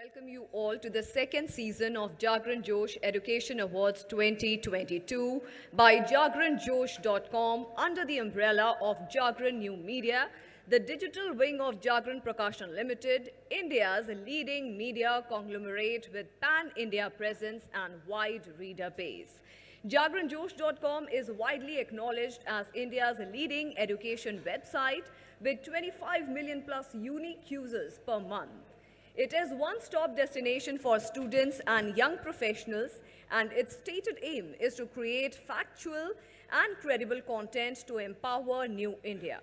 Welcome you all to the second season of Jagran Josh Education Awards 2022 by jagranjosh.com under the umbrella of Jagran New Media, the digital wing of Jagran Prakashan Limited, India's leading media conglomerate with pan-India presence and wide reader base. Jagranjosh.com is widely acknowledged as India's leading education website with 25 million plus unique users per month. It is one-stop destination for students and young professionals, and its stated aim is to create factual and credible content to empower New India.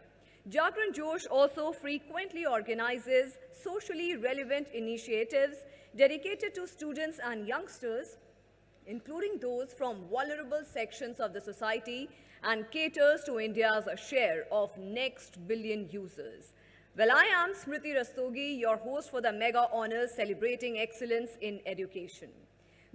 Jagran Josh also frequently organizes socially relevant initiatives dedicated to students and youngsters, including those from vulnerable sections of the society, and caters to India's share of next billion users. Well, I am Smriti Rastogi, your host for the Mega Honors celebrating excellence in education.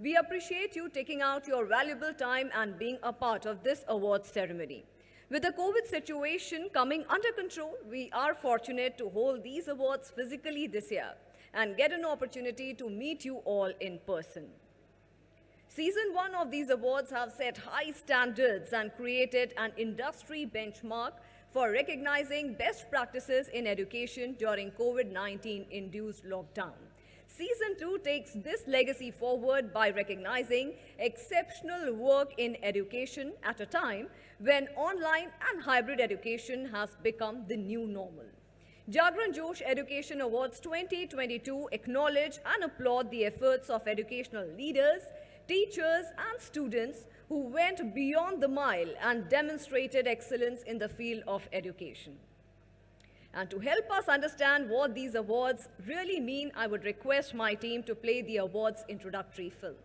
We appreciate you taking out your valuable time and being a part of this awards ceremony. With the COVID situation coming under control, we are fortunate to hold these awards physically this year and get an opportunity to meet you all in person. Season 1 of these awards have set high standards and created an industry benchmark for recognizing best practices in education during COVID-19 induced lockdown. Season 2 takes this legacy forward by recognizing exceptional work in education at a time when online and hybrid education has become the new normal. Jagran Josh Education Awards 2022 acknowledge and applaud the efforts of educational leaders, teachers and students who went beyond the mile and demonstrated excellence in the field of education. And to help us understand what these awards really mean, I would request my team to play the awards introductory film.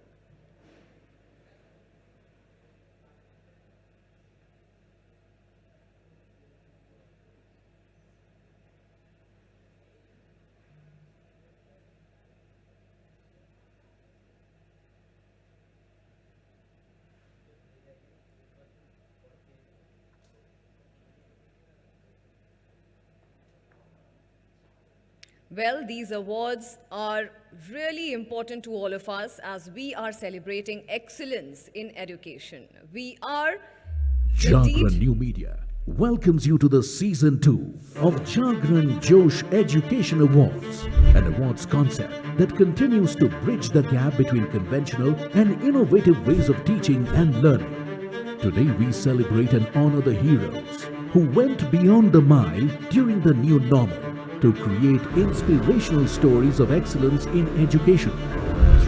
Well, these awards are really important to all of us as we are celebrating excellence in education. We are Jagran New Media welcomes you to the Season 2 of Jagran Josh Education Awards, an awards concept that continues to bridge the gap between conventional and innovative ways of teaching and learning. Today we celebrate and honor the heroes who went beyond the mile during the new normal to create inspirational stories of excellence in education.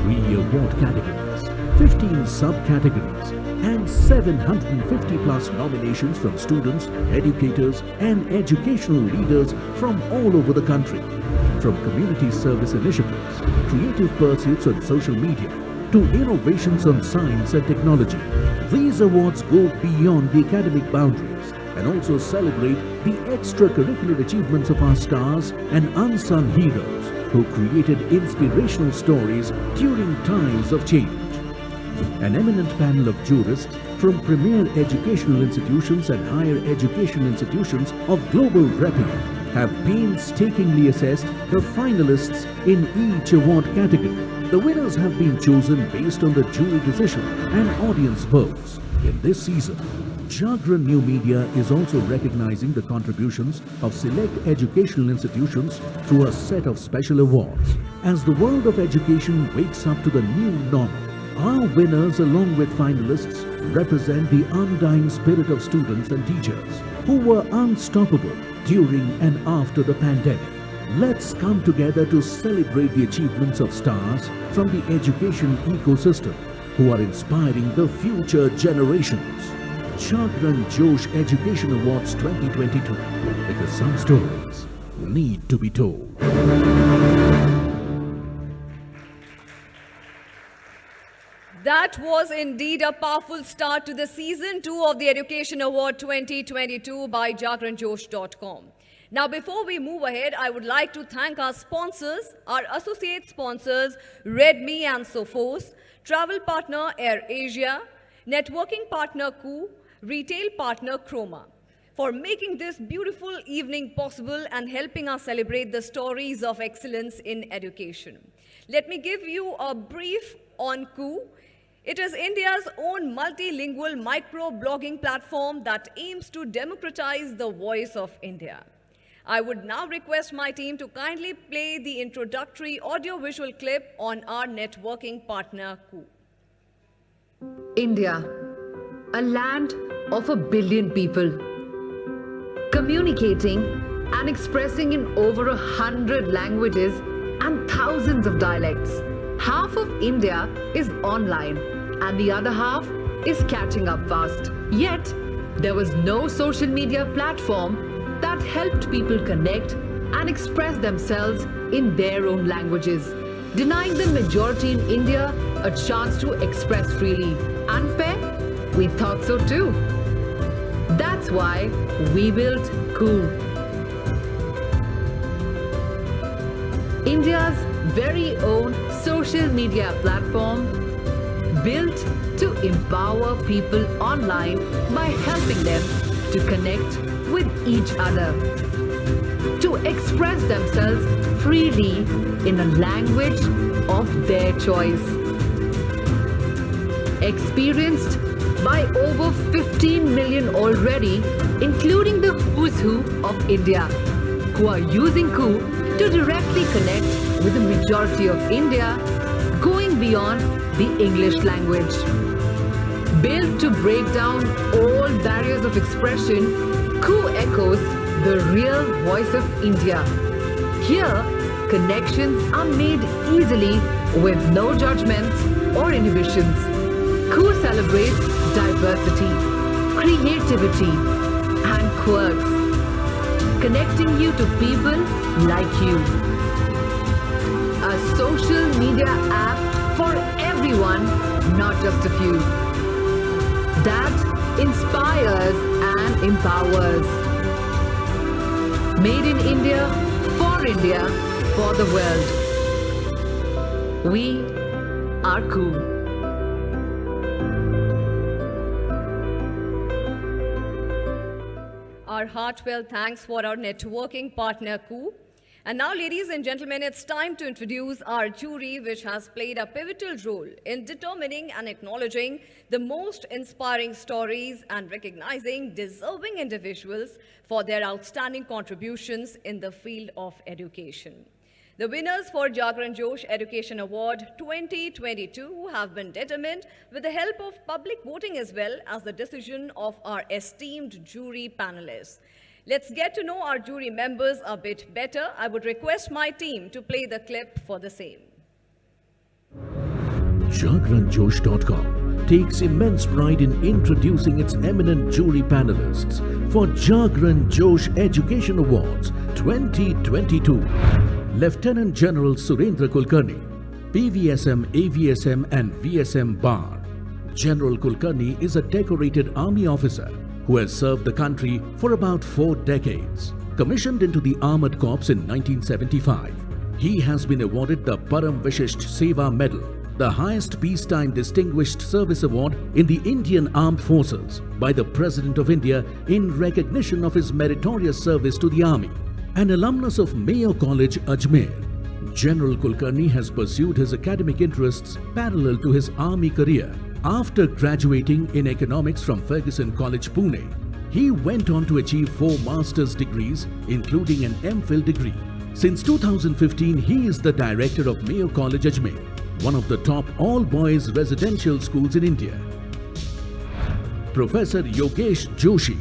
3 award categories, 15 subcategories, and 750 plus nominations from students, educators, and educational leaders from all over the country. From community service initiatives, creative pursuits on social media, to innovations on science and technology, these awards go beyond the academic boundaries and also celebrate the extracurricular achievements of our stars and unsung heroes who created inspirational stories during times of change. An eminent panel of jurists from premier educational institutions and higher education institutions of global repute have painstakingly assessed the finalists in each award category. The winners have been chosen based on the jury decision and audience votes. In this season, Jagran New Media is also recognizing the contributions of select educational institutions through a set of special awards. As the world of education wakes up to the new normal, our winners along with finalists represent the undying spirit of students and teachers who were unstoppable during and after the pandemic. Let's come together to celebrate the achievements of stars from the education ecosystem who are inspiring the future generations. Jagran Josh Education Awards 2022, because some stories need to be told. That was indeed a powerful start to the Season 2 of the Education Award 2022 by jagranjosh.com. Now, before we move ahead, I would like to thank our sponsors, our associate sponsors, Redmi and Sophos, travel partner Air Asia, networking partner Ku, retail partner Chroma, for making this beautiful evening possible and helping us celebrate the stories of excellence in education. Let me give you a brief on Coup. It is India's own multilingual micro-blogging platform that aims to democratize the voice of India. I would now request my team to kindly play the introductory audio-visual clip on our networking partner, Coup. India, a land of 1 billion people, communicating and expressing in over 100 languages and thousands of dialects. Half of India is online and the other half is catching up fast. Yet, there was no social media platform that helped people connect and express themselves in their own languages, denying the majority in India a chance to express freely. Unfair? We thought so too. That's why we built Coup, India's very own social media platform, built to empower people online by helping them to connect with each other, to express themselves freely in a language of their choice. Experienced by over 15 million already, including the who's who of India, who are using Coup to directly connect with the majority of India, going beyond the English language. Built to break down all barriers of expression, Coup echoes the real voice of India. Here, connections are made easily with no judgments or inhibitions. Coup celebrates diversity, creativity, and quirks, connecting you to people like you. A social media app for everyone, not just a few. That inspires and empowers. Made in India, for the world. We are Coup. Our heartfelt thanks for our networking partner, Coup. And now, ladies and gentlemen, it's time to introduce our jury, which has played a pivotal role in determining and acknowledging the most inspiring stories and recognizing deserving individuals for their outstanding contributions in the field of education. The winners for Jagran Josh Education Award 2022 have been determined with the help of public voting as well as the decision of our esteemed jury panelists. Let's get to know our jury members a bit better. I would request my team to play the clip for the same. JagranJosh.com takes immense pride in introducing its eminent jury panelists for Jagran Josh Education Awards 2022. Lieutenant General Surendra Kulkarni, PVSM, AVSM and VSM Bar. General Kulkarni is a decorated army officer who has served the country for about 4 decades. Commissioned into the Armored Corps in 1975, he has been awarded the Param Vishisht Seva Medal, the highest peacetime distinguished service award in the Indian Armed Forces, by the President of India in recognition of his meritorious service to the army. An alumnus of Mayo College, Ajmer, General Kulkarni has pursued his academic interests parallel to his army career. After graduating in economics from Ferguson College, Pune, he went on to achieve 4 master's degrees, including an MPhil degree. Since 2015, he is the director of Mayo College, Ajmer, one of the top all-boys residential schools in India. Professor Yogesh Joshi.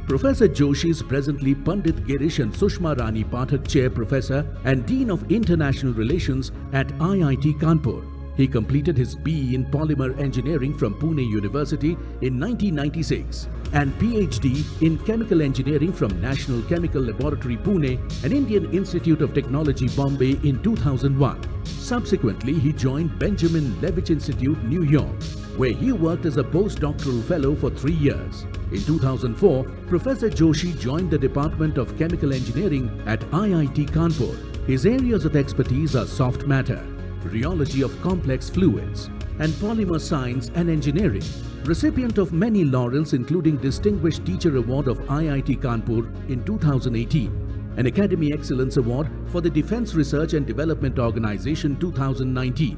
Professor Joshi is presently Pandit Girish and Sushma Rani Pathak Chair Professor and Dean of International Relations at IIT Kanpur. He completed his BE in Polymer Engineering from Pune University in 1996 and PhD in Chemical Engineering from National Chemical Laboratory Pune and Indian Institute of Technology Bombay in 2001. Subsequently, he joined Benjamin Levitch Institute, New York, where he worked as a postdoctoral fellow for 3 years. In 2004, Professor Joshi joined the Department of Chemical Engineering at IIT Kanpur. His areas of expertise are soft matter, rheology of complex fluids, and polymer science and engineering. Recipient of many laurels including Distinguished Teacher Award of IIT Kanpur in 2018. an Academy Excellence Award for the Defense Research and Development Organization 2019.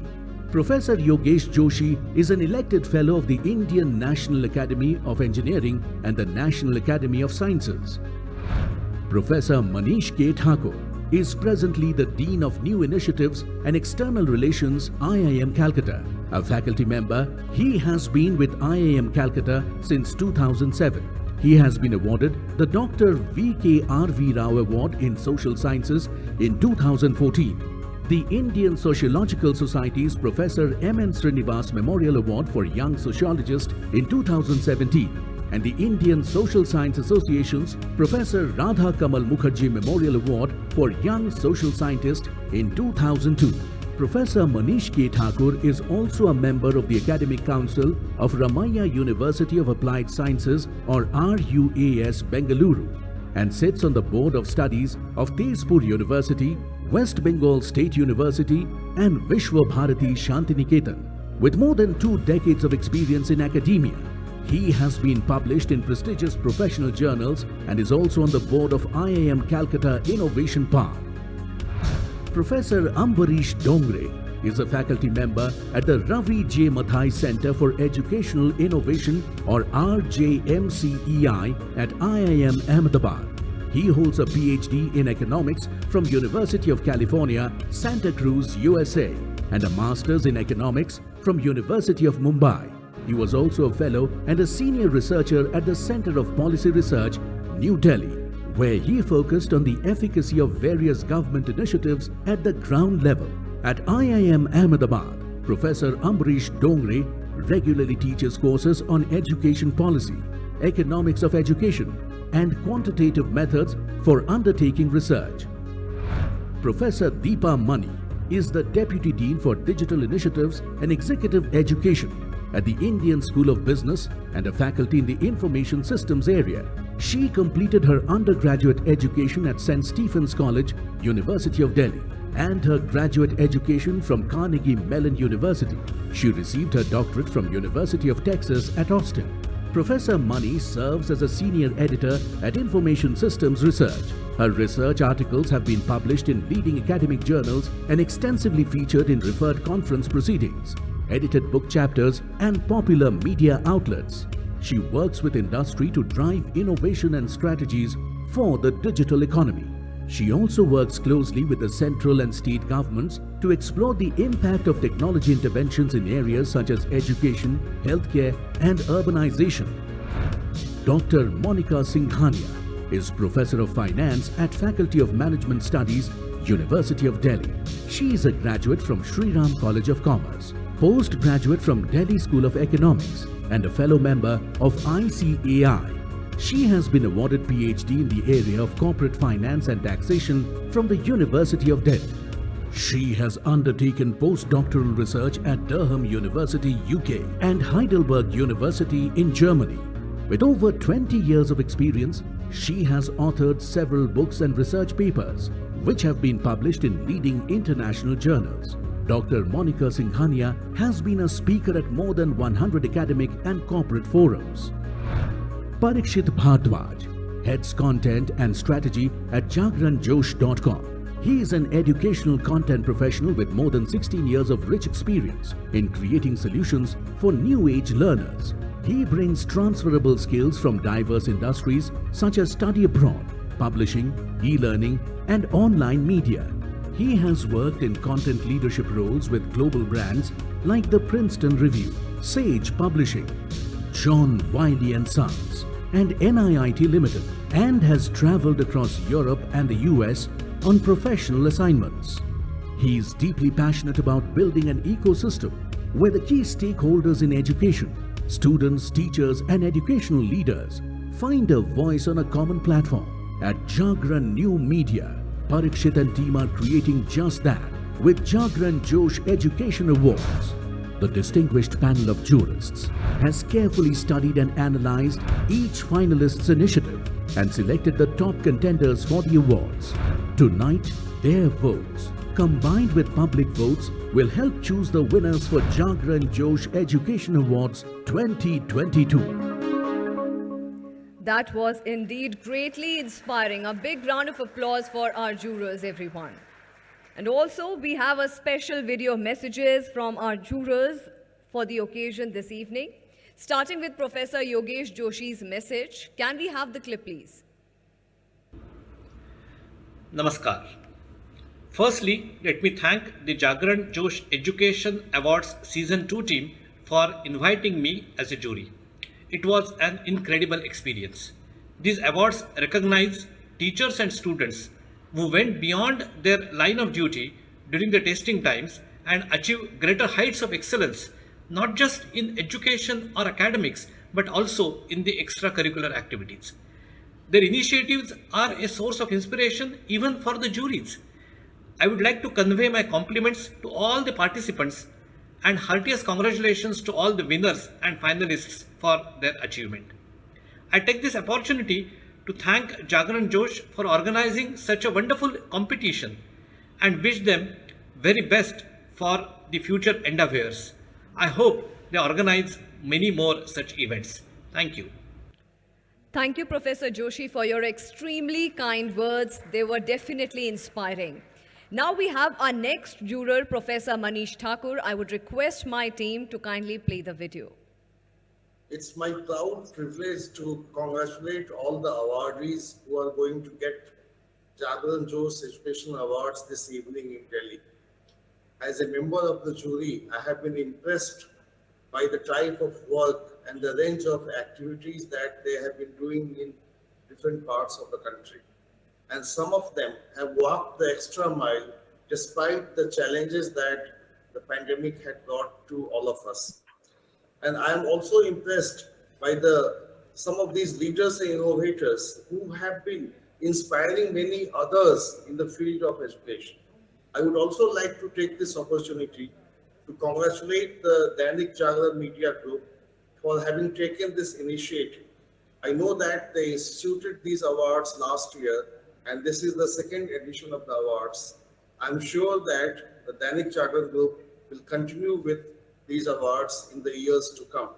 Professor Yogesh Joshi is an elected fellow of the Indian National Academy of Engineering and the National Academy of Sciences. Professor Manish K. Thakur is presently the Dean of New Initiatives and External Relations, IIM Calcutta. A faculty member, he has been with IIM Calcutta since 2007. He has been awarded the Dr. V.K.R.V. Rao Award in Social Sciences in 2014. The Indian Sociological Society's Professor M.N. Srinivas Memorial Award for Young Sociologist in 2017 and the Indian Social Science Association's Professor Radha Kamal Mukherjee Memorial Award for Young Social Scientist in 2002. Professor Manish K. Thakur is also a member of the Academic Council of Ramaiah University of Applied Sciences or RUAS Bengaluru and sits on the Board of Studies of Tezpur University, West Bengal State University and Vishwa Bharati Shantiniketan. With more than 2 decades of experience in academia, he has been published in prestigious professional journals and is also on the board of IIM Calcutta Innovation Park. Professor Ambarish Dongre is a faculty member at the Ravi J. Mathai Center for Educational Innovation or RJMCEI at IIM Ahmedabad. He holds a PhD in economics from University of California, Santa Cruz, USA, and a master's in economics from University of Mumbai. He was also a fellow and a senior researcher at the Center of Policy Research, New Delhi, where he focused on the efficacy of various government initiatives at the ground level. At IIM Ahmedabad, Professor Ambarish Dongre regularly teaches courses on education policy, economics of education, and quantitative methods for undertaking research. Professor Deepa Mani is the Deputy Dean for Digital Initiatives and Executive Education at the Indian School of Business and a faculty in the Information Systems area. She completed her undergraduate education at St. Stephen's College, University of Delhi, and her graduate education from Carnegie Mellon University. She received her doctorate from University of Texas at Austin. Professor Mani serves as a senior editor at Information Systems Research. Her research articles have been published in leading academic journals and extensively featured in referred conference proceedings, edited book chapters, and popular media outlets. She works with industry to drive innovation and strategies for the digital economy. She also works closely with the central and state governments to explore the impact of technology interventions in areas such as education, healthcare, and urbanization. Dr. Monica Singhania is Professor of Finance at Faculty of Management Studies, University of Delhi. She is a graduate from Sri Ram College of Commerce, postgraduate from Delhi School of Economics, and a fellow member of ICAI. She has been awarded PhD in the area of corporate finance and taxation from the University of Delhi. She has undertaken postdoctoral research at Durham University, UK and Heidelberg University in Germany. With over 20 years of experience, she has authored several books and research papers, which have been published in leading international journals. Dr. Monica Singhania has been a speaker at more than 100 academic and corporate forums. Parikshit Bhardwaj heads content and strategy at JagranJosh.com. He is an educational content professional with more than 16 years of rich experience in creating solutions for new age learners. He brings transferable skills from diverse industries such as study abroad, publishing, e-learning, and online media. He has worked in content leadership roles with global brands like the Princeton Review, Sage Publishing, John Wiley & Sons, and NIIT Limited, and has traveled across Europe and the US on professional assignments. He is deeply passionate about building an ecosystem where the key stakeholders in education, students, teachers, and educational leaders find a voice on a common platform. At Jagran New Media, Parikshit and team are creating just that with Jagran Josh Education Awards. The distinguished panel of jurists has carefully studied and analyzed each finalist's initiative and selected the top contenders for the awards. Tonight, their votes, combined with public votes, will help choose the winners for Jagran Josh Education Awards 2022. That was indeed greatly inspiring. A big round of applause for our jurors, everyone. And also, we have a special video messages from our jurors for the occasion this evening. Starting with Professor Yogesh Joshi's message. Can we have the clip, please? Namaskar. Firstly, let me thank the Jagran Josh Education Awards Season 2 team for inviting me as a jury. It was an incredible experience. These awards recognize teachers and students who went beyond their line of duty during the testing times and achieve greater heights of excellence, not just in education or academics, but also in the extracurricular activities. Their initiatives are a source of inspiration even for the juries. I would like to convey my compliments to all the participants and heartiest congratulations to all the winners and finalists for their achievement. I take this opportunity to thank Jagran Josh for organizing such a wonderful competition and wish them very best for the future endeavors. I hope they organize many more such events. Thank you. Thank you, Professor Joshi, for your extremely kind words. They were definitely inspiring. Now we have our next juror, Professor Manish Thakur. I would request my team to kindly play the video. It's my proud privilege to congratulate all the awardees who are going to get Jagran Josh Education Awards this evening in Delhi. As a member of the jury, I have been impressed by the type of work and the range of activities that they have been doing in different parts of the country. And some of them have walked the extra mile despite the challenges that the pandemic had brought to all of us. And I am also impressed by some of these leaders and innovators who have been inspiring many others in the field of education. I would also like to take this opportunity to congratulate the Dainik Jagran Media Group for having taken this initiative. I know that they instituted these awards last year, and this is the second edition of the awards. I'm sure that the Dainik Jagran Group will continue with these awards in the years to come.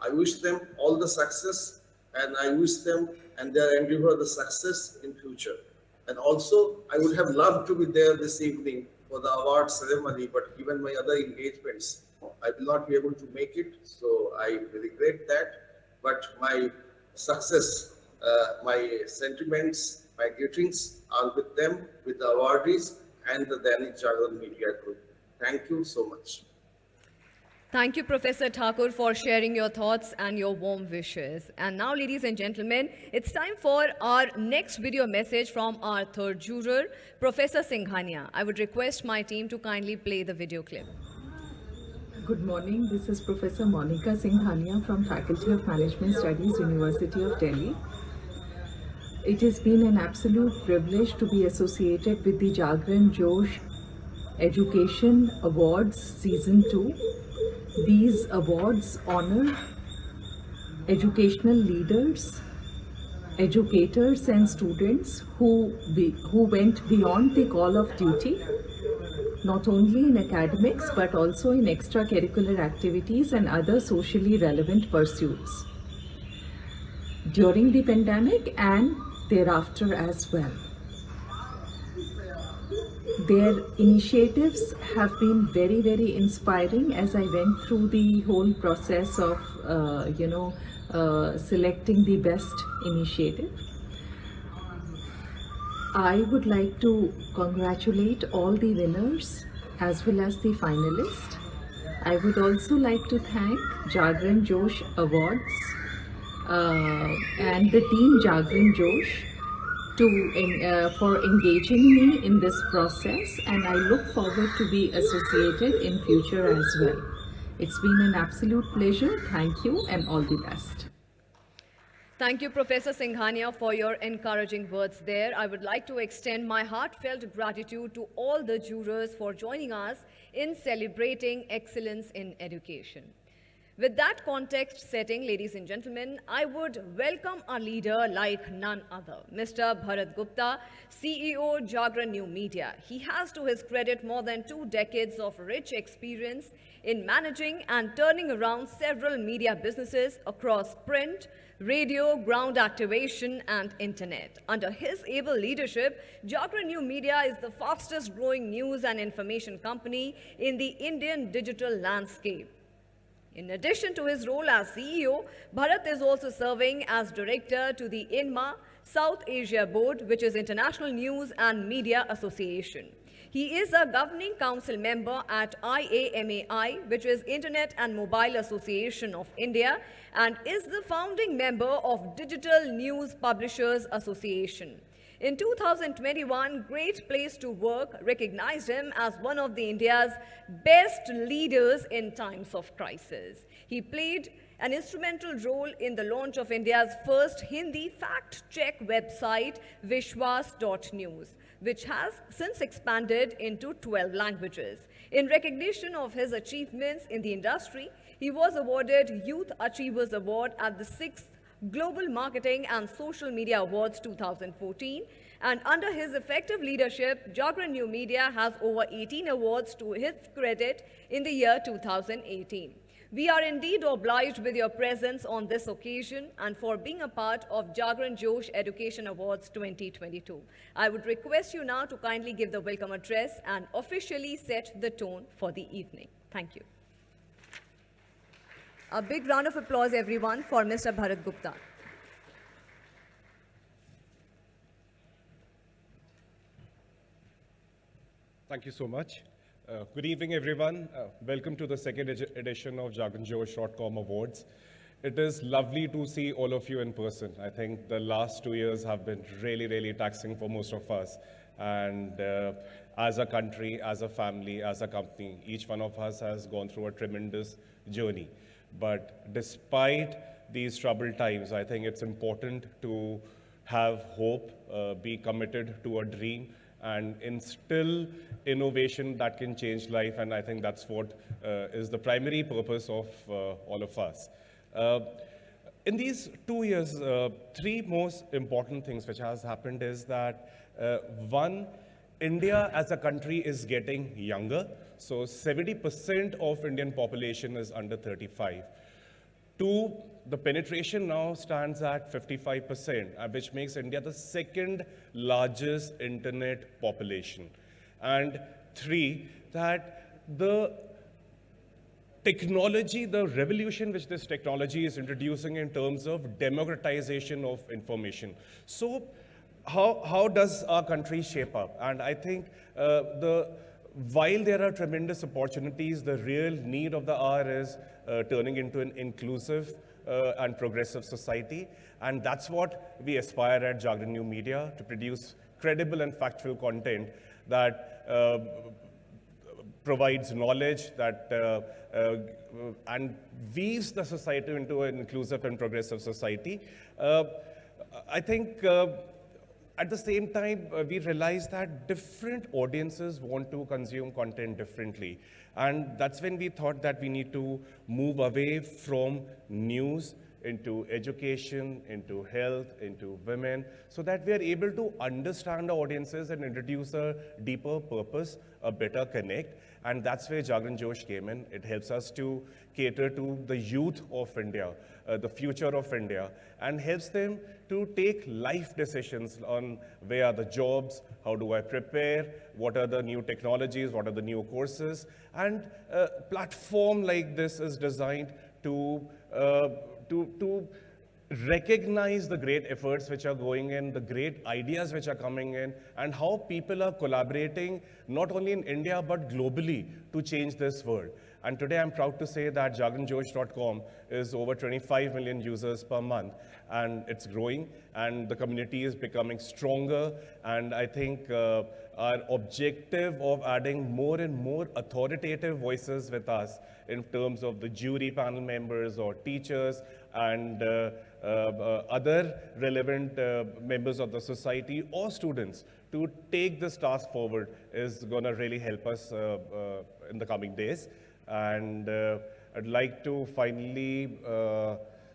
I wish them all the success, and I wish them and their endeavor the success in future. And also, I would have loved to be there this evening for the award ceremony, but given my other engagements, I will not be able to make it, so I regret that. But my success, my sentiments, my greetings are with them, with the awardees and the Dainik Jagran Media Group. Thank you so much. Thank you, Professor Thakur, for sharing your thoughts and your warm wishes. And now, ladies and gentlemen, it's time for our next video message from our third juror, Professor Singhania. I would request my team to kindly play the video clip. Good morning. This is Professor Monica Singhania from Faculty of Management Studies, University of Delhi. It has been an absolute privilege to be associated with the Jagran Josh Education Awards Season 2. These awards honor educational leaders, educators and students who went beyond the call of duty, not only in academics but also in extracurricular activities and other socially relevant pursuits during the pandemic and thereafter as well. Their initiatives have been very, very inspiring as I went through the whole process of, selecting the best initiative. I would like to congratulate all the winners as well as the finalists. I would also like to thank Jagran Josh Awards and the team Jagran Josh for engaging me in this process, and I look forward to be associated in future as well. It's been an absolute pleasure. Thank you and all the best. Thank you, Professor Singhania, for your encouraging words there. I would like to extend my heartfelt gratitude to all the jurors for joining us in celebrating excellence in education. With that context setting, ladies and gentlemen, I would welcome our leader like none other, Mr. Bharat Gupta, CEO, Jagran New Media. He has to his credit more than 2 decades of rich experience in managing and turning around several media businesses across print, radio, ground activation, and internet. Under his able leadership, Jagran New Media is the fastest growing news and information company in the Indian digital landscape. In addition to his role as CEO, Bharat is also serving as director to the INMA South Asia Board, which is International News and Media Association. He is a governing council member at IAMAI, which is Internet and Mobile Association of India, and is the founding member of Digital News Publishers Association. In 2021, Great Place to Work recognized him as one of the India's best leaders in times of crisis. He played an instrumental role in the launch of India's first Hindi fact-check website, Vishwas.news, which has since expanded into 12 languages. In recognition of his achievements in the industry, he was awarded Youth Achievers Award at the 6th Global Marketing and Social Media Awards 2014, and under his effective leadership, Jagran New Media has over 18 awards to his credit in the year 2018. We are indeed obliged with your presence on this occasion and for being a part of Jagran Josh Education Awards 2022. I would request you now to kindly give the welcome address and officially set the tone for the evening. Thank you. A big round of applause, everyone, for Mr. Bharat Gupta. Thank you so much. Good evening, everyone. Welcome to the second edition of JagranJosh.com Awards. It is lovely to see all of you in person. I think the last 2 years have been really, really taxing for most of us. And as a country, as a family, as a company, each one of us has gone through a tremendous journey. But despite these troubled times, I think it's important to have hope, be committed to a dream, and instill innovation that can change life. And I think that's what is the primary purpose of all of us. In these 2 years, 3 most important things which has happened is that, one, India as a country is getting younger. So 70% of Indian population is under 35. 2, the penetration now stands at 55%, which makes India the second largest internet population. And 3, that the technology, the revolution which this technology is introducing in terms of democratization of information. So how does our country shape up? And I think while there are tremendous opportunities, the real need of the hour is turning into an inclusive and progressive society. And that's what we aspire at Jagran New Media, to produce credible and factual content that provides knowledge, that and weaves the society into an inclusive and progressive society. I think at the same time, we realize that different audiences want to consume content differently. And that's when we thought that we need to move away from news into education, into health, into women, so that we are able to understand our audiences and introduce a deeper purpose, a better connect. And that's where Jagran Josh came in. It helps us to cater to the youth of India, the future of India, and helps them to take life decisions on where are the jobs, how do I prepare, what are the new technologies, what are the new courses. And a platform like this is designed to recognize the great efforts which are going in, the great ideas which are coming in, and how people are collaborating not only in India but globally to change this world. And today I'm proud to say that JagranJosh.com is over 25 million users per month, and it's growing, and the community is becoming stronger. And I think our objective of adding more and more authoritative voices with us in terms of the jury panel members or teachers and other relevant members of the society or students to take this task forward is going to really help us in the coming days. And I'd like to finally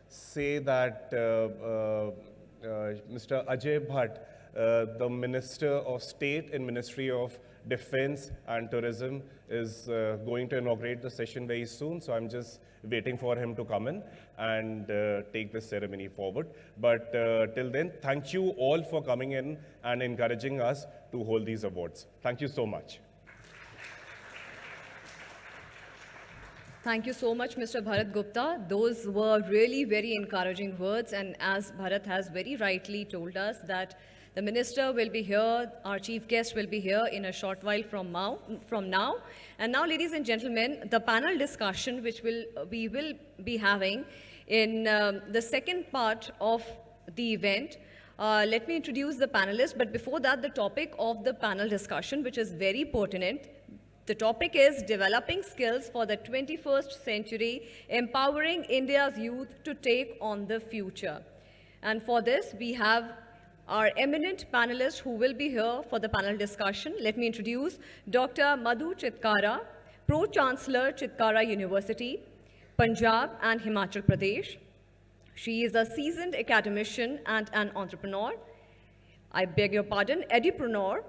say that Mr. Ajay Bhatt, the Minister of State in Ministry of Defense and Tourism, is going to inaugurate the session very soon. So I'm just waiting for him to come in and take this ceremony forward. But till then, thank you all for coming in and encouraging us to hold these awards. Thank you so much. Thank you so much, Mr. Bharat Gupta. Those were really very encouraging words. And as Bharat has very rightly told us that the minister will be here, our chief guest will be here in a short while from now. And now, ladies and gentlemen, the panel discussion which we will be having in the second part of the event. Let me introduce the panelists, but before that, the topic of the panel discussion, which is very pertinent. The topic is developing skills for the 21st century, empowering India's youth to take on the future. And for this, we have our eminent panelists who will be here for the panel discussion. Let me introduce Dr. Madhu Chitkara, Pro-Chancellor, Chitkara University, Punjab and Himachal Pradesh. She is a seasoned academician and an entrepreneur. I beg your pardon, edupreneur.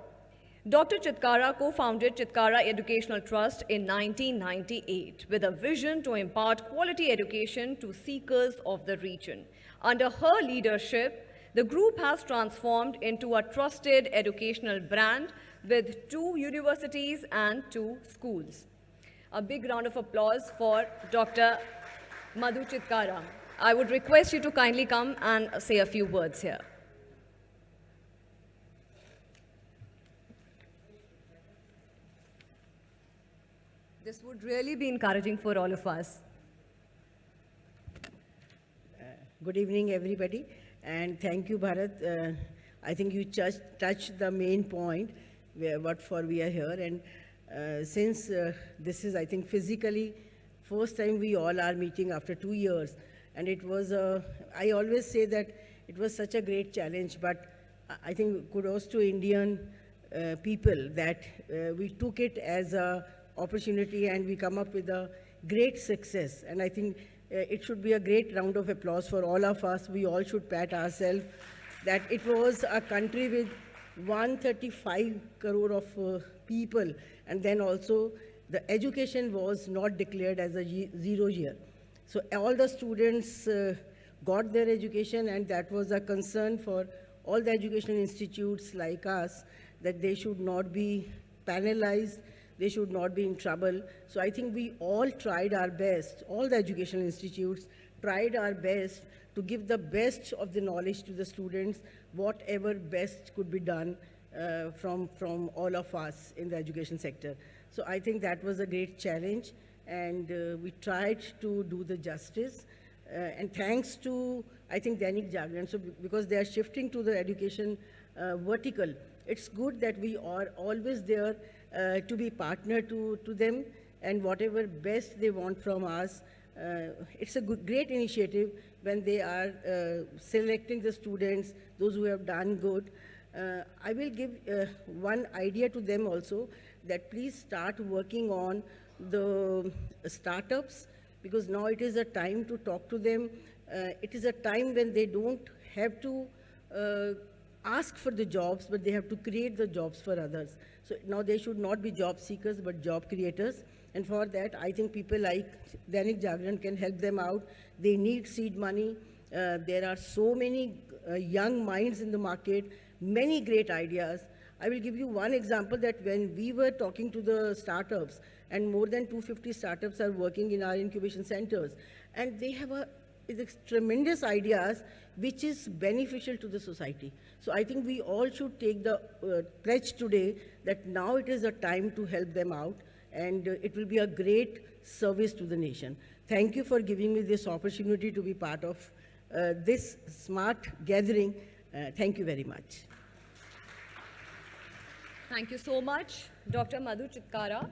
Dr. Chitkara co-founded Chitkara Educational Trust in 1998 with a vision to impart quality education to seekers of the region. Under her leadership, the group has transformed into a trusted educational brand with 2 universities and 2 schools. A big round of applause for Dr. Madhu Chitkara. I would request you to kindly come and say a few words here. This would really be encouraging for all of us. Good evening, everybody, and thank you, Bharat. I think you touched the main point, what for we are here, and since this is, I think, physically, first time we all are meeting after 2 years, and it was, I always say that it was such a great challenge, but I think kudos to Indian people that we took it as a opportunity and we come up with a great success. And I think it should be a great round of applause for all of us. We all should pat ourselves that it was a country with 135 crore of people, and then also the education was not declared as a 0 year. So all the students got their education, and that was a concern for all the educational institutes like us, that they should not be penalized, they should not be in trouble. So I think we all tried our best, all the educational institutes tried our best to give the best of the knowledge to the students, whatever best could be done from all of us in the education sector. So I think that was a great challenge, and we tried to do the justice. And thanks to, I think, Dainik Jagran, so because they are shifting to the education vertical, it's good that we are always there to be partner to them, and whatever best they want from us. It's a great initiative when they are selecting the students, those who have done good. I will give one idea to them also, that please start working on the startups, because now it is a time to talk to them. It is a time when they don't have to ask for the jobs, but they have to create the jobs for others. So now they should not be job seekers, but job creators. And for that, I think people like Dainik Jagran can help them out. They need seed money. There are so many young minds in the market, many great ideas. I will give you one example, that when we were talking to the startups, and more than 250 startups are working in our incubation centers, and they have tremendous ideas which is beneficial to the society. So I think we all should take the pledge today that now it is a time to help them out, and it will be a great service to the nation. Thank you for giving me this opportunity to be part of this smart gathering. Thank you very much. Thank you so much, Dr. Madhu Chitkara.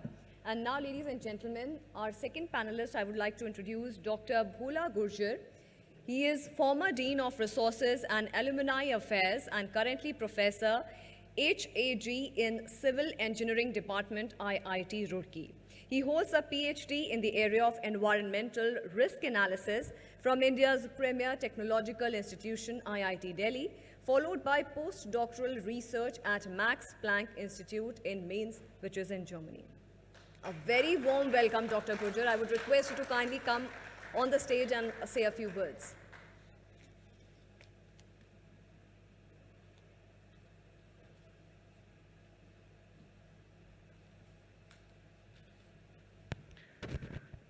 And now, ladies and gentlemen, our second panelist, I would like to introduce Dr. Bhola Gurjar. He is former Dean of Resources and Alumni Affairs and currently Professor HAG in Civil Engineering Department, IIT Roorkee. He holds a PhD in the area of environmental risk analysis from India's premier technological institution, IIT Delhi, followed by postdoctoral research at Max Planck Institute in Mainz, which is in Germany. A very warm welcome, Dr. Gurjar. I would request you to kindly come on the stage and say a few words.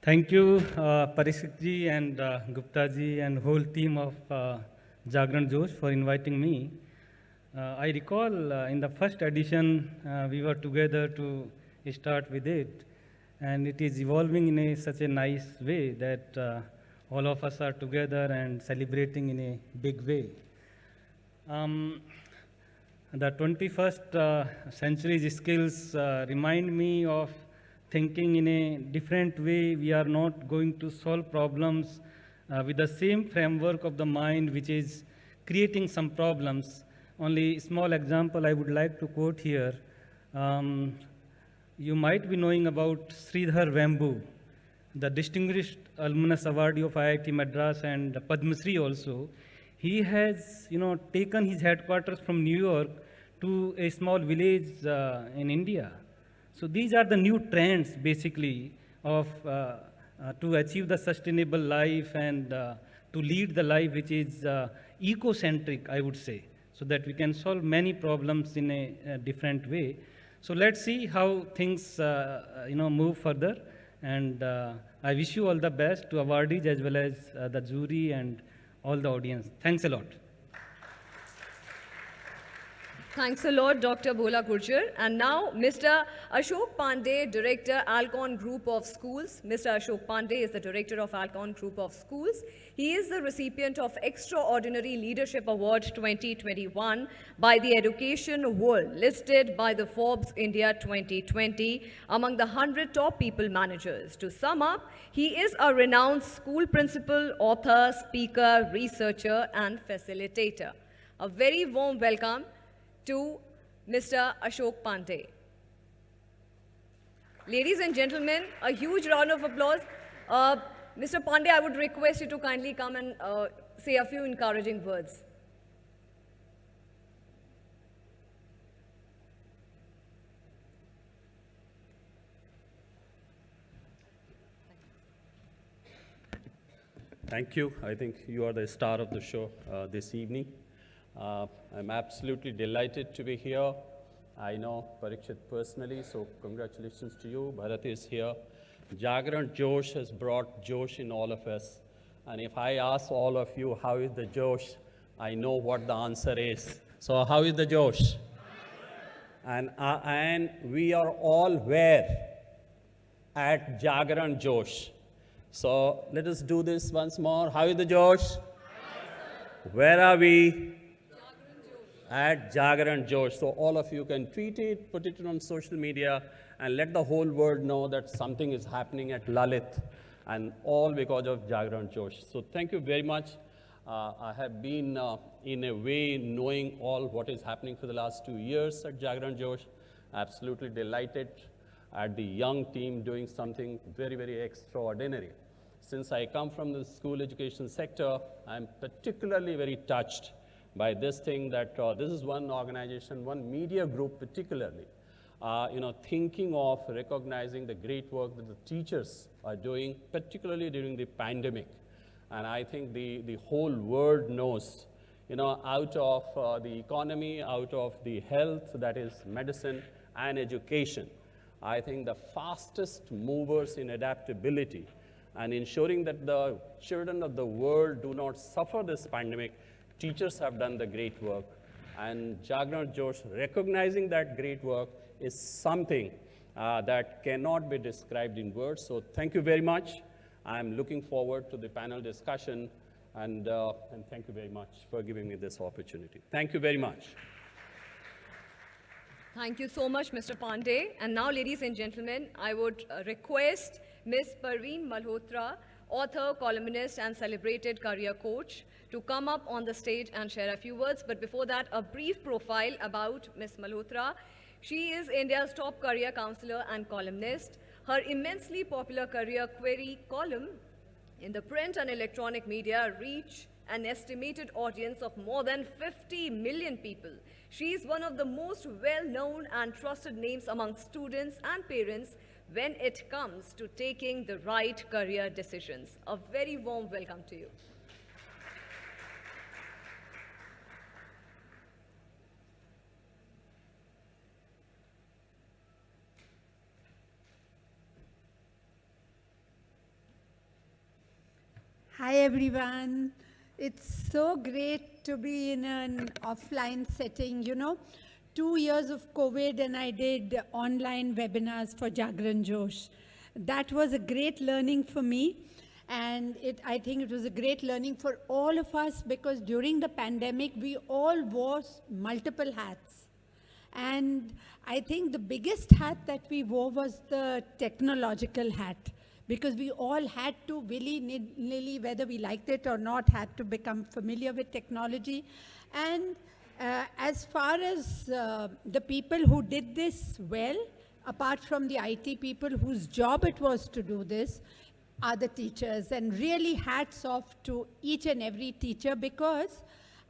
Thank you, Parikshit ji and Gupta ji and whole team of Jagran Josh for inviting me. I recall in the first edition we were together to start with it, and it is evolving in such a nice way that all of us are together and celebrating in a big way. The 21st century's skills remind me of thinking in a different way. We are not going to solve problems with the same framework of the mind which is creating some problems. Only small example I would like to quote here. You might be knowing about Sridhar Vembu, the distinguished alumnus awardee of IIT Madras and Padma Shri also. He has, taken his headquarters from New York to a small village in India. So these are the new trends, basically, of to achieve the sustainable life and to lead the life which is eco-centric, I would say, so that we can solve many problems in a different way. So let's see how things, move further. And I wish you all the best to awardees as well as the jury and all the audience. Thanks a lot. Thanks a lot, Dr. Bhola Gurjar. And now, Mr. Ashok Pandey, Director, Alcon Group of Schools. Mr. Ashok Pandey is the Director of Alcon Group of Schools. He is the recipient of Extraordinary Leadership Award 2021 by the Education World, listed by the Forbes India 2020 among the 100 top people managers. To sum up, he is a renowned school principal, author, speaker, researcher, and facilitator. A very warm welcome to Mr. Ashok Pandey. Ladies and gentlemen, a huge round of applause. Mr. Pandey, I would request you to kindly come and say a few encouraging words. Thank you. I think you are the star of the show this evening. I'm absolutely delighted to be here. I know Parikshit personally, so congratulations to you. Bharat is here. Jagran Josh has brought Josh in all of us. And if I ask all of you, how is the Josh? I know what the answer is. So how is the Josh? And we are all where? At Jagran Josh. So let us do this once more. How is the Josh? Where are we? At Jagran Josh. So all of you can tweet it, put it on social media, and let the whole world know that something is happening at Lalit, and all because of Jagran Josh. So thank you very much. I have been, in a way, knowing all what is happening for the last 2 years at Jagran Josh. Absolutely delighted at the young team doing something very, very extraordinary. Since I come from the school education sector, I'm particularly very touched by this thing that this is one organization, one media group particularly, thinking of recognizing the great work that the teachers are doing, particularly during the pandemic. And I think the whole world knows, out of the economy, out of the health, that is medicine and education, I think the fastest movers in adaptability and ensuring that the children of the world do not suffer this pandemic, teachers have done the great work. And Jagran Josh recognizing that great work is something that cannot be described in words. So thank you very much. I'm looking forward to the panel discussion, and thank you very much for giving me this opportunity. Thank you very much. Thank you so much, Mr. Pandey. And now, ladies and gentlemen, I would request Ms. Parveen Malhotra, author, columnist, and celebrated career coach, to come up on the stage and share a few words. But before that, a brief profile about Ms. Malhotra. She is India's top career counselor and columnist. Her immensely popular career query column in the print and electronic media reach an estimated audience of more than 50 million people. She is one of the most well-known and trusted names among students and parents when it comes to taking the right career decisions. A very warm welcome to you. Hi everyone. It's so great to be in an offline setting. 2 years of COVID and I did online webinars for Jagran Josh. That was a great learning for me. And I think it was a great learning for all of us because during the pandemic, we all wore multiple hats. And I think the biggest hat that we wore was the technological hat because we all had to willy-nilly, whether we liked it or not, had to become familiar with technology. And as far as the people who did this well, apart from the IT people whose job it was to do this, are the teachers. And really hats off to each and every teacher because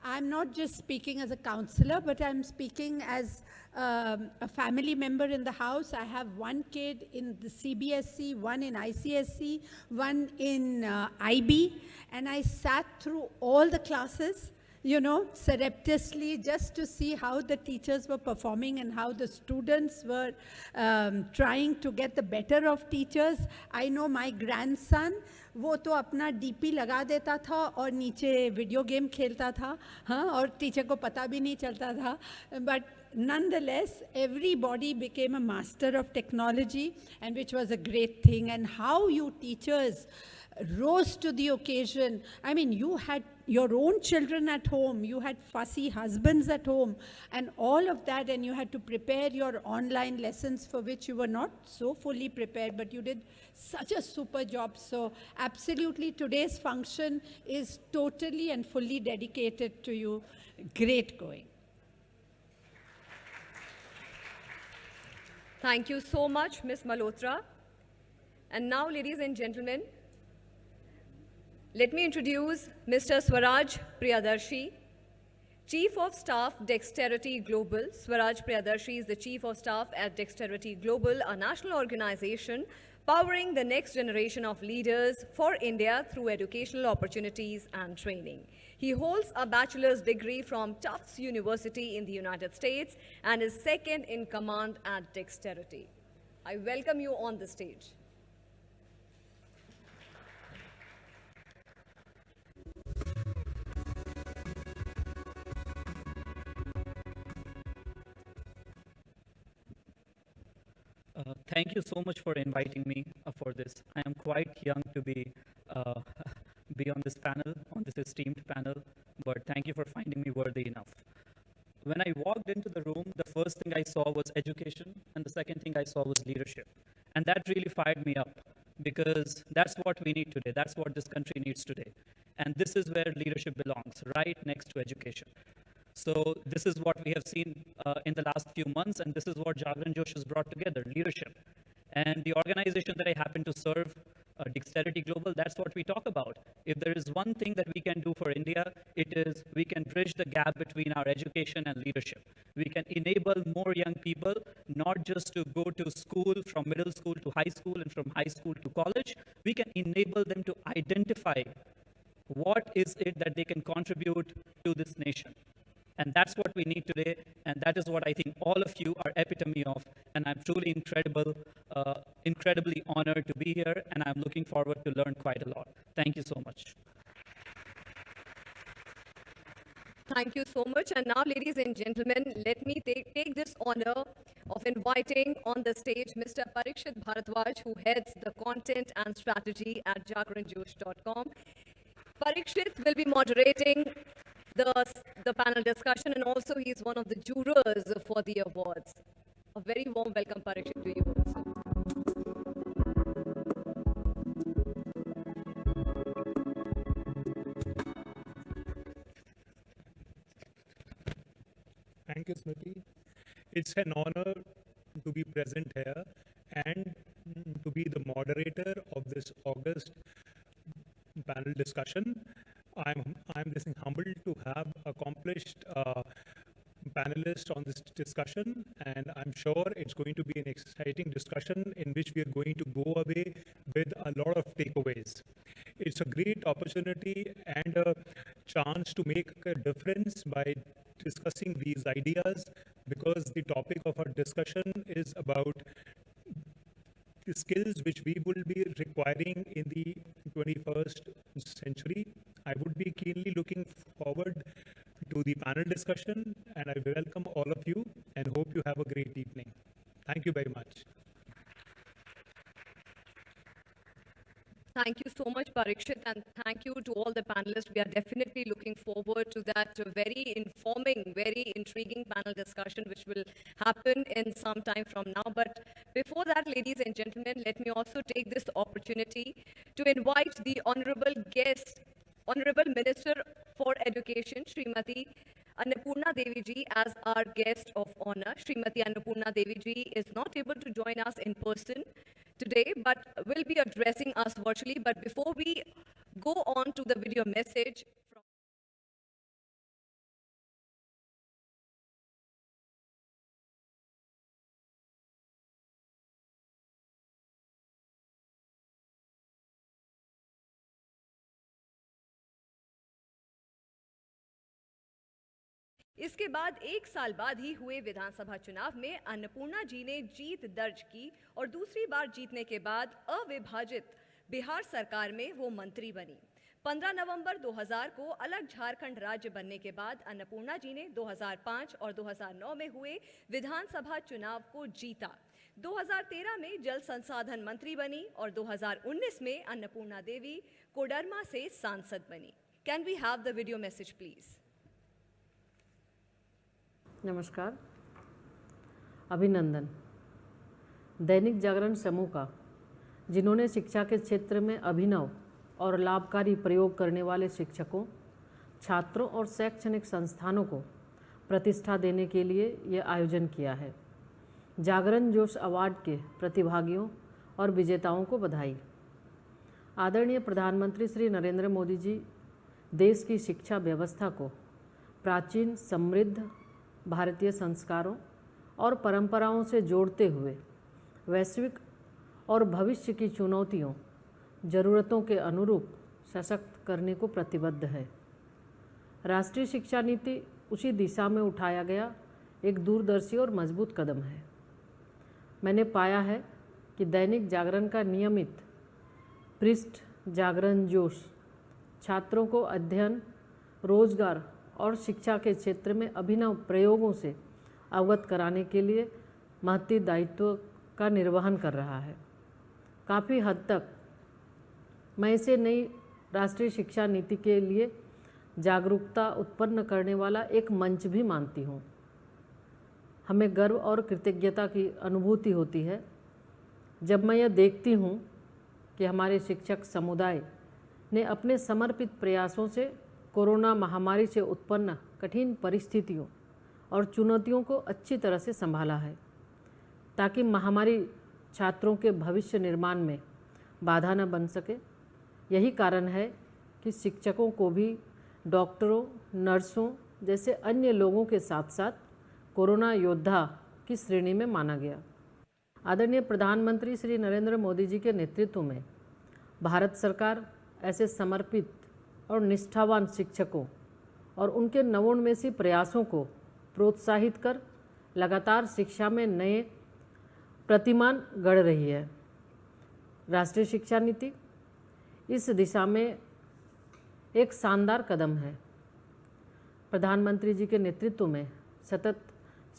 I'm not just speaking as a counselor, but I'm speaking as a family member in the house. I have one kid in the CBSE, one in ICSE, one in IB, and I sat through all the classes, surreptitiously just to see how the teachers were performing and how the students were trying to get the better of teachers. I know my grandson, वो तो अपना DP लगा देता था और नीचे video game खेलता था, हाँ, और टीचर को पता भी नहीं चलता था. But nonetheless, everybody became a master of technology, and which was a great thing. And how you teachers rose to the occasion. I mean, you had your own children at home, you had fussy husbands at home, and all of that, and you had to prepare your online lessons for which you were not so fully prepared, but you did such a super job. So absolutely, today's function is totally and fully dedicated to you. Great going. Thank you so much, Ms. Malhotra. And now, ladies and gentlemen, let me introduce Mr. Swaraj Priyadarshi, Chief of Staff, Dexterity Global. Swaraj Priyadarshi is the Chief of Staff at Dexterity Global, a national organization powering the next generation of leaders for India through educational opportunities and training. He holds a bachelor's degree from Tufts University in the United States and is second in command at Dexterity. I welcome you on the stage. Thank you so much for inviting me for this. I am quite young to be on this panel, on this esteemed panel, but thank you for finding me worthy enough. When I walked into the room, the first thing I saw was education, and the second thing I saw was leadership. And that really fired me up because that's what we need today. That's what this country needs today. And this is where leadership belongs, right next to education. So this is what we have seen in the last few months, and this is what Jagran Josh has brought together, leadership. And the organization that I happen to serve, Dexterity Global, that's what we talk about. If there is one thing that we can do for India, it is we can bridge the gap between our education and leadership. We can enable more young people, not just to go to school, from middle school to high school, and from high school to college. We can enable them to identify what is it that they can contribute to this nation. And that's what we need today, and that is what I think all of you are epitome of, and I'm truly incredibly honored to be here, and I'm looking forward to learn quite a lot. Thank you so much. Thank you so much. And now, ladies and gentlemen, let me take this honor of inviting on the stage Mr. Parikshit Bharadwaj, who heads the content and strategy at jagranjosh.com. Parikshit will be moderating the panel discussion, and also he is one of the jurors for the awards. A very warm welcome, Parikshit, to you also. Thank you, Smriti. It's an honor to be present here and to be the moderator of this August panel discussion. I'm this humbled to have accomplished panelists on this discussion, and I'm sure it's going to be an exciting discussion in which we are going to go away with a lot of takeaways. It's a great opportunity and a chance to make a difference by discussing these ideas, because the topic of our discussion is about the skills which we will be requiring in the 21st century. I would be keenly looking forward to the panel discussion, and I welcome all of you and hope you have a great evening. Thank you very much. Thank you so much, Parikshit, and thank you to all the panelists. We are definitely looking forward to that very informing, very intriguing panel discussion, which will happen in some time from now. But before that, ladies and gentlemen, let me also take this opportunity to invite the honorable guest, Honorable Minister for Education, Srimati Annapurna Devi ji, as our guest of honor. Srimati Annapurna Devi ji is not able to join us in person today, but will be addressing us virtually. But before we go on to the video message, इसके बाद एक साल बाद ही हुए विधानसभा चुनाव में अन्नपूर्णा जी ने जीत दर्ज की और दूसरी बार जीतने के बाद अविभाजित बिहार सरकार में वो मंत्री बनी। 15 नवंबर 2000 को अलग झारखंड राज्य बनने के बाद अन्नपूर्णा जी ने 2005 और 2009 में हुए विधानसभा चुनाव को जीता। 2013 में जल संसाधन मंत्री बनी और 2019 में अन्नपूर्णा देवी कोडरमा से सांसद बनी। Can we have the video message please? नमस्कार, अभिनंदन। दैनिक जागरण समूह का, जिन्होंने शिक्षा के क्षेत्र में अभिनव और लाभकारी प्रयोग करने वाले शिक्षकों, छात्रों और शैक्षणिक संस्थानों को प्रतिष्ठा देने के लिए यह आयोजन किया है। जागरण जोश अवार्ड के प्रतिभागियों और विजेताओं को बधाई। आदरणीय प्रधानमंत्री श्री नरेंद्र मोदी जी देश की शिक्षा व्यवस्था को प्राचीन, समृद्ध भारतीय संस्कारों और परंपराओं से जोड़ते हुए वैश्विक और भविष्य की चुनौतियों, ज़रूरतों के अनुरूप सशक्त करने को प्रतिबद्ध है। राष्ट्रीय शिक्षा नीति उसी दिशा में उठाया गया एक दूरदर्शी और मजबूत कदम है। मैंने पाया है कि दैनिक जागरण का नियमित पृष्ठ जागरण जोश छात्रों को अध्ययन, रोजगार और शिक्षा के क्षेत्र में अभिनव प्रयोगों से अवगत कराने के लिए महती दायित्व का निर्वहन कर रहा है। काफ़ी हद तक मैं इसे नई राष्ट्रीय शिक्षा नीति के लिए जागरूकता उत्पन्न करने वाला एक मंच भी मानती हूँ। हमें गर्व और कृतज्ञता की अनुभूति होती है जब मैं यह देखती हूँ कि हमारे शिक्षक समुदाय ने अपने समर्पित प्रयासों से कोरोना महामारी से उत्पन्न कठिन परिस्थितियों और चुनौतियों को अच्छी तरह से संभाला है, ताकि महामारी छात्रों के भविष्य निर्माण में बाधा न बन सके। यही कारण है कि शिक्षकों को भी डॉक्टरों, नर्सों जैसे अन्य लोगों के साथ साथ कोरोना योद्धा की श्रेणी में माना गया। आदरणीय प्रधानमंत्री श्री नरेंद्र मोदी जी के नेतृत्व में भारत सरकार ऐसे समर्पित और निष्ठावान शिक्षकों और उनके नवोन्मेषी प्रयासों को प्रोत्साहित कर लगातार शिक्षा में नए प्रतिमान गढ़ रही है। राष्ट्रीय शिक्षा नीति इस दिशा में एक शानदार कदम है। प्रधानमंत्री जी के नेतृत्व में सतत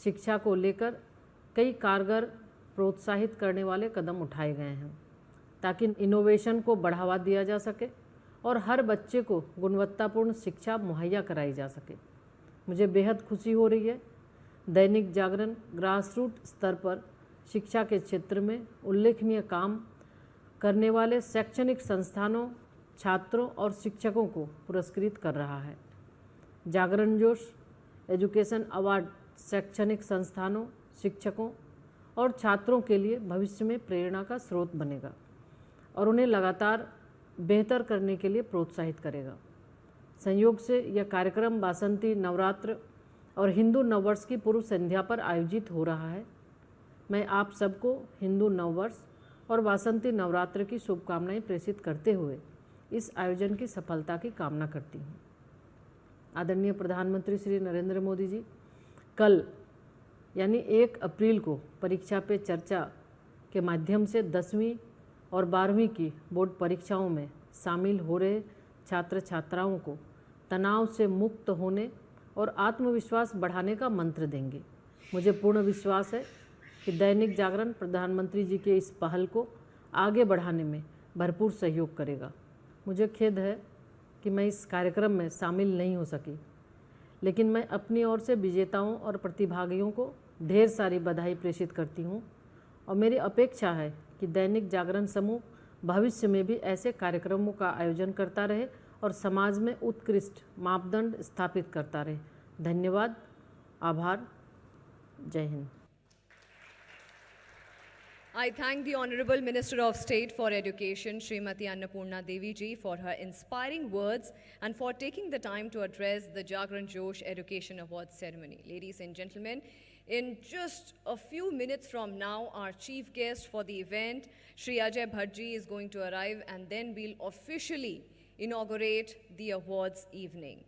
शिक्षा को लेकर कई कारगर प्रोत्साहित करने वाले कदम उठाए गए हैं, ताकि इनोवेशन को बढ़ावा दिया जा सके और हर बच्चे को गुणवत्तापूर्ण शिक्षा मुहैया कराई जा सके। मुझे बेहद खुशी हो रही है दैनिक जागरण ग्रासरूट स्तर पर शिक्षा के क्षेत्र में उल्लेखनीय काम करने वाले शैक्षणिक संस्थानों, छात्रों और शिक्षकों को पुरस्कृत कर रहा है। जागरण जोश एजुकेशन अवार्ड शैक्षणिक संस्थानों, शिक्षकों और छात्रों के लिए भविष्य में प्रेरणा का स्रोत बनेगा और उन्हें लगातार बेहतर करने के लिए प्रोत्साहित करेगा। संयोग से यह कार्यक्रम वासंती नवरात्र और हिंदू नववर्ष की पूर्व संध्या पर आयोजित हो रहा है। मैं आप सबको हिंदू नववर्ष और वासंती नवरात्र की शुभकामनाएं प्रेषित करते हुए इस आयोजन की सफलता की कामना करती हूँ। आदरणीय प्रधानमंत्री श्री नरेंद्र मोदी जी कल यानी 1 अप्रैल को परीक्षा पे चर्चा के माध्यम से 10वीं और 12वीं की बोर्ड परीक्षाओं में शामिल हो रहे छात्र छात्राओं को तनाव से मुक्त होने और आत्मविश्वास बढ़ाने का मंत्र देंगे। मुझे पूर्ण विश्वास है कि दैनिक जागरण प्रधानमंत्री जी के इस पहल को आगे बढ़ाने में भरपूर सहयोग करेगा। मुझे खेद है कि मैं इस कार्यक्रम में शामिल नहीं हो सकी, लेकिन मैं अपनी ओर से विजेताओं और प्रतिभागियों को ढेर सारी बधाई प्रेषित करती हूँ और मेरी अपेक्षा है कि दैनिक जागरण समूह भविष्य में भी ऐसे कार्यक्रमों का आयोजन करता रहे और समाज में उत्कृष्ट मापदंड स्थापित करता रहे। धन्यवाद, आभार, जय Hind. I thank the Honorable Minister of State for Education, Srimati Annapurna Devi ji, for her inspiring words and for taking the time to address the Jagran Josh Education Awards ceremony. Ladies and gentlemen, in just a few minutes from now, our chief guest for the event, Shri Ajay Bhatt ji, is going to arrive, and then we'll officially inaugurate the awards evening.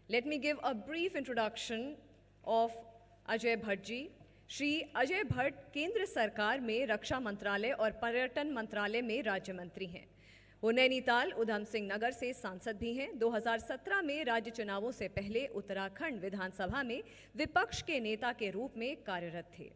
Let me give a brief introduction of Ajay Bhatt ji. Shri Ajay Bhatt केंद्र सरकार में रक्षा मंत्रालय और पर्यटन मंत्रालय में राज्य मंत्री हैं। वो नैनीताल उधम सिंह नगर से सांसद भी हैं। 2017 में राज्य चुनावों से पहले उत्तराखंड विधानसभा में विपक्ष के नेता के रूप में कार्यरत थे।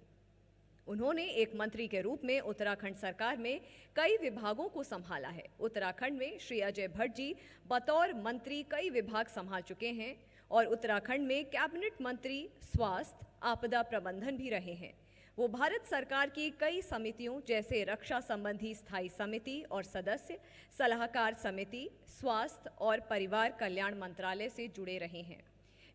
उन्होंने एक मंत्री के रूप में उत्तराखंड सरकार में कई विभागों को संभाला है। उत्तराखंड में श्री अजय भट्ट जी बतौर मंत्री कई विभाग संभाल चुके हैं और उत्तराखंड में कैबिनेट मंत्री स्वास्थ्य आपदा प्रबंधन भी रहे हैं। वो भारत सरकार की कई समितियों जैसे रक्षा संबंधी स्थायी समिति और सदस्य, सलाहकार समिति, स्वास्थ्य और परिवार कल्याण मंत्रालय से जुड़े रहे हैं।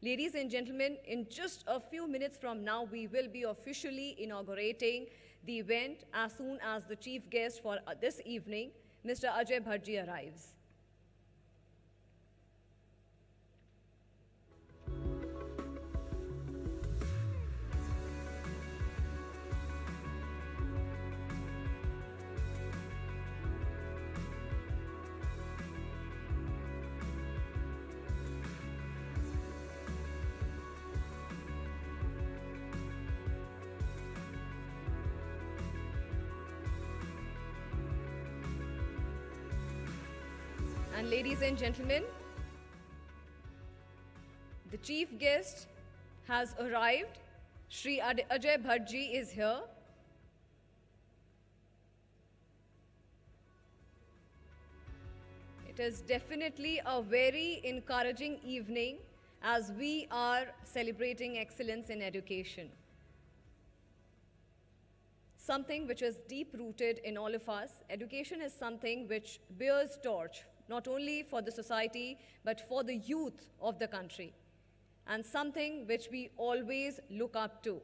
Ladies and gentlemen, in just a few minutes from now, we will be officially inaugurating the event as soon as the chief guest for this evening, Mr. Ajay Bhatt ji, arrives. And ladies and gentlemen, the chief guest has arrived. Shri Ajay Bhatt ji is here. It is definitely a very encouraging evening as we are celebrating excellence in education. Something which is deep-rooted in all of us. Education is something which bears torch not only for the society, but for the youth of the country, and something which we always look up to.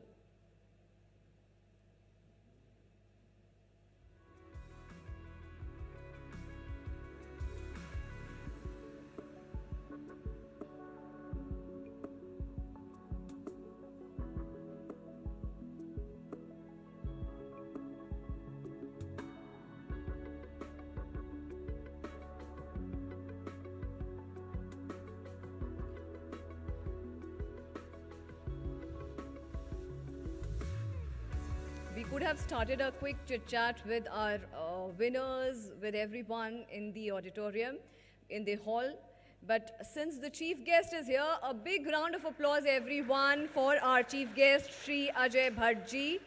We could have started a quick chit chat with our winners, with everyone in the auditorium, in the hall. But since the chief guest is here, a big round of applause, everyone, for our chief guest, Shri Ajay Bhatt ji.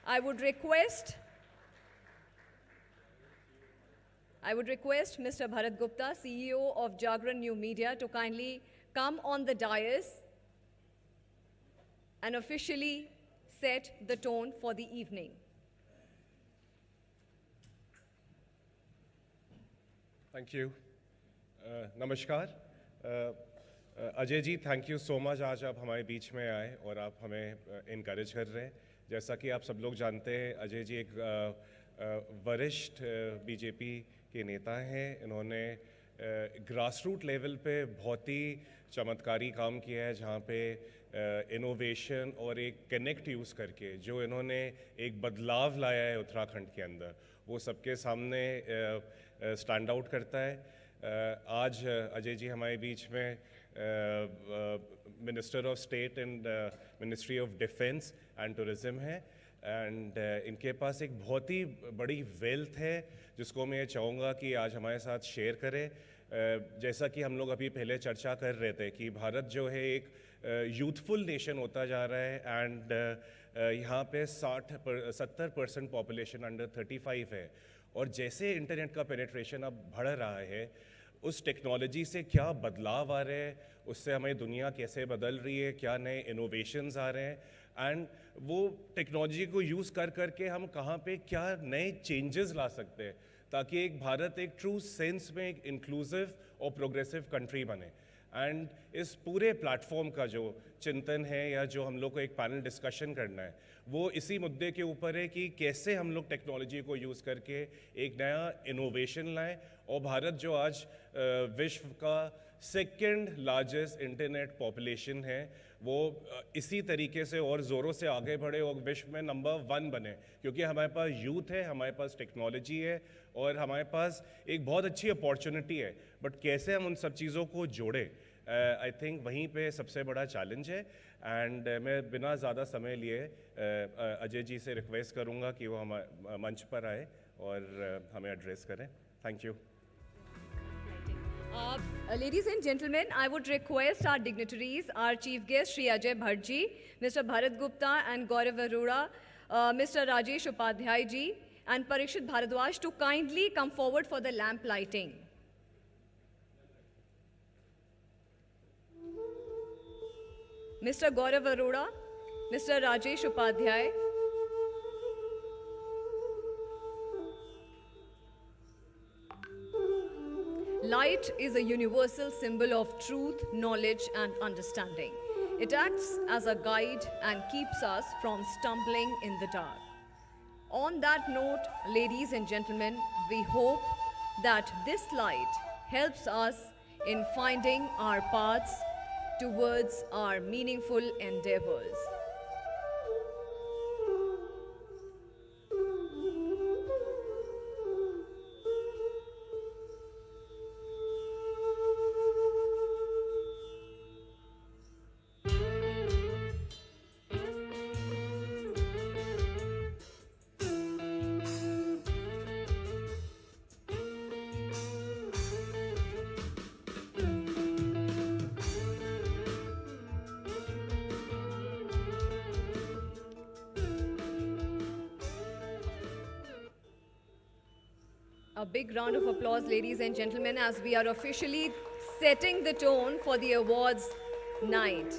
I would request Mr. Bharat Gupta, CEO of Jagran New Media, to kindly come on the dais and officially set the tone for the evening. Thank you. नमस्कार Ajay ji, thank you so much. आज आप हमारे बीच में आए और आप हमें encourage कर रहे हैं। जैसा कि आप सब लोग जानते हैं, अजय जी एक वरिष्ठ बीजेपी के नेता हैं। इन्होंने ग्रास रूट लेवल पे बहुत ही चमत्कारी काम किया है, जहाँ पे इनोवेशन और एक कनेक्ट यूज़ करके जो इन्होंने एक बदलाव लाया है उत्तराखंड के अंदर, वो सबके सामने स्टैंड आउट करता है। आज अजय जी हमारे बीच में minister of state and ministry of defence and tourism है, एंड इनके पास एक बहुत ही बड़ी वेल्थ है जिसको मैं चाहूँगा कि आज हमारे साथ शेयर करें। जैसा कि हम लोग अभी पहले चर्चा कर रहे थे कि भारत जो है एक यूथफुल नेशन होता जा रहा है, एंड यहाँ पे 70% पॉपुलेशन अंडर 35 है, और जैसे इंटरनेट का पेनिट्रेशन अब बढ़ रहा है, उस टेक्नोलॉजी से क्या बदलाव आ रहे हैं, उससे हमें दुनिया कैसे बदल रही है, क्या नए इनोवेशंस आ रहे हैं, एंड वो टेक्नोलॉजी को यूज़ कर करके हम कहाँ पे क्या नए चेंजेस ला सकते हैं, ताकि एक भारत एक ट्रू सेंस में एक इंक्लूसिव और प्रोग्रेसिव कंट्री बने। एंड इस पूरे प्लेटफॉर्म का जो चिंतन है या जो हम लोग को एक पैनल डिस्कशन करना है, वो इसी मुद्दे के ऊपर है कि कैसे हम लोग टेक्नोलॉजी को यूज़ करके एक नया इनोवेशन लाएं, और भारत जो आज विश्व का सेकंड लार्जेस्ट इंटरनेट पॉपुलेशन है, वो इसी तरीके से और ज़ोरों से आगे बढ़े और विश्व में नंबर 1 बने, क्योंकि हमारे पास यूथ है, हमारे पास टेक्नोलॉजी है, और हमारे पास एक बहुत अच्छी अपॉर्चुनिटी है। बट कैसे हम उन सब चीज़ों को जोड़ें, आई थिंक वहीं पे सबसे बड़ा चैलेंज है। एंड मैं बिना ज़्यादा समय लिए अजय जी से रिक्वेस्ट करूँगा कि वो हमारे मंच पर आए और हमें एड्रेस करें। Thank you. Ladies and gentlemen, I would request our dignitaries, our chief guest Shri Ajay Bhatt ji, Mr. Bharat Gupta and Gaurav Arora, Mr. Rajesh Upadhyay ji and Parikshit Bharadwaj to kindly come forward for the lamp lighting. Mr. Gaurav Arora, Mr. Rajesh Upadhyay. Light is a universal symbol of truth, knowledge, and understanding. It acts as a guide and keeps us from stumbling in the dark. On that note, ladies and gentlemen, we hope that this light helps us in finding our paths towards our meaningful endeavors. A big round of applause, ladies and gentlemen, as we are officially setting the tone for the awards night.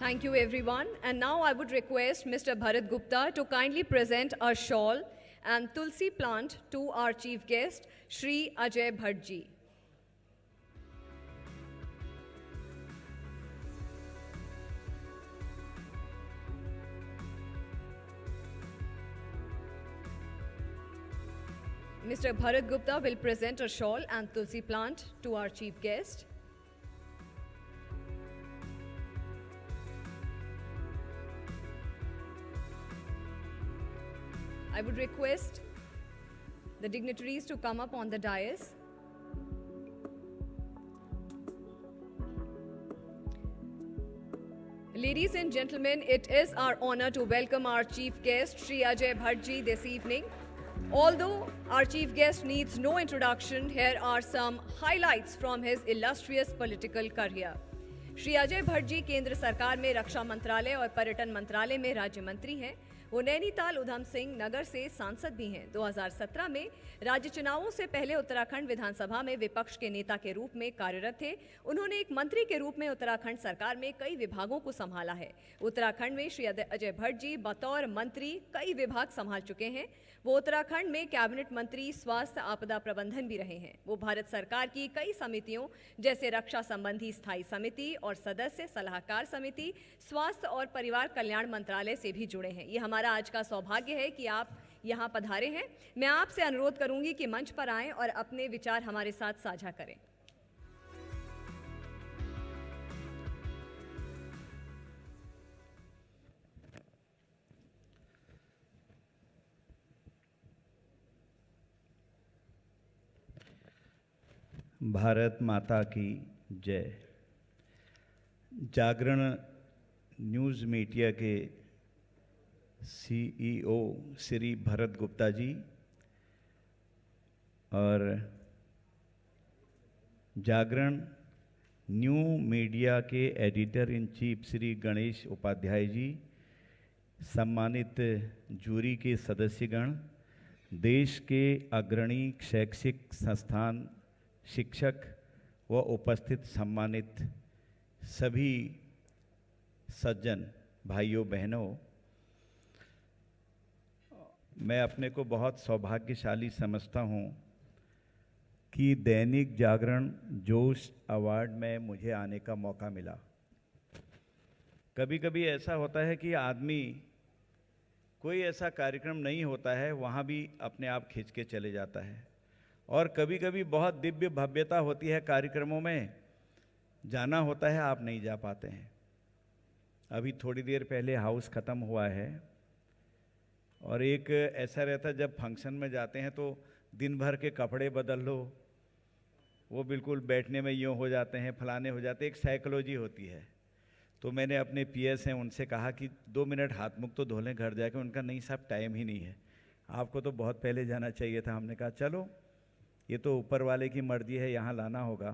Thank you, everyone. And now I would request Mr. Bharat Gupta to kindly present a shawl and tulsi plant to our chief guest, Shri Ajay Bhatt ji. Mr. Bharat Gupta will present a shawl and tulsi plant to our chief guest. I would request the dignitaries to come up on the dais. Ladies and gentlemen, it is our honor to welcome our chief guest, Shri Ajay Bhatt ji, this evening. Although our chief guest needs no introduction, here are some highlights from his illustrious political career. Shri Ajay Bhatt ji केंद्र सरकार में रक्षा मंत्रालय और पर्यटन मंत्रालय में राज्य मंत्री हैं। वो नैनीताल उधम सिंह नगर से सांसद भी हैं। 2017 में राज्य चुनावों से पहले उत्तराखंड विधानसभा में विपक्ष के नेता के रूप में कार्यरत थे। उन्होंने एक मंत्री के रूप में उत्तराखंड सरकार में कई विभागों को संभाला है। उत्तराखंड में श्री अजय भट्ट जी बतौर मंत्री कई विभाग संभाल चुके हैं। वो उत्तराखंड में कैबिनेट मंत्री स्वास्थ्य आपदा प्रबंधन भी रहे हैं। वो भारत सरकार की कई समितियों जैसे रक्षा संबंधी स्थायी समिति और सदस्य सलाहकार समिति, स्वास्थ्य और परिवार कल्याण मंत्रालय से भी जुड़े हैं। ये हमारा आज का सौभाग्य है कि आप यहाँ पधारे हैं। मैं आपसे अनुरोध करूंगी कि मंच पर आएं और अपने विचार हमारे साथ साझा करें। भारत माता की जय। जागरण न्यूज़ मीडिया के CEO श्री भरत गुप्ता जी और जागरण न्यू मीडिया के editor in chief Shri Ganesh Upadhyay ji, सम्मानित जूरी के सदस्यगण, देश के अग्रणी शैक्षिक संस्थान शिक्षक व उपस्थित सम्मानित सभी सज्जन भाइयों बहनों, मैं अपने को बहुत सौभाग्यशाली समझता हूँ कि दैनिक जागरण जोश अवार्ड में मुझे आने का मौका मिला। कभी कभी ऐसा होता है कि आदमी कोई ऐसा कार्यक्रम नहीं होता है, वहाँ भी अपने आप खींच के चले जाता है, और कभी कभी बहुत दिव्य भव्यता होती है, कार्यक्रमों में जाना होता है, आप नहीं जा पाते हैं। अभी थोड़ी देर पहले हाउस ख़त्म हुआ है और एक ऐसा रहता है जब फंक्शन में जाते हैं तो दिन भर के कपड़े बदल लो, वो बिल्कुल बैठने में यूँ हो जाते हैं, फलाने हो जाते हैं, एक साइकोलॉजी होती है। तो मैंने अपने PS हैं उनसे कहा कि 2 मिनट हाथ मुख तो धो लें घर जाके। उनका नहीं साहब, टाइम ही नहीं है, आपको तो बहुत पहले जाना चाहिए था। हमने कहा चलो ये तो ऊपर वाले की मर्जी है, यहाँ लाना होगा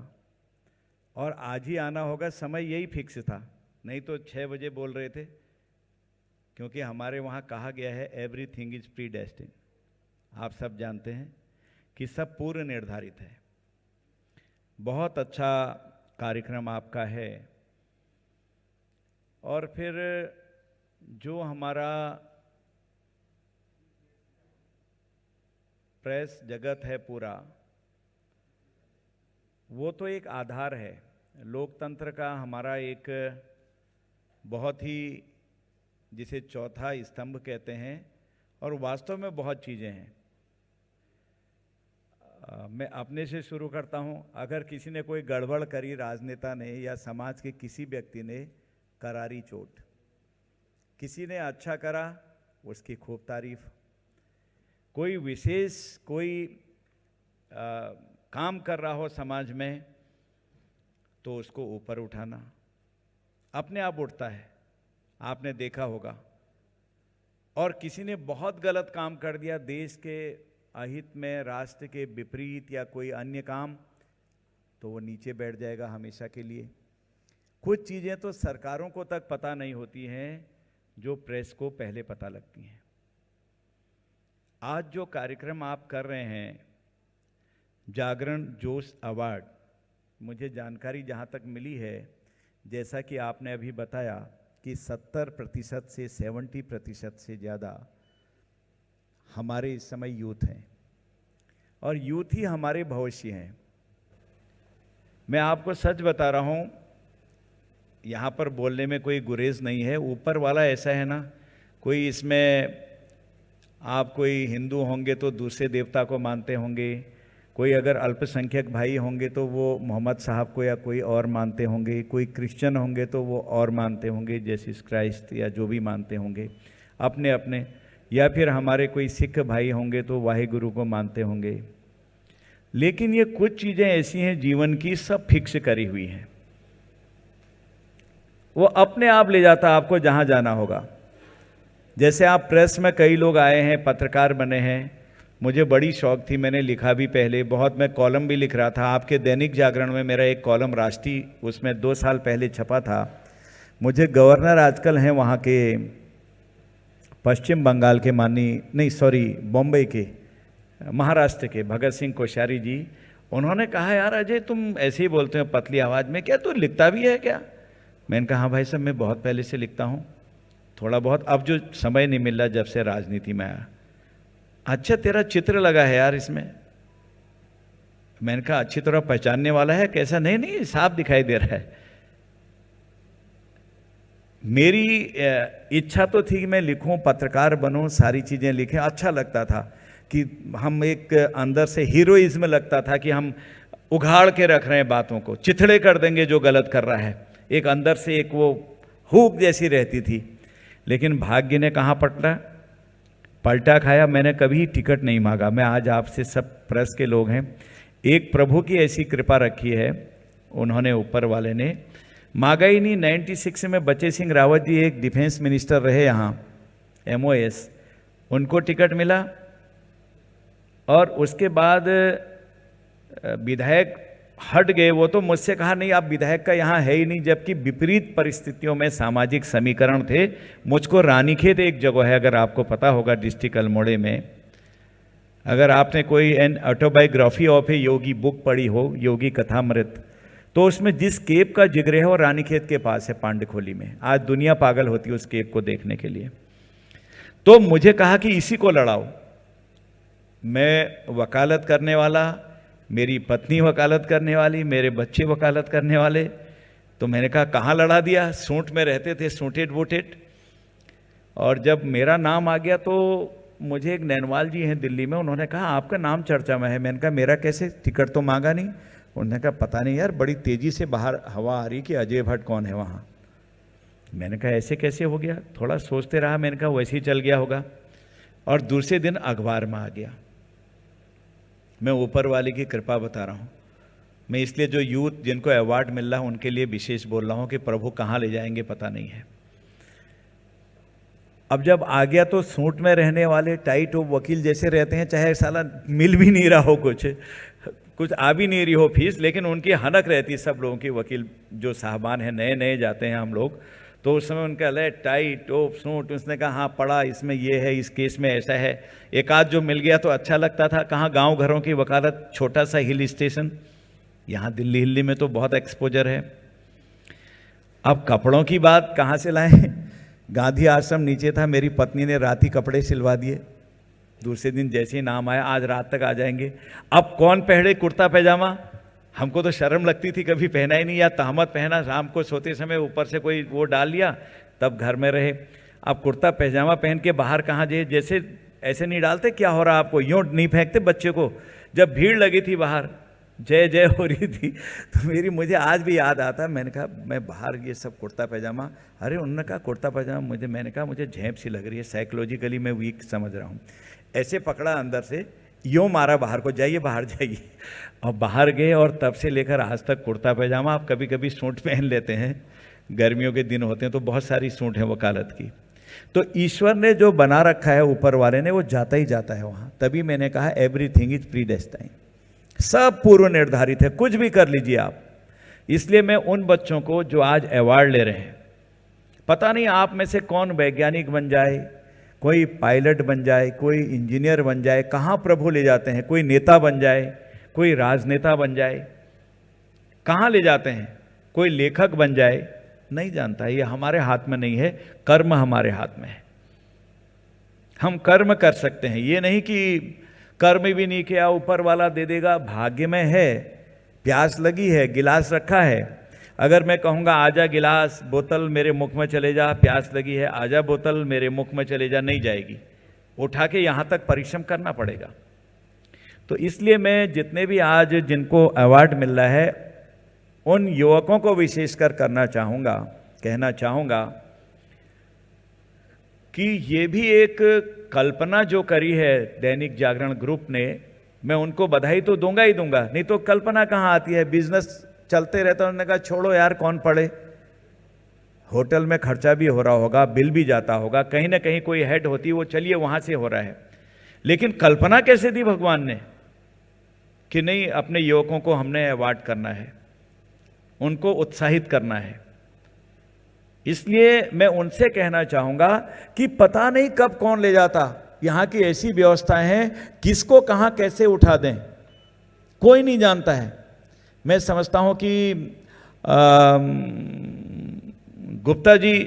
और आज ही आना होगा। समय यही फिक्स था, नहीं तो 6 बजे बोल रहे थे, क्योंकि हमारे वहाँ कहा गया है एवरीथिंग इज प्री डेस्टिन। आप सब जानते हैं कि सब पूर्व निर्धारित है। बहुत अच्छा कार्यक्रम आपका है। और फिर जो हमारा प्रेस जगत है पूरा, वो तो एक आधार है लोकतंत्र का, हमारा एक बहुत ही, जिसे चौथा स्तंभ कहते हैं, और वास्तव में बहुत चीज़ें हैं। मैं अपने से शुरू करता हूं। अगर किसी ने कोई गड़बड़ करी, राजनेता ने या समाज के किसी व्यक्ति ने, करारी चोट। किसी ने अच्छा करा, उसकी खूब तारीफ। कोई विशेष काम कर रहा हो समाज में तो उसको ऊपर उठाना अपने आप उठता है, आपने देखा होगा। और किसी ने बहुत गलत काम कर दिया, देश के अहित में, राष्ट्र के विपरीत या कोई अन्य काम, तो वो नीचे बैठ जाएगा हमेशा के लिए। कुछ चीज़ें तो सरकारों को तक पता नहीं होती हैं जो प्रेस को पहले पता लगती हैं। आज जो कार्यक्रम आप कर रहे हैं, जागरण जोश अवार्ड, मुझे जानकारी जहाँ तक मिली है, जैसा कि आपने अभी बताया कि 70% से 70% से ज़्यादा हमारे इस समय यूथ हैं, और यूथ ही हमारे भविष्य हैं। मैं आपको सच बता रहा हूँ, यहाँ पर बोलने में कोई गुरेज नहीं है। ऊपर वाला ऐसा है ना, कोई इसमें, आप कोई हिंदू होंगे तो दूसरे देवता को मानते होंगे, कोई अगर अल्पसंख्यक भाई होंगे तो वो मोहम्मद साहब को या कोई और मानते होंगे, कोई क्रिश्चियन होंगे तो वो और मानते होंगे, जीसस क्राइस्ट या जो भी मानते होंगे अपने अपने। या फिर हमारे कोई सिख भाई होंगे तो वाहिगुरु को मानते होंगे। लेकिन ये कुछ चीज़ें ऐसी हैं जीवन की, सब फिक्स करी हुई हैं। वो अपने आप ले जाता आपको जहाँ जाना होगा। जैसे आप प्रेस में कई लोग आए हैं, पत्रकार बने हैं, मुझे बड़ी शौक थी, मैंने लिखा भी पहले बहुत, मैं कॉलम भी लिख रहा था। आपके दैनिक जागरण में मेरा एक कॉलम राष्ट्रीय, उसमें 2 साल पहले छपा था। मुझे गवर्नर आजकल हैं वहाँ के पश्चिम बंगाल के बॉम्बे के, महाराष्ट्र के भगत सिंह कोश्यारी जी, उन्होंने कहा यार अजय तुम ऐसे ही बोलते हो पतली आवाज़ में, क्या तू लिखता भी है क्या? मैंने कहा हाँ भाई साहब मैं बहुत पहले से लिखता हूँ, थोड़ा बहुत, अब जो समय नहीं मिल रहा जब से राजनीति में आया। अच्छा तेरा चित्र लगा है यार इसमें। मैंने कहा अच्छी तरह पहचानने वाला है कैसा? नहीं नहीं साफ दिखाई दे रहा है। मेरी इच्छा तो थी कि मैं लिखूं, पत्रकार बनूं, सारी चीज़ें लिखें, अच्छा लगता था कि हम एक अंदर से हीरोइज्म लगता था कि हम उघाड़ के रख रहे हैं बातों को, चिथड़े कर देंगे जो गलत कर रहा है, एक अंदर से एक वो हुक जैसी रहती थी। लेकिन भाग्य ने कहाँ पलटा खाया। मैंने कभी टिकट नहीं मांगा। मैं आज आपसे, सब प्रेस के लोग हैं, एक प्रभु की ऐसी कृपा रखी है, उन्होंने ऊपर वाले ने मांगा ही नहीं। 96 में बच्चे सिंह रावत जी एक डिफेंस मिनिस्टर रहे यहाँ MOS, उनको टिकट मिला और उसके बाद विधायक हट गए। वो तो मुझसे कहा नहीं आप विधायक का यहाँ है ही नहीं, जबकि विपरीत परिस्थितियों में सामाजिक समीकरण थे। मुझको रानीखेत एक जगह है, अगर आपको पता होगा, डिस्ट्रिक्ट अल्मोड़े में, अगर आपने कोई an autobiography of A Yogi book पढ़ी हो, योगी कथामृत, तो उसमें जिस केप का जिक्र है वो रानीखेत के पास है, पांडखोली में। आज दुनिया पागल होती है उस केप को देखने के लिए। तो मुझे कहा कि इसी को लड़ाओ। मैं वकालत करने वाला, मेरी पत्नी वकालत करने वाली, मेरे बच्चे वकालत करने वाले। तो मैंने कहा कहाँ लड़ा दिया, सूंठ में रहते थे, सूटेड वोटेड। और जब मेरा नाम आ गया तो मुझे एक नैनवाल जी हैं दिल्ली में, उन्होंने कहा आपका नाम चर्चा में है। मैंने कहा मेरा कैसे, टिकट तो मांगा नहीं। उन्होंने कहा पता नहीं यार, बड़ी तेजी से बाहर हवा आ रही कि अजय भट्ट कौन है वहाँ। मैंने कहा ऐसे कैसे हो गया, थोड़ा सोचते रहा। मैंने कहा वैसे ही चल गया होगा। और दूसरे दिन अखबार में आ गया। मैं ऊपर वाले की कृपा बता रहा हूँ। मैं इसलिए जो यूथ जिनको अवार्ड मिल रहा है उनके लिए विशेष बोल रहा हूँ कि प्रभु कहाँ ले जाएंगे पता नहीं है। अब जब आ गया तो सूट में रहने वाले टाइट हो वकील जैसे रहते हैं, चाहे साला मिल भी नहीं रहा हो, कुछ आ भी नहीं रही हो फीस, लेकिन उनकी हनक रहती है सब लोगों की। वकील जो साहबान हैं, नए नए जाते हैं हम लोग, तो उस समय उनका ले टाइट टोप सूट। उसने कहा हाँ पढ़ा, इसमें ये है, इस केस में ऐसा है। एक आध जो मिल गया तो अच्छा लगता था। कहाँ गांव घरों की वकालत, छोटा सा हिल स्टेशन, यहाँ दिल्ली में तो बहुत एक्सपोजर है। अब कपड़ों की बात कहाँ से लाएं? गांधी आश्रम नीचे था, मेरी पत्नी ने रात ही कपड़े सिलवा दिए। दूसरे दिन जैसे ही नाम आया, आज रात तक आ जाएंगे। अब कौन पहने कुर्ता पैजामा? हमको तो शर्म लगती थी, कभी पहना ही नहीं, या तहमत पहना, शाम को सोते समय ऊपर से कोई वो डाल लिया, तब घर में रहे। अब कुर्ता पैजामा पहन के बाहर कहाँ जाए? जैसे ऐसे नहीं डालते, क्या हो रहा आपको, यूँ नहीं फेंकते बच्चे को। जब भीड़ लगी थी बाहर, जय जय हो रही थी, तो मुझे आज भी याद आता। मैंने कहा मैं बाहर ये सब कुर्ता पैजामा, अरे उन्होंने कहा कुर्ता पैजामा, मैंने कहा मुझे झेप सी लग रही है, साइकोलॉजिकली मैं वीक समझ रहा हूँ। ऐसे पकड़ा अंदर से, यूँ मारा बाहर को, जाइए बाहर जाइए। और बाहर गए और तब से लेकर आज तक कुर्ता पैजामा। आप कभी कभी सूट पहन लेते हैं, गर्मियों के दिन होते हैं तो बहुत सारी सूट है वकालत की। तो ईश्वर ने जो बना रखा है ऊपर वाले ने, वो जाता ही जाता है वहाँ। तभी मैंने कहा एवरीथिंग इज प्रीडेस्टाइन्ड, सब पूर्व निर्धारित है, कुछ भी कर लीजिए आप। इसलिए मैं उन बच्चों को जो आज अवार्ड ले रहे हैं, पता नहीं आप में से कौन वैज्ञानिक बन जाए, कोई पायलट बन जाए, कोई इंजीनियर बन जाए, कहाँ प्रभु ले जाते हैं, कोई नेता बन जाए, कोई राजनेता बन जाए, कहाँ ले जाते हैं, कोई लेखक बन जाए, नहीं जानता। ये हमारे हाथ में नहीं है, कर्म हमारे हाथ में है। हम कर्म कर सकते हैं, ये नहीं कि कर्म भी नहीं किया ऊपर वाला दे देगा। भाग्य में है, प्यास लगी है, गिलास रखा है, अगर मैं कहूँगा आजा गिलास बोतल मेरे मुख में चले जा, प्यास लगी है, आजा बोतल मेरे मुख में चले जा, नहीं जाएगी, उठा के यहाँ तक परिश्रम करना पड़ेगा। तो इसलिए मैं जितने भी आज जिनको अवार्ड मिल रहा है, उन युवकों को विशेषकर कहना चाहूँगा कि ये भी एक कल्पना जो करी है दैनिक जागरण ग्रुप ने, मैं उनको बधाई तो दूंगा ही दूंगा, नहीं तो कल्पना कहाँ आती है, बिजनेस चलते रहता है। उन्होंने कहा छोड़ो यार, कौन पढ़े, होटल में खर्चा भी हो रहा होगा, बिल भी जाता होगा, कहीं ना कहीं कोई हेड होती है, वो चलिए वहां से हो रहा है। लेकिन कल्पना कैसे दी भगवान ने कि नहीं, अपने युवकों को हमने अवार्ड करना है, उनको उत्साहित करना है। इसलिए मैं उनसे कहना चाहूंगा कि पता नहीं कब कौन ले जाता, यहां की ऐसी व्यवस्थाएं हैं, किसको कहां कैसे उठा दें कोई नहीं जानता है। मैं समझता हूं कि गुप्ता जी,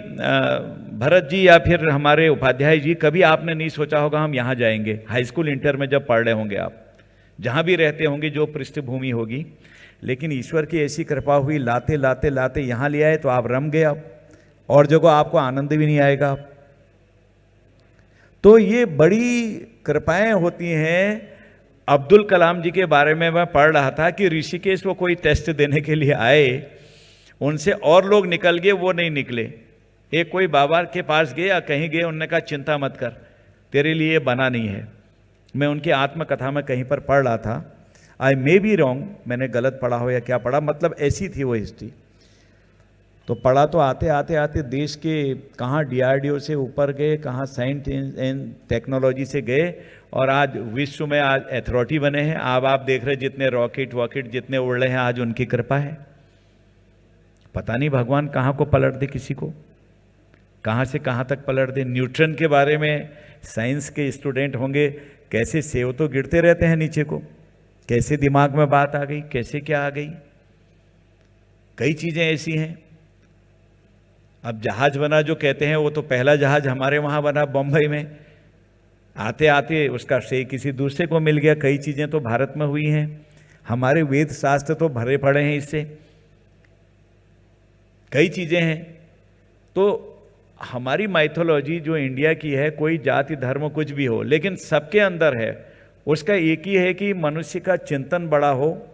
भरत जी या फिर हमारे उपाध्याय जी, कभी आपने नहीं सोचा होगा हम यहां जाएंगे। हाई स्कूल इंटर में जब पढ़ रहे होंगे आप, जहां भी रहते होंगे, जो पृष्ठभूमि होगी, लेकिन ईश्वर की ऐसी कृपा हुई, लाते लाते लाते यहां ले आए तो आप रम गए। आप और जगह आपको आनंद भी नहीं आएगा। तो ये बड़ी कृपाएं होती हैं। अब्दुल कलाम जी के बारे में मैं पढ़ रहा था कि ऋषिकेश वो कोई टेस्ट देने के लिए आए, उनसे और लोग निकल गए, वो नहीं निकले। एक कोई बाबा के पास गए या कहीं गए, उन्होंने कहा चिंता मत कर, तेरे लिए बना नहीं है। मैं उनकी आत्मकथा में कहीं पर पढ़ रहा था, आई मे बी रॉन्ग, मैंने गलत पढ़ा हो या क्या पढ़ा, मतलब ऐसी थी वो हिस्ट्री। तो पढ़ा तो आते आते आते देश के कहाँ DRDO से ऊपर गए, कहाँ साइंस एंड टेक्नोलॉजी से गए, और आज विश्व में आज अथॉरिटी बने हैं। अब आप देख रहे जितने रॉकेट वॉकेट जितने उड़ रहे हैं, आज उनकी कृपा है। पता नहीं भगवान कहाँ को पलट दे, किसी को कहाँ से कहाँ तक पलट दे। न्यूट्रन के बारे में साइंस के स्टूडेंट होंगे, कैसे सेव तो गिरते रहते हैं नीचे को, कैसे दिमाग में बात आ गई, कैसे क्या आ गई। कई चीजें ऐसी हैं। अब जहाज बना जो कहते हैं, वो तो पहला जहाज हमारे वहां बना बम्बई में, आते आते उसका श्रेय किसी दूसरे को मिल गया। कई चीजें तो भारत में हुई हैं, हमारे वेद शास्त्र तो भरे पड़े हैं इससे, कई चीजें हैं। तो हमारी माइथोलॉजी जो इंडिया की है, कोई जाति धर्म कुछ भी हो, लेकिन सबके अंदर है, उसका एक ही है कि मनुष्य का चिंतन बड़ा हो,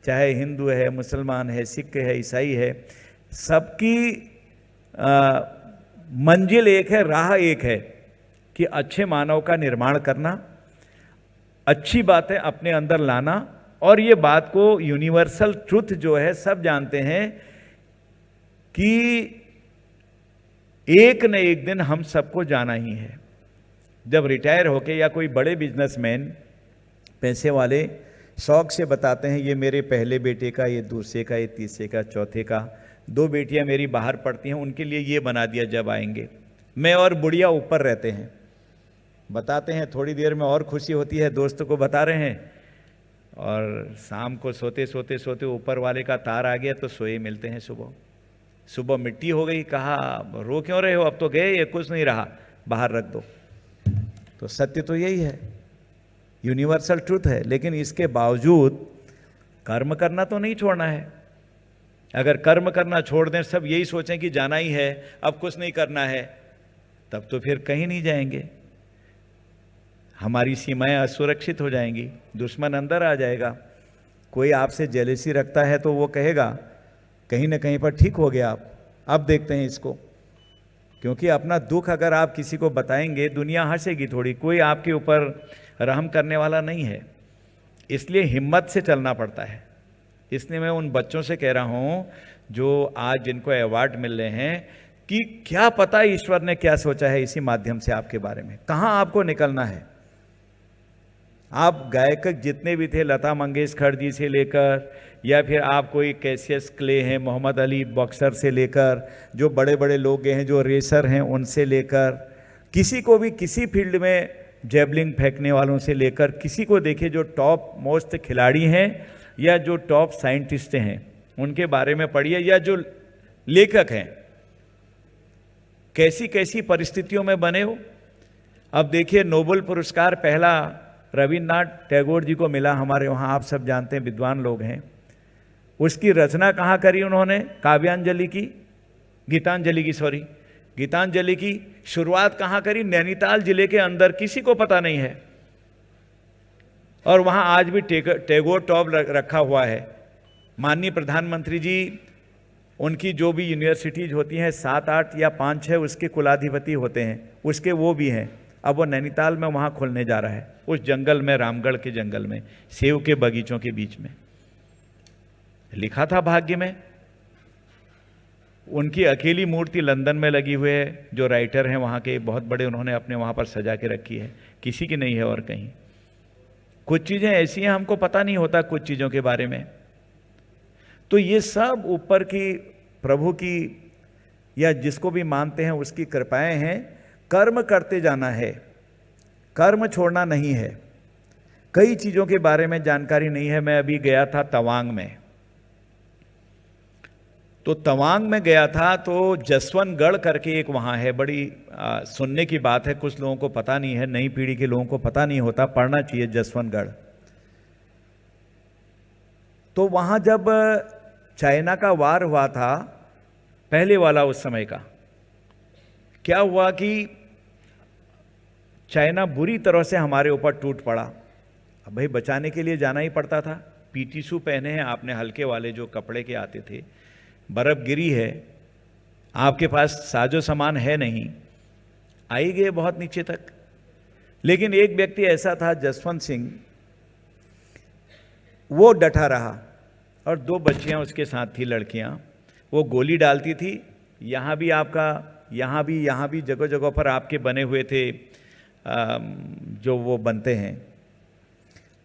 चाहे हिंदू है, मुसलमान है, सिख है, ईसाई है, सबकी मंजिल एक है, राह एक है कि अच्छे मानव का निर्माण करना, अच्छी बातें अपने अंदर लाना, और ये बात को यूनिवर्सल ट्रुथ जो है सब जानते हैं कि एक न एक दिन हम सबको जाना ही है। जब रिटायर होके या कोई बड़े बिजनेसमैन पैसे वाले शौक से बताते हैं, ये मेरे पहले बेटे का, ये दूसरे का, ये तीसरे का, चौथे का, 2 बेटियां मेरी बाहर पढ़ती हैं, उनके लिए ये बना दिया जब आएंगे। मैं और बुढ़िया ऊपर रहते हैं, बताते हैं, थोड़ी देर में और खुशी होती है, दोस्तों को बता रहे हैं, और शाम को सोते सोते सोते ऊपर वाले का तार आ गया तो सोए मिलते हैं। सुबह मिट्टी हो गई, कहा रो क्यों रहे हो, अब तो गए, ये कुछ नहीं रहा, बाहर रख दो। तो सत्य तो यही है, यूनिवर्सल ट्रुथ है। लेकिन इसके बावजूद कर्म करना तो नहीं छोड़ना है। अगर कर्म करना छोड़ दें, सब यही सोचें कि जाना ही है, अब कुछ नहीं करना है, तब तो फिर कहीं नहीं जाएंगे, हमारी सीमाएं असुरक्षित हो जाएंगी, दुश्मन अंदर आ जाएगा। कोई आपसे जेलेसी रखता है तो वो कहेगा कहीं ना कहीं पर ठीक हो गया आप, अब देखते हैं इसको। क्योंकि अपना दुख अगर आप किसी को बताएंगे, दुनिया हंसेगी थोड़ी, कोई आपके ऊपर रहम करने वाला नहीं है। इसलिए हिम्मत से चलना पड़ता है। इसलिए मैं उन बच्चों से कह रहा हूं जो आज जिनको अवार्ड मिल रहे हैं, कि क्या पता ईश्वर ने क्या सोचा है इसी माध्यम से आपके बारे में, कहां आपको निकलना है। आप गायक जितने भी थे, लता मंगेशकर जी से लेकर, या फिर आप कोई कैसियस क्ले हैं, मोहम्मद अली बॉक्सर से लेकर, जो बड़े बड़े लोग गए हैं, जो रेसर हैं, उनसे लेकर, किसी को भी किसी फील्ड में जेवलिन फेंकने वालों से लेकर, किसी को देखिए जो टॉप मोस्ट खिलाड़ी हैं या जो टॉप साइंटिस्ट हैं, उनके बारे में पढ़िए, या जो लेखक हैं, कैसी कैसी परिस्थितियों में बने हो। अब देखिए, नोबेल पुरस्कार पहला रविन्द्रनाथ टैगोर जी को मिला, हमारे वहाँ आप सब जानते हैं, विद्वान लोग हैं। उसकी रचना कहाँ करी उन्होंने? काव्यांजलि की, गीतांजलि की शुरुआत कहाँ करी? नैनीताल जिले के अंदर, किसी को पता नहीं है, और वहाँ आज भी टैगोर टॉप रखा हुआ है। माननीय प्रधानमंत्री जी उनकी जो भी यूनिवर्सिटीज होती हैं 7-8 या 5-6 उसके कुलाधिपति होते हैं, उसके वो भी हैं। अब वो नैनीताल में वहाँ खुलने जा रहा है, उस जंगल में, रामगढ़ के जंगल में, सेव के बगीचों के बीच में। लिखा था भाग्य में। उनकी अकेली मूर्ति लंदन में लगी हुई है, जो राइटर हैं वहाँ के बहुत बड़े, उन्होंने अपने वहाँ पर सजा के रखी है, किसी की नहीं है और कहीं। कुछ चीज़ें ऐसी हैं हमको पता नहीं होता कुछ चीज़ों के बारे में। तो ये सब ऊपर की प्रभु की या जिसको भी मानते हैं उसकी कृपाएं हैं। कर्म करते जाना है, कर्म छोड़ना नहीं है। कई चीज़ों के बारे में जानकारी नहीं है। मैं अभी गया था तवांग में, तो तवांग में गया था तो जसवंतगढ़ करके एक वहाँ है, बड़ी सुनने की बात है, कुछ लोगों को पता नहीं है, नई पीढ़ी के लोगों को पता नहीं होता, पढ़ना चाहिए जसवंतगढ़। तो वहाँ जब चाइना का वार हुआ था, पहले वाला उस समय का, क्या हुआ कि चाइना बुरी तरह से हमारे ऊपर टूट पड़ा। अब भाई बचाने के लिए जाना ही पड़ता था। पीटी शू पहने हैं आपने, हल्के वाले जो कपड़े के आते थे, बर्फ गिरी है, आपके पास साजो सामान है नहीं, आई गए बहुत नीचे तक। लेकिन एक व्यक्ति ऐसा था, जसवंत सिंह, वो डटा रहा और 2 बच्चियां उसके साथ थी, लड़कियां। वो गोली डालती थी, यहाँ भी आपका, यहाँ भी जगह जगह पर आपके बने हुए थे जो वो बनते हैं,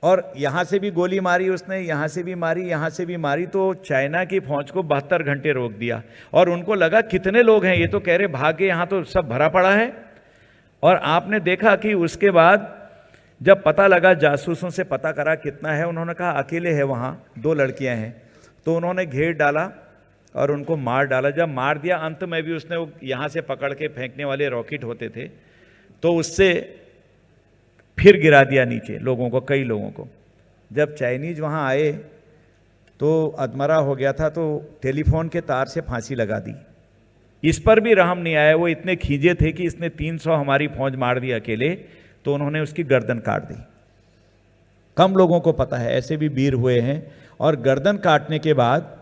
और यहाँ से भी गोली मारी उसने, यहाँ से भी मारी, यहाँ से भी मारी। तो चाइना की फौज को 72 घंटे रोक दिया और उनको लगा कितने लोग हैं, ये तो कह रहे भागे, यहाँ तो सब भरा पड़ा है। और आपने देखा कि उसके बाद जब पता लगा, जासूसों से पता करा कितना है, उन्होंने कहा अकेले है वहाँ, 2 लड़कियाँ हैं। तो उन्होंने घेर डाला और उनको मार डाला। जब मार दिया, अंत में भी उसने यहाँ से पकड़ के फेंकने वाले रॉकेट होते थे, तो उससे फिर गिरा दिया नीचे लोगों को, कई लोगों को। जब चाइनीज वहाँ आए तो अधमरा हो गया था, तो टेलीफोन के तार से फांसी लगा दी। इस पर भी रहम नहीं आया। वो इतने खींचे थे कि इसने 300 हमारी फौज मार दी अकेले, तो उन्होंने उसकी गर्दन काट दी। कम लोगों को पता है, ऐसे भी वीर हुए हैं। और गर्दन काटने के बाद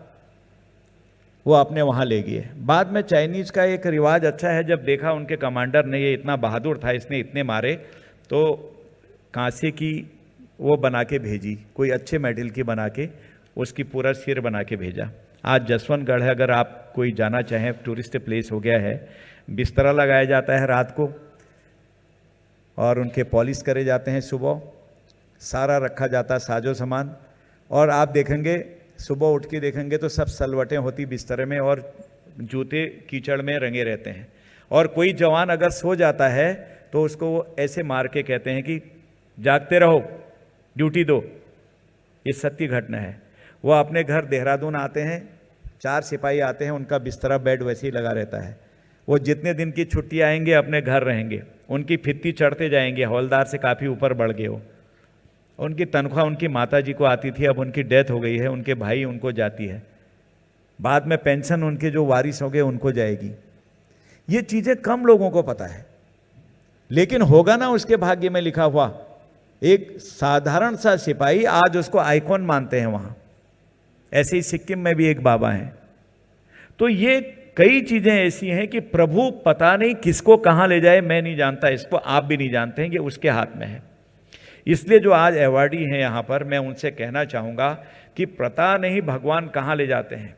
वो अपने वहाँ ले गए। बाद में चाइनीज का एक रिवाज अच्छा है, जब देखा उनके कमांडर ने ये इतना बहादुर था, इसने इतने मारे, तो कांसे की वो बना के भेजी, कोई अच्छे मेडल की बना के, उसकी पूरा सिर बना के भेजा। आज जसवंतगढ़ है, अगर आप कोई जाना चाहें, टूरिस्ट प्लेस हो गया है। बिस्तरा लगाया जाता है रात को और उनके पॉलिश करे जाते हैं सुबह, सारा रखा जाता है साजो सामान। और आप देखेंगे, सुबह उठ के देखेंगे तो सब सलवटें होती बिस्तरे में और जूते कीचड़ में रंगे रहते हैं। और कोई जवान अगर सो जाता है तो उसको वो ऐसे मार के कहते हैं कि जागते रहो, ड्यूटी दो। ये सत्य घटना है। वो अपने घर देहरादून आते हैं, 4 सिपाही आते हैं, उनका बिस्तरा बेड वैसे ही लगा रहता है। वो जितने दिन की छुट्टी आएंगे अपने घर रहेंगे, उनकी फित्ती चढ़ते जाएंगे, हौलदार से काफ़ी ऊपर बढ़ गए हो। उनकी तनख्वाह उनकी माताजी को आती थी, अब उनकी डेथ हो गई है, उनके भाई उनको जाती है। बाद में पेंशन उनके जो वारिस होंगे उनको जाएगी। ये चीज़ें कम लोगों को पता है, लेकिन होगा ना उसके भाग्य में लिखा हुआ। एक साधारण सा सिपाही आज उसको आइकॉन मानते हैं वहाँ। ऐसे ही सिक्किम में भी एक बाबा हैं। तो ये कई चीज़ें ऐसी हैं कि प्रभु पता नहीं किसको कहाँ ले जाए, मैं नहीं जानता, इसको आप भी नहीं जानते हैं, ये उसके हाथ में है। इसलिए जो आज अवॉर्डी हैं यहाँ पर, मैं उनसे कहना चाहूँगा कि पता नहीं भगवान कहाँ ले जाते हैं।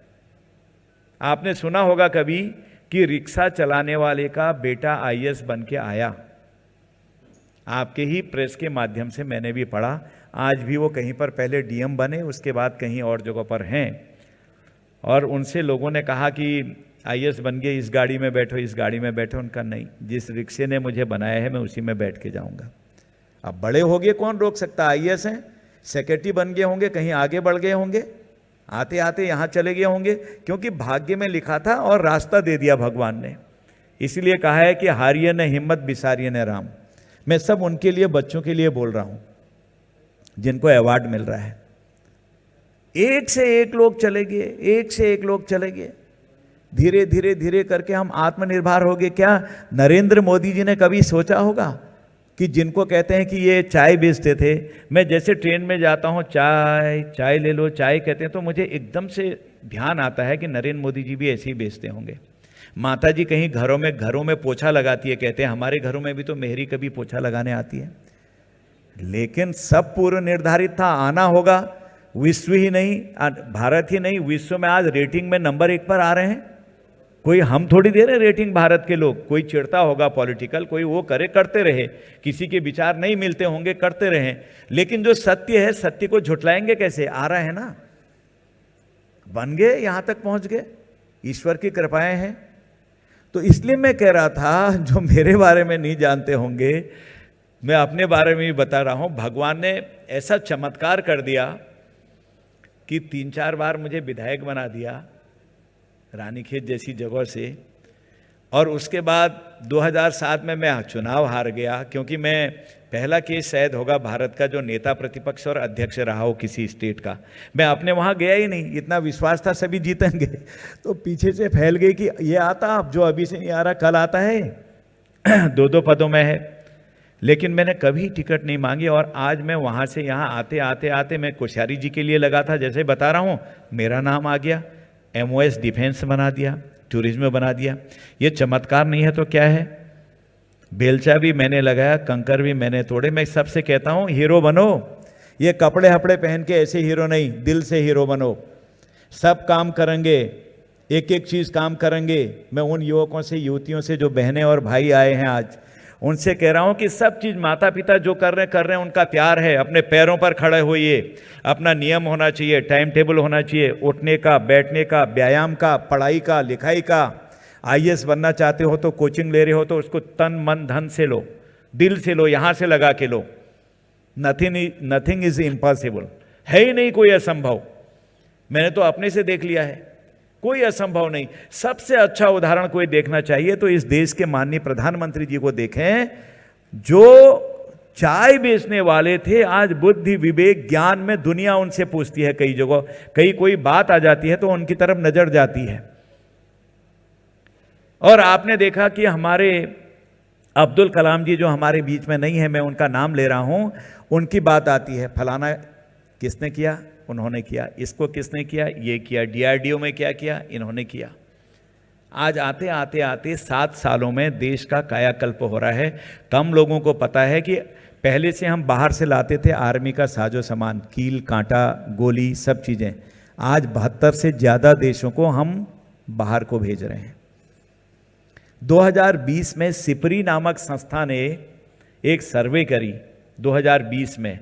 आपने सुना होगा कभी कि रिक्शा चलाने वाले का बेटा आईएएस बन के आया। आपके ही प्रेस के माध्यम से मैंने भी पढ़ा। आज भी वो कहीं पर पहले डीएम बने, उसके बाद कहीं और जगह पर हैं। और उनसे लोगों ने कहा कि आईएएस बन गए, इस गाड़ी में बैठो, इस गाड़ी में बैठो। उनका नहीं, जिस रिक्शे ने मुझे बनाया है मैं उसी में बैठ के जाऊँगा। अब बड़े हो गए, कौन रोक सकता। आईएएस हैं, सेक्रेटरी बन गए होंगे, कहीं आगे बढ़ गए होंगे, आते आते यहाँ चले गए होंगे, क्योंकि भाग्य में लिखा था और रास्ता दे दिया भगवान ने। इसलिए कहा है कि हारिए न हिम्मत, बिसारिए न राम। मैं सब उनके लिए, बच्चों के लिए बोल रहा हूं जिनको अवार्ड मिल रहा है। एक से एक लोग चले गए, एक से एक लोग चले गए। धीरे धीरे धीरे करके हम आत्मनिर्भर हो गए। क्या नरेंद्र मोदी जी ने कभी सोचा होगा कि जिनको कहते हैं कि ये चाय बेचते थे, मैं जैसे ट्रेन में जाता हूँ, चाय चाय ले लो, चाय कहते हैं, तो मुझे एकदम से ध्यान आता है कि नरेंद्र मोदी जी भी ऐसे ही बेचते होंगे। माता जी कहीं घरों में पोछा लगाती है, कहते हैं हमारे घरों में भी तो मेहरी कभी पोछा लगाने आती है। लेकिन सब पूर्व निर्धारित था, आना होगा। विश्व ही नहीं, भारत ही नहीं, विश्व में आज रेटिंग में नंबर 1 पर आ रहे हैं। कोई हम थोड़ी दे रहे रेटिंग भारत के लोग, कोई चिढ़ता होगा पॉलिटिकल, कोई वो करे, करते रहे, किसी के विचार नहीं मिलते होंगे, करते रहे, लेकिन जो सत्य है, सत्य को झुटलाएंगे कैसे? आ रहा है ना, बन गए, यहां तक पहुंच गए, ईश्वर की कृपाएं हैं। तो इसलिए मैं कह रहा था, जो मेरे बारे में नहीं जानते होंगे, मैं अपने बारे में भी बता रहा हूं। भगवान ने ऐसा चमत्कार कर दिया कि 3-4 बार मुझे विधायक बना दिया रानीखेत जैसी जगह से, और उसके बाद 2007 में मैं चुनाव हार गया, क्योंकि मैं पहला केस शायद होगा भारत का जो नेता प्रतिपक्ष और अध्यक्ष रहा हो किसी स्टेट का। मैं अपने वहाँ गया ही नहीं, इतना विश्वास था सभी जीतेंगे, तो पीछे से फैल गई कि ये आता, अब जो अभी से नहीं आ रहा कल आता है, 2-2 पदों में है। लेकिन मैंने कभी टिकट नहीं मांगी, और आज मैं वहाँ से यहाँ आते मैं कोश्यारी जी के लिए लगा था, जैसे बता रहा हूँ, मेरा नाम आ गया, MOS डिफेंस बना दिया, टूरिज्म बना दिया। ये चमत्कार नहीं है तो क्या है? बेलचा भी मैंने लगाया, कंकर भी मैंने तोड़े। मैं सबसे कहता हूँ हीरो बनो, ये कपड़े हपड़े पहन के ऐसे हीरो नहीं, दिल से हीरो बनो। सब काम करेंगे, एक एक चीज़ काम करेंगे। मैं उन युवकों से, युवतियों से, जो बहनें और भाई आए हैं आज, उनसे कह रहा हूं कि सब चीज़ माता पिता जो कर रहे हैं, उनका प्यार है। अपने पैरों पर खड़े होइए, अपना नियम होना चाहिए, टाइम टेबल होना चाहिए, उठने का, बैठने का, व्यायाम का, पढ़ाई का, लिखाई का। IAS बनना चाहते हो तो कोचिंग ले रहे हो तो उसको तन मन धन से लो, दिल से लो, यहाँ से लगा के लो। नथिंग इज इम्पॉसिबल, है ही नहीं कोई असंभव। मैंने तो अपने से देख लिया है, कोई असंभव नहीं। सबसे अच्छा उदाहरण कोई देखना चाहिए तो इस देश के माननीय प्रधानमंत्री जी को देखें, जो चाय बेचने वाले थे, आज बुद्धि विवेक ज्ञान में दुनिया उनसे पूछती है। कई जगह कहीं कोई बात आ जाती है तो उनकी तरफ नजर जाती है। और आपने देखा कि हमारे अब्दुल कलाम जी, जो हमारे बीच में नहीं है, मैं उनका नाम ले रहा हूं, उनकी बात आती है, फलाना किसने किया? उन्होंने किया। इसको किसने किया? ये किया। DRDO में क्या किया? इन्होंने किया। आज आते 7 सालों में देश का कायाकल्प हो रहा है। कम लोगों को पता है कि पहले से हम बाहर से लाते थे आर्मी का साजो सामान, कील, कांटा, गोली, सब चीज़ें। आज 72 से ज़्यादा देशों को हम बाहर को भेज रहे हैं। 2020 में सिपरी नामक संस्था ने एक सर्वे करी 2020 में।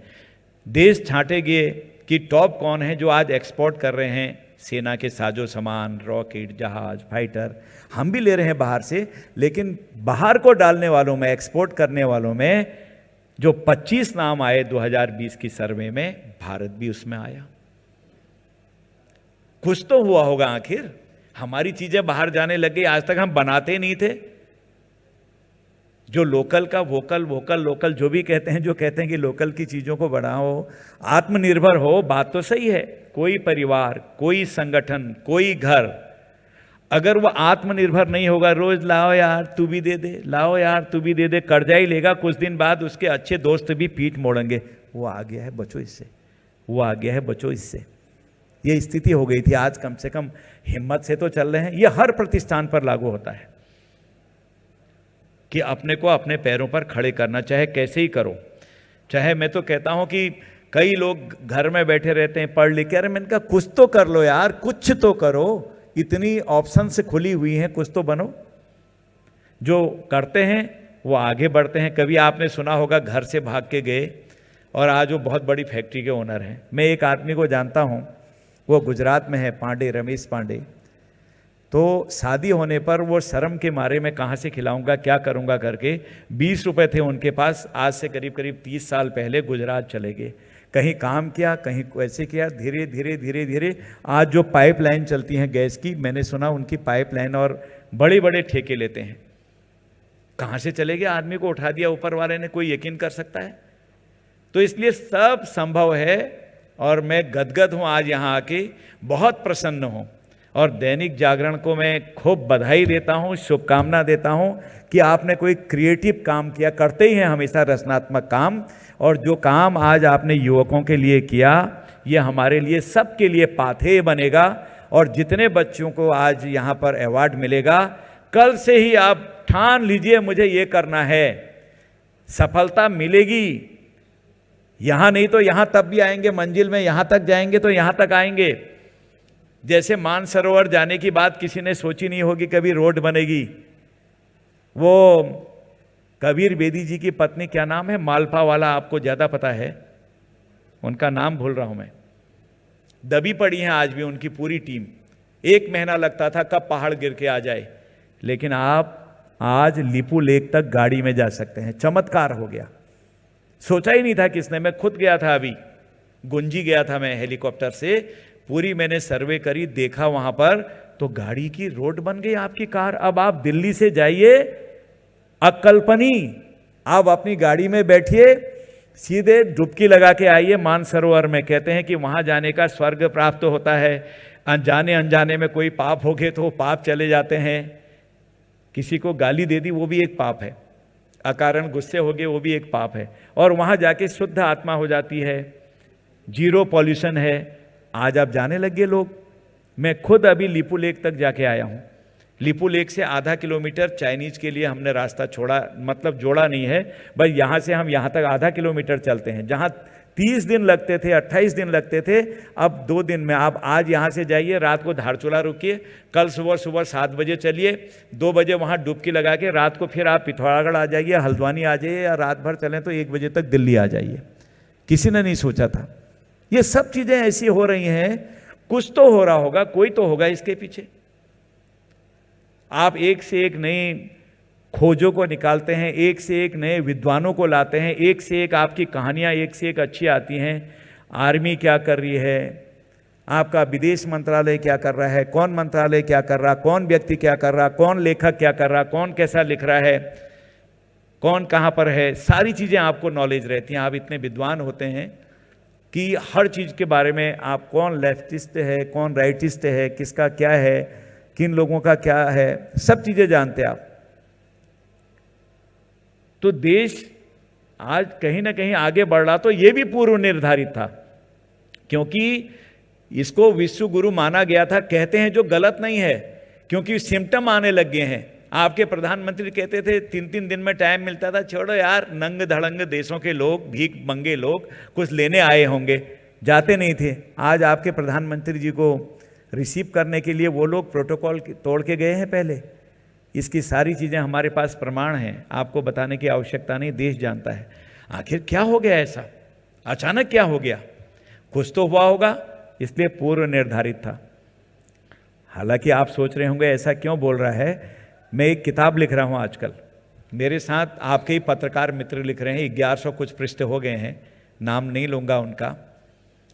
देश छांटे गए कि टॉप कौन है जो आज एक्सपोर्ट कर रहे हैं सेना के साजो सामान, रॉकेट, जहाज, फाइटर। हम भी ले रहे हैं बाहर से, लेकिन बाहर को डालने वालों में, एक्सपोर्ट करने वालों में जो 25 नाम आए 2020 की सर्वे में, भारत भी उसमें आया। कुछ तो हुआ होगा आखिर। हमारी चीजें बाहर जाने लग गई, आज तक हम बनाते नहीं थे। जो लोकल का वोकल, वोकल लोकल, जो भी कहते हैं, जो कहते हैं कि लोकल की चीज़ों को बढ़ाओ, आत्मनिर्भर हो, बात तो सही है। कोई परिवार, कोई संगठन, कोई घर, अगर वो आत्मनिर्भर नहीं होगा, रोज लाओ यार तू भी दे दे, लाओ यार तू भी दे दे, कर्जा ही लेगा, कुछ दिन बाद उसके अच्छे दोस्त भी पीठ मोड़ेंगे, वो आ गया है बचो इससे, वो आ गया है बचो इससे। ये स्थिति हो गई थी। आज कम से कम हिम्मत से तो चल रहे हैं। ये हर प्रतिष्ठान पर लागू होता है कि अपने को अपने पैरों पर खड़े करना, चाहे कैसे ही करो। चाहे, मैं तो कहता हूं कि कई लोग घर में बैठे रहते हैं पढ़ लिख के, अरे मैंने कहा कुछ तो कर लो यार, कुछ तो करो, इतनी ऑप्शन से खुली हुई हैं, कुछ तो बनो। जो करते हैं वो आगे बढ़ते हैं। कभी आपने सुना होगा घर से भाग के गए और आज वो बहुत बड़ी फैक्ट्री के ओनर हैं। मैं एक आदमी को जानता हूं, वो गुजरात में है, पांडे, रमेश पांडे। तो शादी होने पर वो शर्म के मारे मैं कहाँ से खिलाऊंगा, क्या करूंगा करके 20 रुपए थे उनके पास। आज से करीब 30 साल पहले गुजरात चले गए, कहीं काम किया, कहीं वैसे किया। धीरे धीरे धीरे धीरे आज जो पाइपलाइन चलती हैं गैस की, मैंने सुना उनकी पाइपलाइन और बड़े बड़े ठेके लेते हैं। कहाँ से चले गए, आदमी को उठा दिया ऊपर वाले ने, कोई यकीन कर सकता है? तो इसलिए सब संभव है और मैं गदगद हूँ आज यहाँ आके, बहुत प्रसन्न हूँ। और दैनिक जागरण को मैं खूब बधाई देता हूँ, शुभकामना देता हूँ कि आपने कोई क्रिएटिव काम किया। करते ही हैं हमेशा रचनात्मक काम, और जो काम आज आपने युवकों के लिए किया, ये हमारे लिए, सबके लिए पाथेय बनेगा और जितने बच्चों को आज यहाँ पर अवार्ड मिलेगा, कल से ही आप ठान लीजिए मुझे ये करना है, सफलता मिलेगी। यहाँ नहीं तो यहाँ तब भी आएंगे, मंजिल में यहाँ तक जाएंगे तो यहाँ तक आएंगे। जैसे मानसरोवर जाने की बात किसी ने सोची नहीं होगी कभी रोड बनेगी। वो कबीर बेदी जी की पत्नी, क्या नाम है, मालपा वाला, आपको ज्यादा पता है, उनका नाम भूल रहा हूं मैं, दबी पड़ी है आज भी उनकी पूरी टीम। 1 महीना लगता था कब पहाड़ गिर के आ जाए, लेकिन आप आज लिपू लेक तक गाड़ी में जा सकते हैं। चमत्कार हो गया, सोचा ही नहीं था किसने। मैं खुद गया था, अभी गुंजी गया था मैं हेलीकॉप्टर से, पूरी मैंने सर्वे करी, देखा वहां पर तो गाड़ी की रोड बन गई आपकी कार। अब आप दिल्ली से जाइए अकल्पनीय, आप अपनी गाड़ी में बैठिए, सीधे डुबकी लगा के आइए मानसरोवर में। कहते हैं कि वहां जाने का स्वर्ग प्राप्त होता है। अनजाने अनजाने में कोई पाप हो गए तो वो पाप चले जाते हैं। किसी को गाली दे दी वो भी एक पाप है, अकारण गुस्से हो गए वो भी एक पाप है, और वहां जाके शुद्ध आत्मा हो जाती है, जीरो पॉल्यूशन है। आज आप जाने लगे लोग। मैं खुद अभी लिपू लेक तक जाके आया हूं। लिपू लेक से आधा किलोमीटर चाइनीज के लिए हमने रास्ता छोड़ा, मतलब जोड़ा नहीं है, बस यहां से हम यहां तक आधा किलोमीटर चलते हैं। जहां 30 दिन लगते थे, 28 दिन लगते थे, अब 2 दिन में। आप आज यहां से जाइए, रात को धारचूला रुकिए, कल सुबह 7 बजे चलिए, 2 बजे वहां डुबकी लगा के रात को फिर आप पिथौरागढ़ आ जाइए, हल्द्वानी आ जाइए, या रात भर चलें तो 1 बजे तक दिल्ली आ जाइए। किसी ने नहीं सोचा था। ये सब चीजें ऐसी हो रही हैं, कुछ तो हो रहा होगा, कोई तो होगा इसके पीछे। आप एक से एक नई खोजों को निकालते हैं, एक से एक नए विद्वानों को लाते हैं, एक से एक आपकी कहानियां एक से एक अच्छी आती हैं। आर्मी क्या कर रही है, आपका विदेश मंत्रालय क्या कर रहा है, कौन मंत्रालय क्या कर रहा, कौन व्यक्ति क्या कर रहा, कौन लेखक क्या कर रहा, कौन कैसा लिख रहा है, कौन कहाँ पर है, सारी चीज़ें आपको नॉलेज रहती हैं। आप इतने विद्वान होते हैं कि हर चीज़ के बारे में आप, कौन लेफ्टिस्ट है, कौन राइटिस्ट है, किसका क्या है, किन लोगों का क्या है, सब चीज़ें जानते हैं आप। तो देश आज कहीं ना कहीं आगे बढ़ रहा, तो ये भी पूर्व निर्धारित था, क्योंकि इसको विश्व गुरु माना गया था। कहते हैं जो गलत नहीं है, क्योंकि सिम्टम आने लग गए हैं। आपके प्रधानमंत्री कहते थे 3-3 दिन में टाइम मिलता था, छोड़ो यार, नंग धड़ंग देशों के लोग, भीख मंगे लोग कुछ लेने आए होंगे, जाते नहीं थे। आज आपके प्रधानमंत्री जी को रिसीव करने के लिए वो लोग प्रोटोकॉल तोड़ के गए हैं पहले। इसकी सारी चीज़ें हमारे पास प्रमाण हैं, आपको बताने की आवश्यकता नहीं, देश जानता है। आखिर क्या हो गया ऐसा, अचानक क्या हो गया? कुछ तो हुआ होगा, इसलिए पूर्व निर्धारित था। हालांकि आप सोच रहे होंगे ऐसा क्यों बोल रहा है। मैं एक किताब लिख रहा हूं आजकल, मेरे साथ आपके ही पत्रकार मित्र लिख रहे हैं, 1100 कुछ पृष्ठ हो गए हैं, नाम नहीं लूंगा उनका।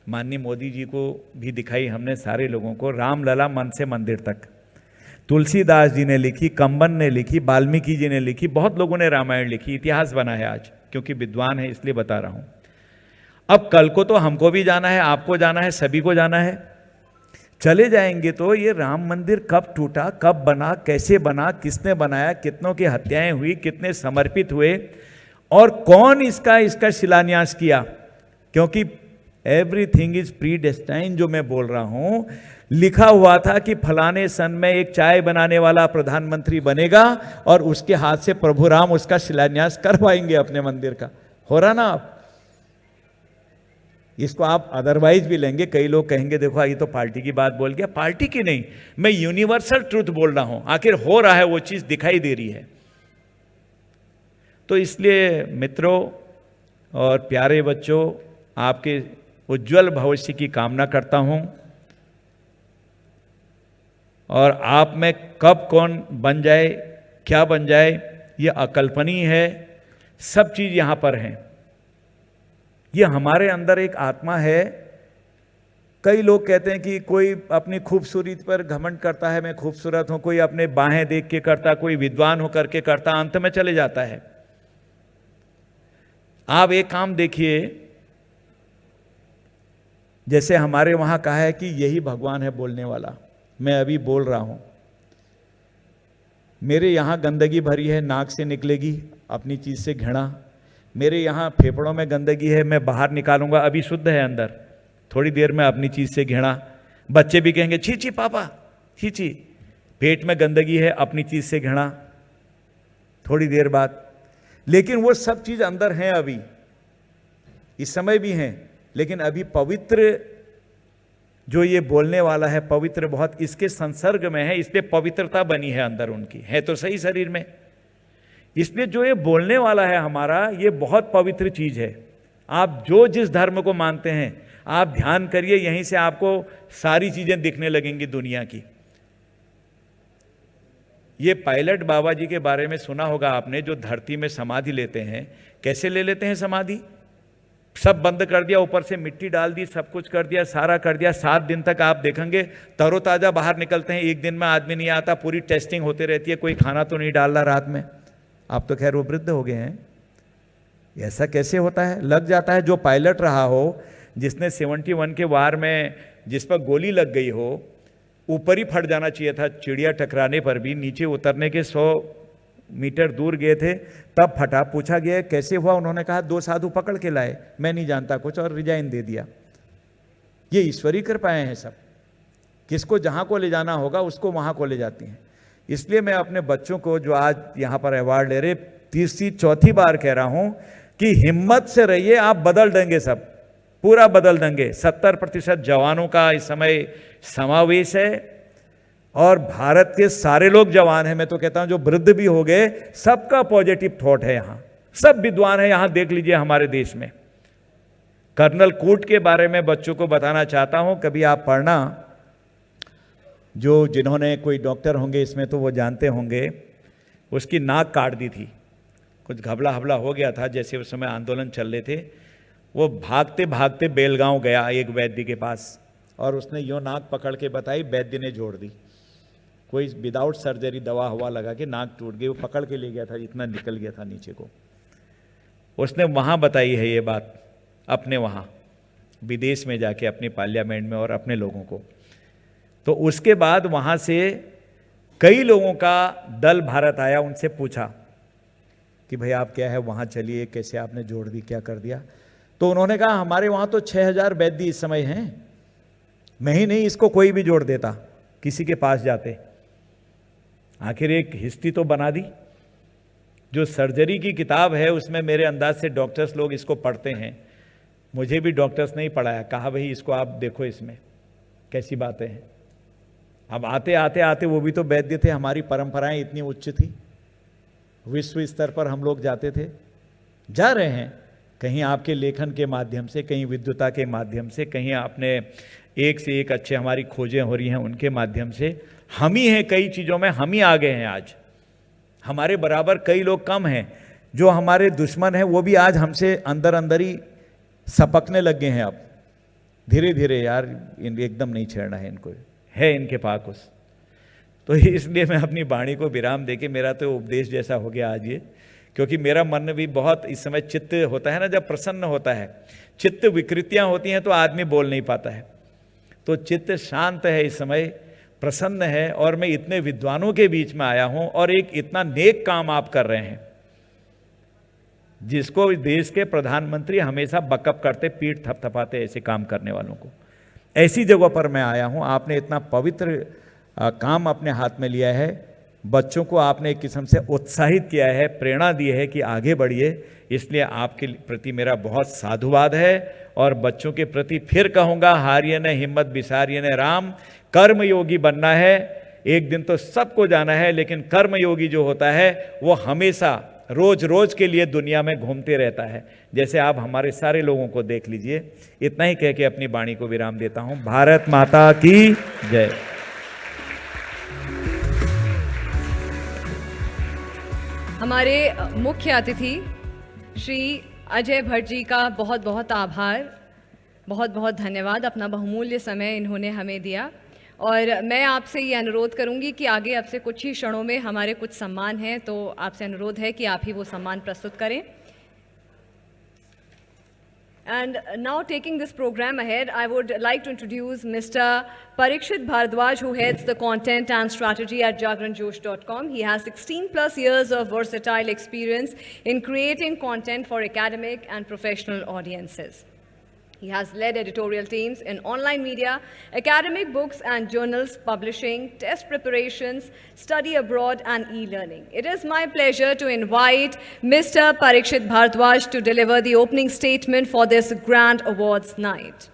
माननीय मोदी जी को भी दिखाई हमने सारे लोगों को, रामलला मन से मंदिर तक। तुलसीदास जी ने लिखी, कंबन ने लिखी, वाल्मीकि जी ने लिखी, बहुत लोगों ने रामायण लिखी, इतिहास बना है आज, क्योंकि विद्वान है इसलिए बता रहा हूं। अब कल को तो हमको भी जाना है, आपको जाना है, सभी को जाना है। चले जाएंगे तो ये राम मंदिर कब टूटा, कब बना, कैसे बना, किसने बनाया, कितनों की हत्याएं हुई, कितने समर्पित हुए, और कौन इसका शिलान्यास किया। क्योंकि एवरीथिंग इज प्री डेस्टाइन, जो मैं बोल रहा हूं, लिखा हुआ था कि फलाने सन में एक चाय बनाने वाला प्रधानमंत्री बनेगा और उसके हाथ से प्रभु राम उसका शिलान्यास करवाएंगे अपने मंदिर का। हो रहा ना आप? इसको आप अदरवाइज भी लेंगे। कई लोग कहेंगे देखो ये तो पार्टी की बात बोल गया। पार्टी की नहीं, मैं यूनिवर्सल ट्रूथ बोल रहा हूं। आखिर हो रहा है, वो चीज दिखाई दे रही है। तो इसलिए मित्रों और प्यारे बच्चों, आपके उज्जवल भविष्य की कामना करता हूं, और आप में कब कौन बन जाए, क्या बन जाए, ये अकल्पनीय है। सब चीज यहां पर है। ये हमारे अंदर एक आत्मा है। कई लोग कहते हैं कि कोई अपनी खूबसूरती पर घमंड करता है, मैं खूबसूरत हूं, कोई अपने बाहें देख के करता, कोई विद्वान होकर के करता, अंत में चले जाता है। आप एक काम देखिए, जैसे हमारे वहां कहा है कि यही भगवान है बोलने वाला। मैं अभी बोल रहा हूं, मेरे यहां गंदगी भरी है, नाक से निकलेगी, अपनी चीज से घृणा। मेरे यहां फेफड़ों में गंदगी है, मैं बाहर निकालूंगा, अभी शुद्ध है अंदर, थोड़ी देर में अपनी चीज से घृणा। बच्चे भी कहेंगे छी छी पापा, छी छी। पेट में गंदगी है, अपनी चीज से घृणा थोड़ी देर बाद। लेकिन वो सब चीज अंदर है, अभी इस समय भी हैं, लेकिन अभी पवित्र जो ये बोलने वाला है, पवित्र बहुत इसके संसर्ग में है, इसलिए पवित्रता बनी है अंदर उनकी, है तो सही शरीर में। इसलिए जो ये बोलने वाला है हमारा, ये बहुत पवित्र चीज है। आप जो जिस धर्म को मानते हैं, आप ध्यान करिए, यहीं से आपको सारी चीजें दिखने लगेंगी दुनिया की। ये पायलट बाबा जी के बारे में सुना होगा आपने, जो धरती में समाधि लेते हैं। कैसे ले लेते हैं समाधि? सब बंद कर दिया, ऊपर से मिट्टी डाल दी, सब कुछ कर दिया, सारा कर दिया। 7 दिन तक आप देखेंगे तरोताजा बाहर निकलते हैं। एक दिन में आदमी नहीं आता, पूरी टेस्टिंग होती रहती है, कोई खाना तो नहीं डाल रहा रात में। आप तो खैर वो वृद्ध हो गए हैं, ऐसा कैसे होता है? लग जाता है। जो पायलट रहा हो, जिसने 71 के वार में जिस पर गोली लग गई हो, ऊपर ही फट जाना चाहिए था, चिड़िया टकराने पर भी। नीचे उतरने के 100 मीटर दूर गए थे, तब फटा। पूछा गया कैसे हुआ, उन्होंने कहा 2 साधु पकड़ के लाए, मैं नहीं जानता कुछ, और रिजाइन दे दिया। ये ईश्वरी कृपाएं हैं सब। किसको जहां को ले जाना होगा उसको वहां को ले जाती हैं। इसलिए मैं अपने बच्चों को जो आज यहां पर अवार्ड ले रहे, तीसरी चौथी बार कह रहा हूं कि हिम्मत से रहिए, आप बदल देंगे, सब पूरा बदल देंगे। 70% जवानों का इस समय समावेश है, और भारत के सारे लोग जवान हैं। मैं तो कहता हूं जो वृद्ध भी हो गए, सबका पॉजिटिव थॉट है यहां, सब विद्वान है यहां। देख लीजिए हमारे देश में। कर्नल कूट के बारे में बच्चों को बताना चाहता हूं, कभी आप पढ़ना, जो जिन्होंने कोई डॉक्टर होंगे इसमें तो वो जानते होंगे। उसकी नाक काट दी थी, कुछ घबला हबला हो गया था, जैसे उस समय आंदोलन चल रहे थे। वो भागते भागते बेलगांव गया एक वैद्य के पास, और उसने यो नाक पकड़ के बताई, वैद्य ने जोड़ दी। कोई विदाउट सर्जरी दवा हवा लगा के नाक टूट गई, वो पकड़ के ले गया था, इतना निकल गया था नीचे को। उसने वहाँ बताई है ये बात, अपने वहाँ विदेश में जाके, अपने पार्लियामेंट में और अपने लोगों को। तो उसके बाद वहाँ से कई लोगों का दल भारत आया, उनसे पूछा कि भाई आप क्या है, वहाँ चलिए, कैसे आपने जोड़ दी, क्या कर दिया? तो उन्होंने कहा हमारे वहाँ तो 6000 वैद्य इस समय हैं, मैं ही नहीं, इसको कोई भी जोड़ देता, किसी के पास जाते। आखिर एक हिस्ट्री तो बना दी। जो सर्जरी की किताब है उसमें मेरे अंदाज से डॉक्टर्स लोग इसको पढ़ते हैं, मुझे भी डॉक्टर्स नहीं पढ़ाया, कहा भाई इसको आप देखो, इसमें कैसी बातें हैं। अब आते आते आते वो भी तो वैद्य थे, हमारी परंपराएं इतनी उच्च थी, विश्व स्तर पर हम लोग जाते थे, जा रहे हैं। कहीं आपके लेखन के माध्यम से, कहीं विद्वता के माध्यम से, कहीं आपने एक से एक अच्छे हमारी खोजें हो रही हैं उनके माध्यम से। हम ही हैं कई चीज़ों में, हम ही आगे हैं आज। हमारे बराबर कई लोग कम हैं। जो हमारे दुश्मन हैं वो भी आज हमसे अंदर अंदर ही सपकने लग गए हैं। अब धीरे धीरे यार एकदम नहीं छेड़ना है इनको, है इनके पास। तो इसलिए मैं अपनी वाणी को विराम देके, मेरा तो उपदेश जैसा हो गया आज ये, क्योंकि मेरा मन भी बहुत इस समय, चित्त होता है ना जब प्रसन्न होता है, चित्त विकृतियां होती हैं तो आदमी बोल नहीं पाता है। तो चित्त शांत है इस समय, प्रसन्न है, और मैं इतने विद्वानों के बीच में आया हूं, और एक इतना नेक काम आप कर रहे हैं जिसको देश के प्रधानमंत्री हमेशा बकअप करते, पीठ थपथपाते ऐसे काम करने वालों को। ऐसी जगह पर मैं आया हूं, आपने इतना पवित्र काम अपने हाथ में लिया है, बच्चों को आपने एक किस्म से उत्साहित किया है, प्रेरणा दी है कि आगे बढ़िए। इसलिए आपके प्रति मेरा बहुत साधुवाद है, और बच्चों के प्रति फिर कहूँगा, हारिए न हिम्मत बिसारिए न राम, कर्म योगी बनना है। एक दिन तो सबको जाना है, लेकिन कर्म योगी जो होता है वो हमेशा रोज रोज के लिए दुनिया में घूमते रहता है। जैसे आप हमारे सारे लोगों को देख लीजिए। इतना ही कह के अपनी वाणी को विराम देता हूँ। भारत माता की जय। हमारे मुख्य अतिथि श्री अजय भट्ट जी का बहुत बहुत आभार, बहुत बहुत धन्यवाद। अपना बहुमूल्य समय इन्होंने हमें दिया, और मैं आपसे ये अनुरोध करूंगी कि आगे आपसे कुछ ही क्षणों में हमारे कुछ सम्मान हैं, तो आपसे अनुरोध है कि आप ही वो सम्मान प्रस्तुत करें। And now taking this program ahead, I would like to introduce Mr. Parikshit Bharadwaj, who heads the content and strategy at jagranjosh.com. He has 16 plus years of versatile experience in creating content for academic and professional audiences. He has led editorial teams in online media, academic books and journals, publishing, test preparations, study abroad, and e-learning. It is my pleasure to invite Mr. Parikshit Bharadwaj to deliver the opening statement for this grand awards night.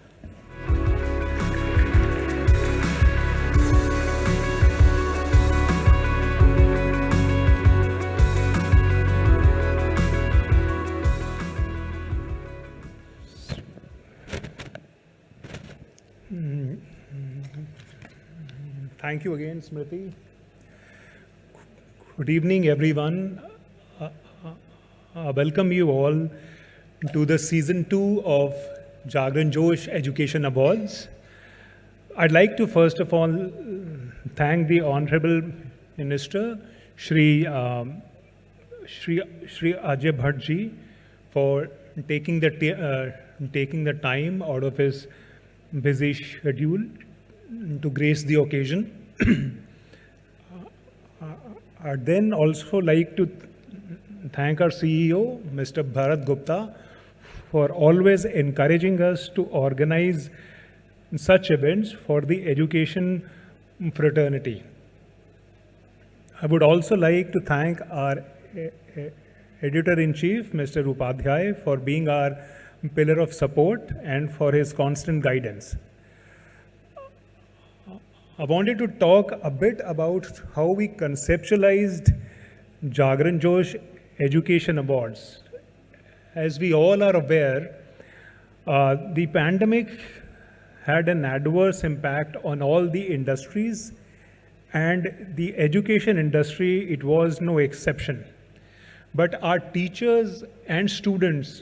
Thank you again, Smriti. Good evening, everyone. Welcome you all to the season 2 of Jagran Josh Education Awards. I'd like to first of all thank the Honorable Minister, Shri Ajay Bhatt ji, for taking the time out of his busy schedule to grace the occasion. I'd then also like to thank our CEO, Mr. Bharat Gupta, for always encouraging us to organize such events for the education fraternity. I would also like to thank our Editor-in-Chief, Mr. Upadhyay, for being our pillar of support and for his constant guidance. I wanted to talk a bit about how we conceptualized Jagran Josh Education Awards. As we all are aware, the pandemic had an adverse impact on all the industries, and the education industry, it was no exception. But our teachers and students,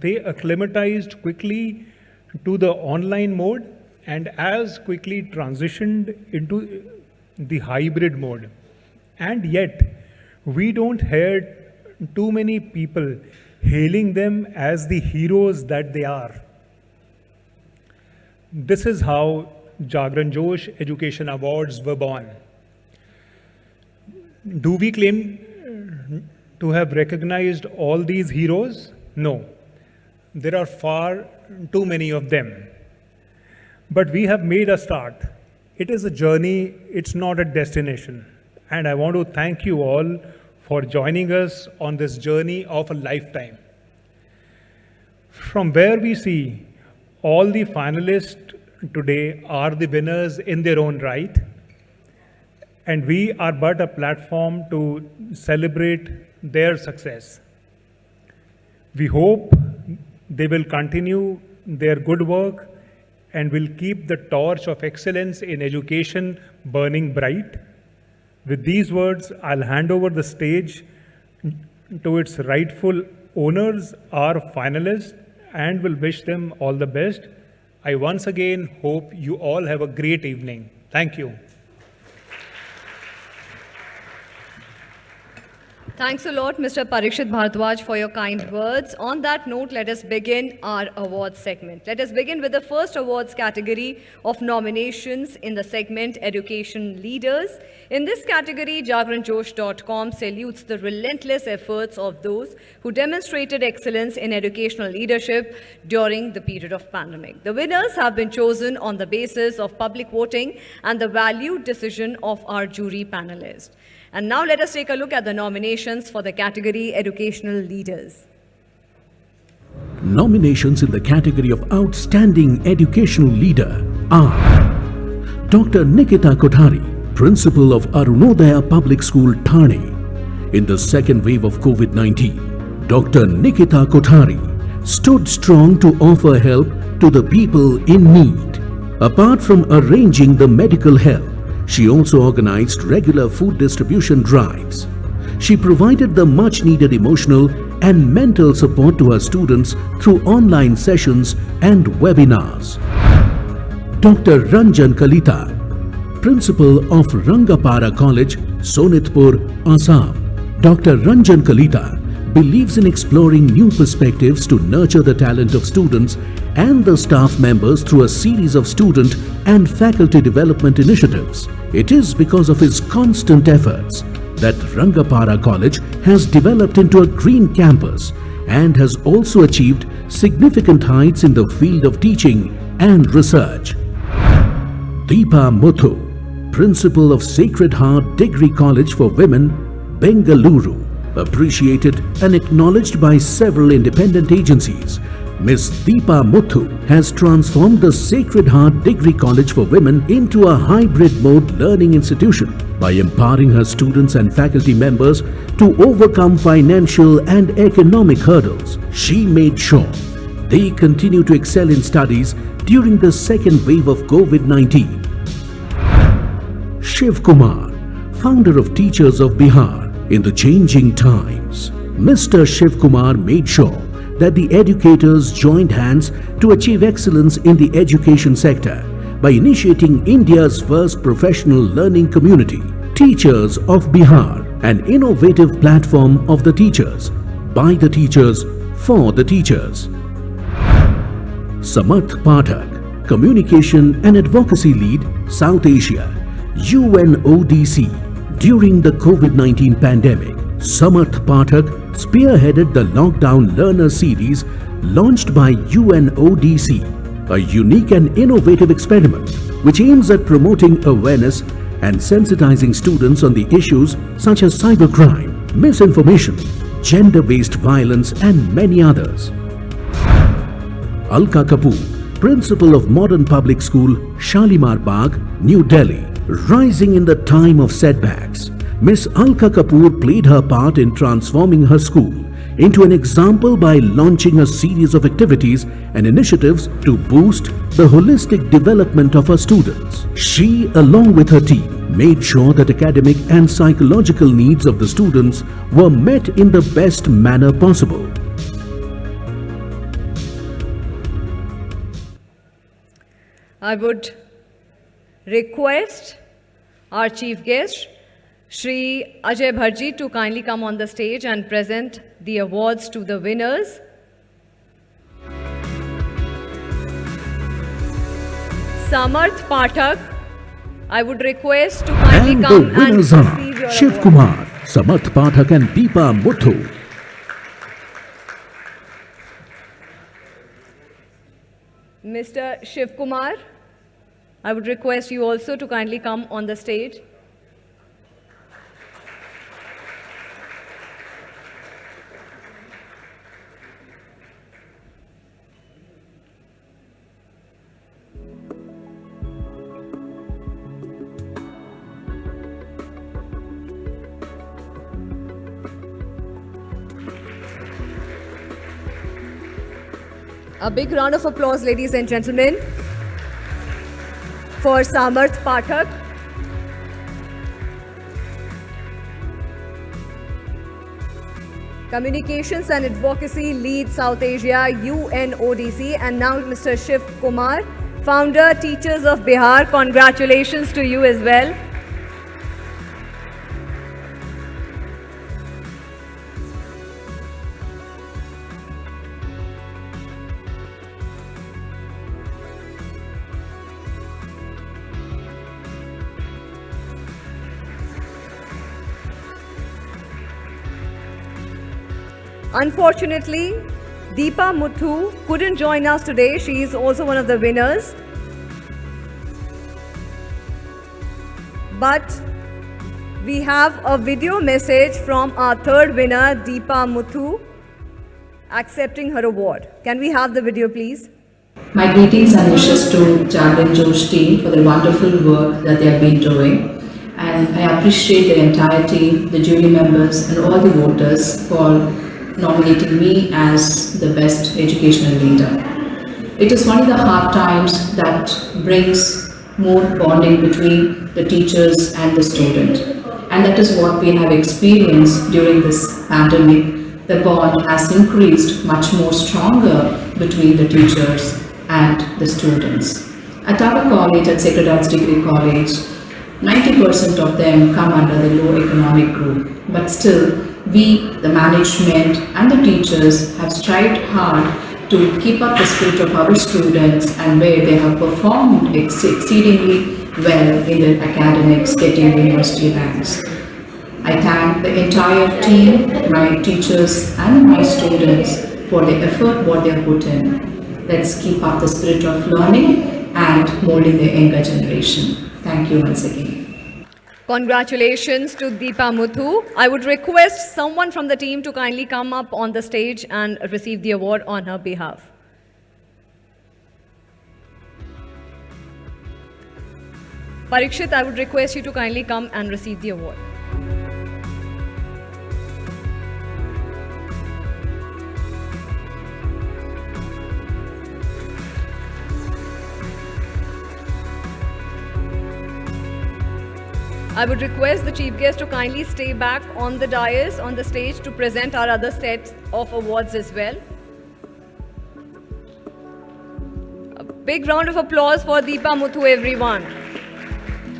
they acclimatized quickly to the online mode and as quickly transitioned into the hybrid mode. And yet, we don't hear too many people hailing them as the heroes that they are. This is how Jagran Josh Education Awards were born. Do we claim to have recognized all these heroes? No. There are far too many of them. But we have made a start. It is a journey, it's not a destination. And I want to thank you all for joining us on this journey of a lifetime. From where we see, all the finalists today are the winners in their own right. And we are but a platform to celebrate their success. We hope they will continue their good work and will keep the torch of excellence in education burning bright. With these words, I'll hand over the stage to its rightful owners, our finalists, and will wish them all the best. I once again hope you all have a great evening. Thank you. Thanks a lot, Mr. Parikshit Bharadwaj, for your kind words. On that note, let us begin our awards segment. Let us begin with the first awards category of nominations in the segment Education Leaders. In this category, JagranJosh.com salutes the relentless efforts of those who demonstrated excellence in educational leadership during the period of pandemic. The winners have been chosen on the basis of public voting and the valued decision of our jury panelists. And now let us take a look at the nominations for the category Educational Leaders. Nominations in the category of Outstanding Educational Leader are Dr. Nikita Kothari, Principal of Arunodaya Public School, Thane. In the second wave of COVID-19, Dr. Nikita Kothari stood strong to offer help to the people in need. Apart from arranging the medical help, she also organized regular food distribution drives. She provided the much-needed emotional and mental support to her students through online sessions and webinars. Dr. Ranjan Kalita, Principal of Rangapara College, Sonitpur, Assam. Dr. Ranjan Kalita believes in exploring new perspectives to nurture the talent of students and the staff members through a series of student and faculty development initiatives. It is because of his constant efforts that Rangapara College has developed into a green campus and has also achieved significant heights in the field of teaching and research. Deepa Muthu, Principal of Sacred Heart Degree College for Women, Bengaluru, appreciated and acknowledged by several independent agencies. Ms. Deepa Muthu has transformed the Sacred Heart Degree College for Women into a hybrid mode learning institution by empowering her students and faculty members to overcome financial and economic hurdles. She made sure they continue to excel in studies during the second wave of COVID-19. Shiv Kumar, founder of Teachers of Bihar. In the changing times, Mr. Shiv Kumar made sure that the educators joined hands to achieve excellence in the education sector by initiating India's first professional learning community, Teachers of Bihar, an innovative platform of the teachers, by the teachers, for the teachers. Samarth Pathak, Communication and Advocacy Lead, South Asia, UNODC. During the COVID-19 pandemic, Samarth Pathak spearheaded the Lockdown Learner Series launched by UNODC, a unique and innovative experiment which aims at promoting awareness and sensitizing students on the issues such as cybercrime, misinformation, gender-based violence and many others. Alka Kapoor, Principal of Modern Public School, Shalimar Bagh, New Delhi. Rising in the time of setbacks, Miss Alka Kapoor played her part in transforming her school into an example by launching a series of activities and initiatives to boost the holistic development of her students. She, along with her team, made sure that academic and psychological needs of the students were met in the best manner possible. I would request our chief guest, Shri Ajay Bharji, to kindly come on the stage and present the awards to the winners. Samarth Pathak, I would request to kindly And come the winners and are receive your Shiv award. Kumar, Samarth Pathak and Deepa Muthu. Mr. Shiv Kumar, I would request you also to kindly come on the stage. A big round of applause, ladies and gentlemen, for Samarth Pathak. Communications and Advocacy Lead South Asia, UNODC. And now Mr. Shiv Kumar, Founder, Teachers of Bihar. Congratulations to you as well. Unfortunately, Deepa Muthu couldn't join us today. She is also one of the winners. But we have a video message from our third winner, Deepa Muthu, accepting her award. Can we have the video, please? My greetings and wishes to Jagran Josh team for the wonderful work that they have been doing. And I appreciate the entire team, the jury members and all the voters for nominating me as the best educational leader. It is one of the hard times that brings more bonding between the teachers and the student. And that is what we have experienced during this pandemic. The bond has increased much more stronger between the teachers and the students. At our college, at Sacred Heart Degree College, 90% of them come under the low economic group. But still, we, the management and the teachers have strived hard to keep up the spirit of our students, and where they have performed exceedingly well in their academics, getting university ranks. I thank the entire team, my teachers and my students for the effort what they have put in. Let's keep up the spirit of learning and molding the younger generation. Thank you once again. Congratulations to Deepa Muthu. I would request someone from the team to kindly come up on the stage and receive the award on her behalf. Parikshit, I would request you to kindly come and receive the award. I would request the chief guest to kindly stay back on the dais, on the stage, to present our other sets of awards as well. A big round of applause for Deepa Muthu, everyone.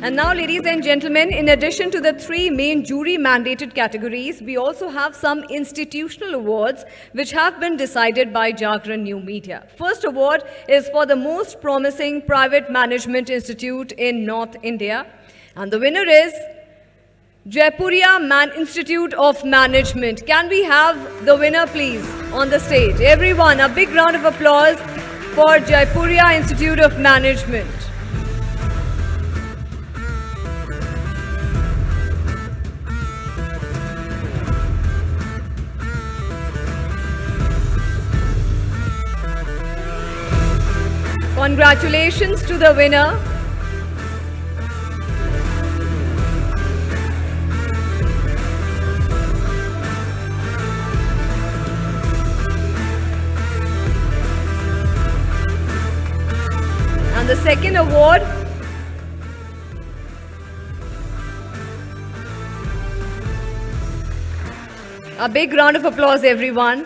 And now, ladies and gentlemen, in addition to the 3 main jury-mandated categories, we also have some institutional awards which have been decided by Jagran New Media. First award is for the most promising private management institute in North India. And the winner is Jaipuria Institute of Management. Can we have the winner, please, on the stage? Everyone, a big round of applause for Jaipuria Institute of Management. Congratulations to the winner. And the second award a big round of applause, everyone.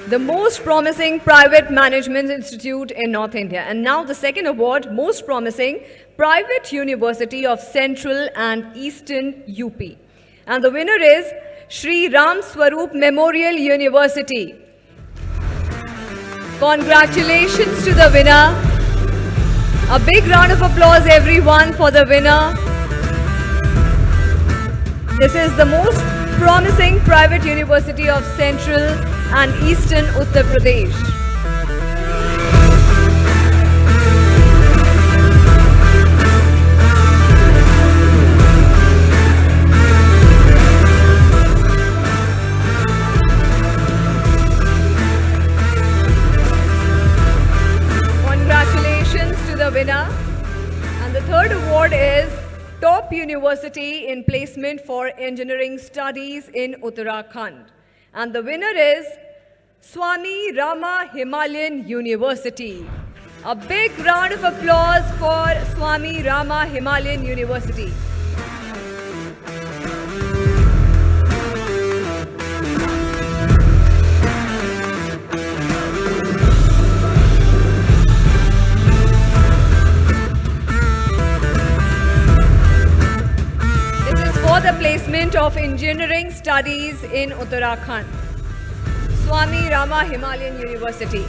The most promising private management institute in North India. And now the second award, most promising private university of Central and Eastern UP. And the winner is Shri Ram Swaroop Memorial University. Congratulations to the winner. A big round of applause, everyone, for the winner. This is the most promising private university of Central and Eastern Uttar Pradesh. Congratulations to the winner. And the third award is Top University in Placement for Engineering Studies in Uttarakhand. And the winner is Swami Rama Himalayan University. A big round of applause for Swami Rama Himalayan University. The placement of engineering studies in Uttarakhand. Swami Rama Himalayan University.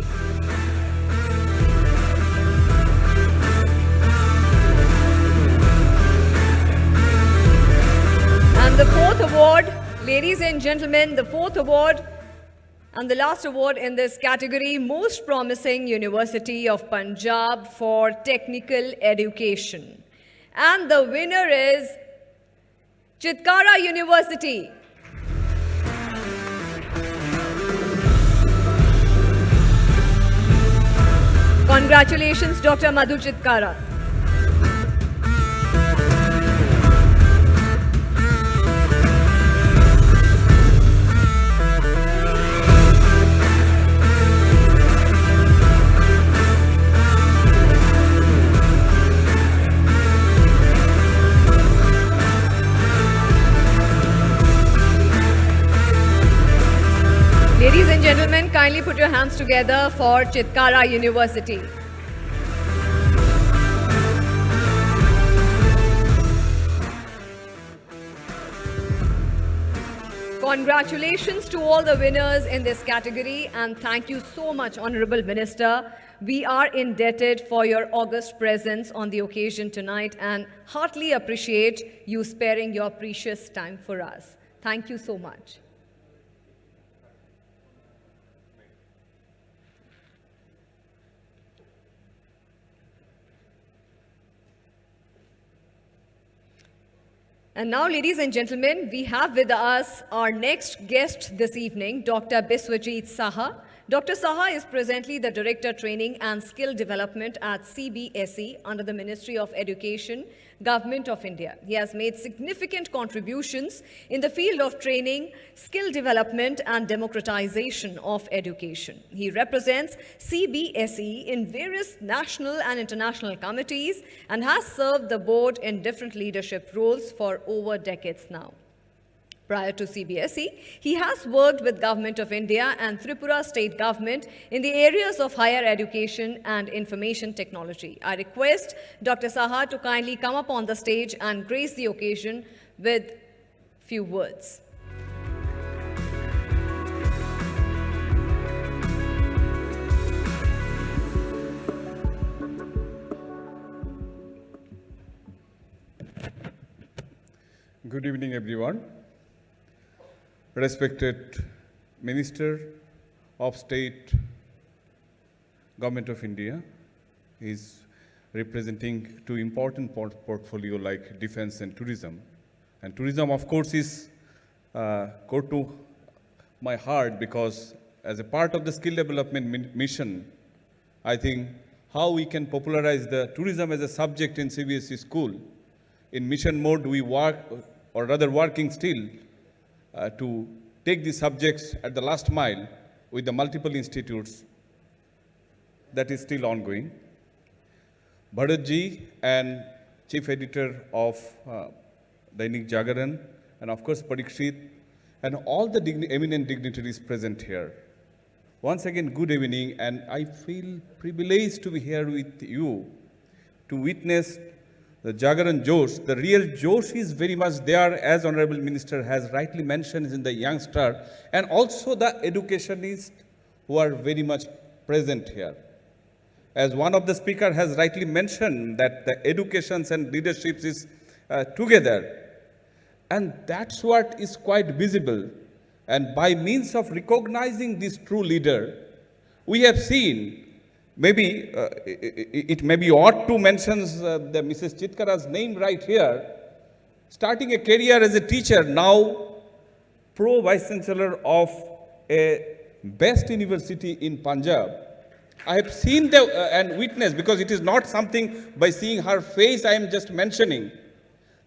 And the fourth award, ladies and gentlemen, the fourth award and the last award in this category, Most Promising University of Punjab for Technical Education. And the winner is Chitkara University. Congratulations, Dr. Madhu Chitkara. Ladies and gentlemen, kindly put your hands together for Chitkara University. Congratulations to all the winners in this category, and thank you so much, Honorable Minister. We are indebted for your august presence on the occasion tonight and heartily appreciate you sparing your precious time for us. Thank you so much. And now, ladies and gentlemen, we have with us our next guest this evening, Dr. Biswajit Saha. Dr. Saha is presently the Director Training and Skill Development at CBSE under the Ministry of Education, Government of India. He has made significant contributions in the field of training, skill development and democratization of education. He represents CBSE in various national and international committees and has served the board in different leadership roles for over decades now. Prior to CBSE, he has worked with Government of India and Tripura State Government in the areas of higher education and information technology. I request Dr. Saha to kindly come up on the stage and grace the occasion with few words. Good evening, everyone. Respected Minister of State, Government of India, is representing two important portfolio like defense and tourism. And tourism, of course, is core to my heart because as a part of the skill development mission, I think how we can popularize the tourism as a subject in CBSE school. In mission mode, we work, or rather working still, to take the subjects at the last mile with the multiple institutes. That is still ongoing. Bharatji and Chief Editor of Dainik Jagran, and of course Parikshit, and all the eminent dignitaries present here. Once again, good evening, and I feel privileged to be here with you to witness the Jagran Josh. The real Josh is very much there, as Honorable Minister has rightly mentioned, is in the youngster, and also the educationists who are very much present here. As one of the speakers has rightly mentioned that the educations and leaderships is together, and that's what is quite visible. And by means of recognizing this true leader, we have seen, maybe it may be odd to mention the Mrs. Chitkara's name right here, starting a career as a teacher, now Pro Vice Chancellor of a best university in Punjab. I have seen the and witnessed, because it is not something by seeing her face I am just mentioning.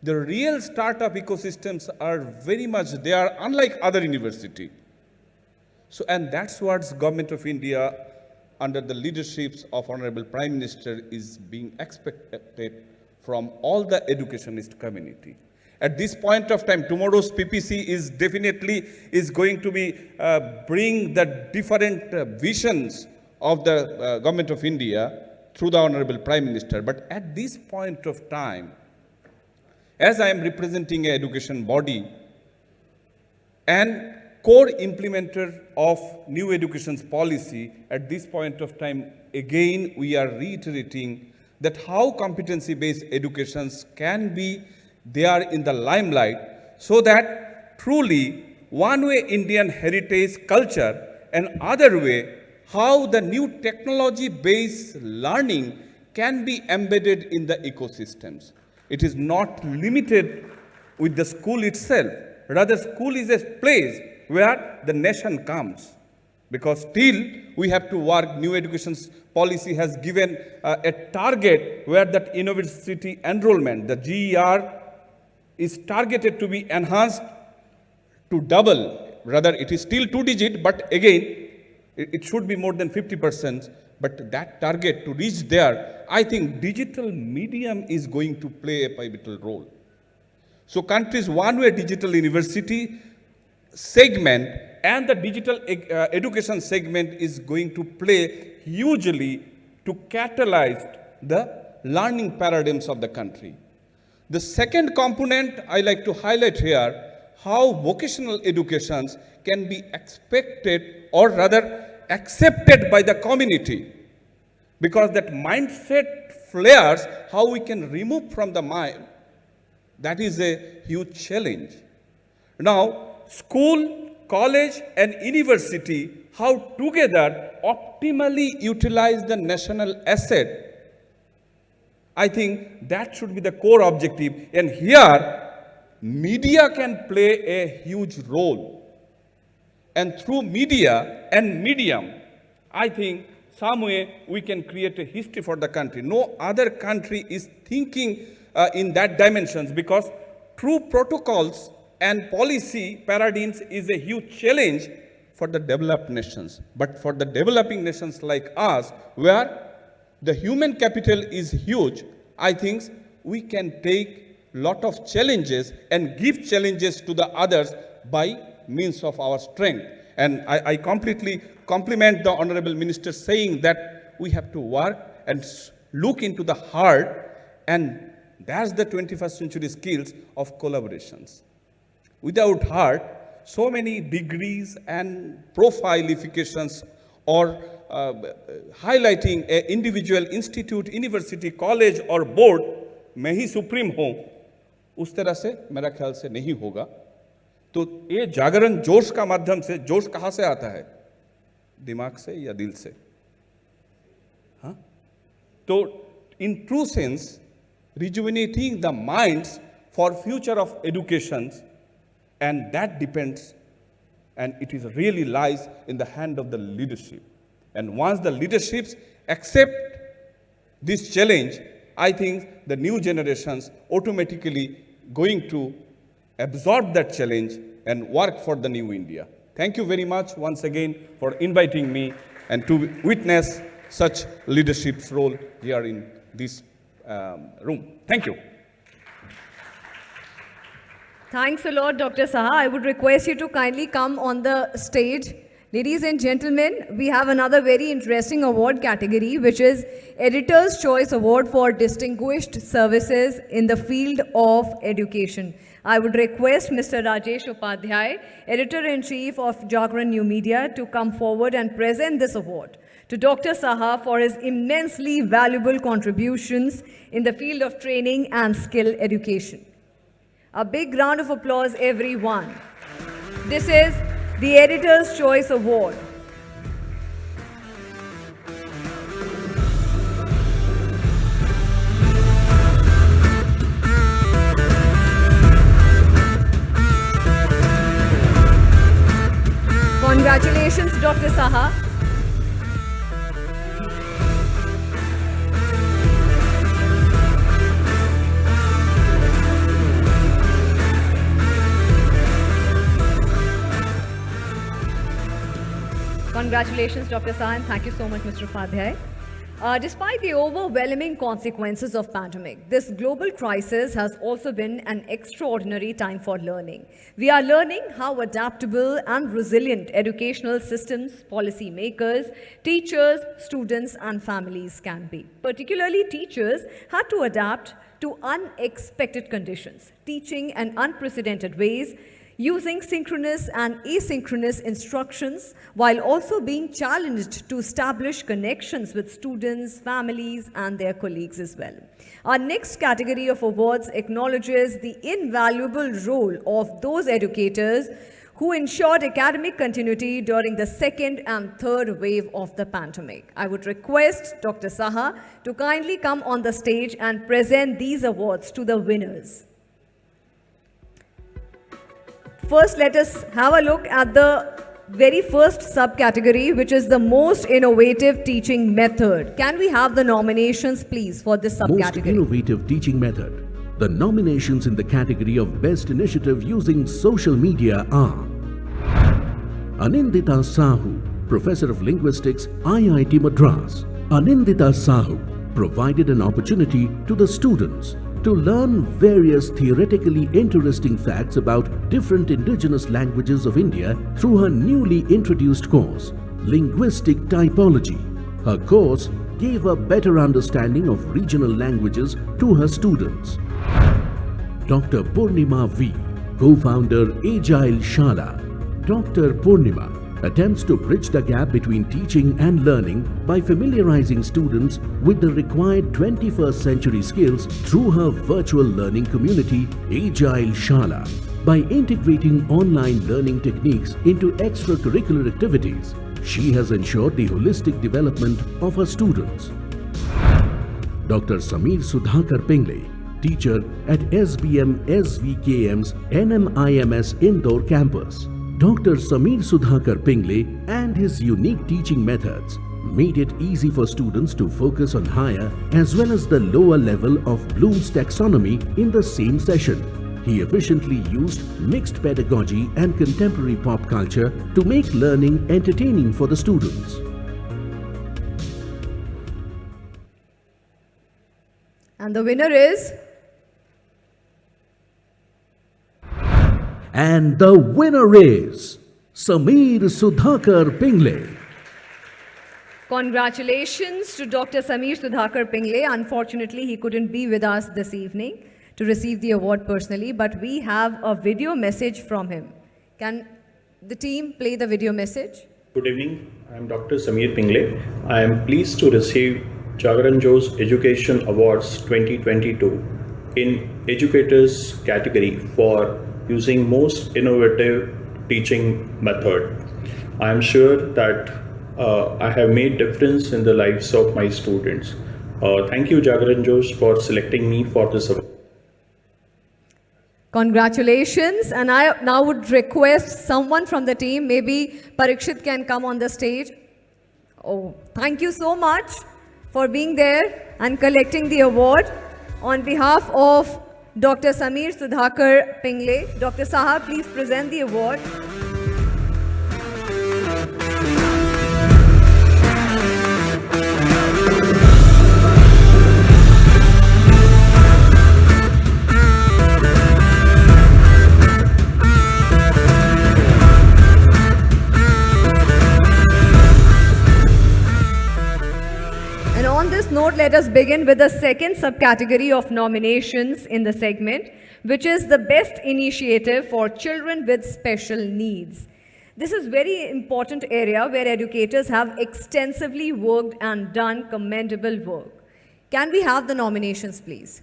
The real startup ecosystems are very much, they are unlike other university. So, and that's what Government of India under the leaderships of Honorable Prime Minister is being expected from all the educationist community. At this point of time, tomorrow's PPC is definitely going to be bring the different visions of the Government of India through the Honorable Prime Minister. But at this point of time, as I am representing an education body and core implementer of new education policy, at this point of time, again, we are reiterating that how competency-based educations can be there in the limelight, so that truly one way Indian heritage culture and other way how the new technology-based learning can be embedded in the ecosystems. It is not limited with the school itself. Rather, school is a place where the nation comes. Because still, we have to work. New education policy has given a target where that university enrollment, the GER, is targeted to be enhanced to double. Rather, it is still 2-digit, but again, it should be more than 50%. But that target to reach there, I think digital medium is going to play a pivotal role. So countries one-way digital university segment and the digital education segment is going to play hugely to catalyze the learning paradigms of the country. The second component I like to highlight here, how vocational educations can be expected or rather accepted by the community. Because that mindset flares, how we can remove from the mind, that is a huge challenge. Now, school, college and university, how together optimally utilize the national asset, I think that should be the core objective. And here, media can play a huge role. And through media and medium, I think some way we can create a history for the country. No other country is thinking in that dimensions, because true protocols and policy paradigms is a huge challenge for the developed nations. But for the developing nations like us, where the human capital is huge, I think we can take lot of challenges and give challenges to the others by means of our strength. And I completely compliment the Honorable Minister saying that we have to work and look into the heart, and that's the 21st century skills of collaborations. Without heart, so many degrees and profilifications or highlighting an individual institute, university, college or board में ही supreme हो, उस तरह से मेरा ख्याल से नहीं होगा. तो ये जागरण जोश का माध्यम से, जोश कहाँ से आता है? दिमाग से या दिल से? हाँ? तो in true sense, rejuvenating the minds for future of education, and that depends, and it is really lies in the hand of the leadership. And once the leaderships accept this challenge, I think the new generations automatically going to absorb that challenge and work for the new India. Thank you very much once again for inviting me and to witness such leadership's role here in this room. Thank you. Thanks a lot, Dr. Saha. I would request you to kindly come on the stage. Ladies and gentlemen, we have another very interesting award category, which is Editor's Choice Award for Distinguished Services in the Field of Education. I would request Mr. Rajesh Upadhyay, Editor-in-Chief of Jagran New Media, to come forward and present this award to Dr. Saha for his immensely valuable contributions in the field of training and skill education. A big round of applause, everyone. This is the Editor's Choice Award. Congratulations, Dr. Saha. Congratulations, Dr. Saha, and thank you so much, Mr. Upadhyay. Despite the overwhelming consequences of pandemic, this global crisis has also been an extraordinary time for learning. We are learning how adaptable and resilient educational systems, policy makers, teachers, students and families can be. Particularly teachers had to adapt to unexpected conditions, teaching in unprecedented ways, using synchronous and asynchronous instructions, while also being challenged to establish connections with students, families, and their colleagues as well. Our next category of awards acknowledges the invaluable role of those educators who ensured academic continuity during the second and third wave of the pandemic. I would request Dr. Saha to kindly come on the stage and present these awards to the winners. First, let us have a look at the very first subcategory, which is the most innovative teaching method. Can we have the nominations, please, for this subcategory? Most innovative teaching method. The nominations in the category of best initiative using social media are Anindita Sahu, Professor of Linguistics, IIT Madras. Anindita Sahu provided an opportunity to the students to learn various theoretically interesting facts about different indigenous languages of India through her newly introduced course, Linguistic Typology. Her course gave a better understanding of regional languages to her students. Dr. Purnima V, Co-founder Agile Shala, Dr. Purnima, attempts to bridge the gap between teaching and learning by familiarizing students with the required 21st century skills through her virtual learning community, Agile Shala. By integrating online learning techniques into extracurricular activities, she has ensured the holistic development of her students. Dr. Sameer Sudhakar Pingle, teacher at SBM SVKM's NMIMS Indore campus. Dr. Sameer Sudhakar Pingle and his unique teaching methods made it easy for students to focus on higher as well as the lower level of Bloom's taxonomy in the same session. He efficiently used mixed pedagogy and contemporary pop culture to make learning entertaining for the students. And the winner is... And the winner is Sameer Sudhakar Pingle. Congratulations to Dr. Sameer Sudhakar Pingle. Unfortunately, he couldn't be with us this evening to receive the award personally, but we have a video message from him. Can the team play the video message? Good evening. I am Dr. Sameer Pingle. I am pleased to receive Jagran Josh Education Awards 2022 in Educators category for using most innovative teaching method. I am sure that I have made difference in the lives of my students. Thank you, Jagran Josh, for selecting me for this award. Congratulations. And I now would request someone from the team, maybe Parikshit can come on the stage. Oh, thank you so much for being there and collecting the award. On behalf of Dr. Sameer Sudhakar Pingle, Dr. Saha, please present the award. And on this note, let us begin with the second subcategory of nominations in the segment, which is the best initiative for children with special needs. This is very important area where educators have extensively worked and done commendable work. Can we have the nominations, please?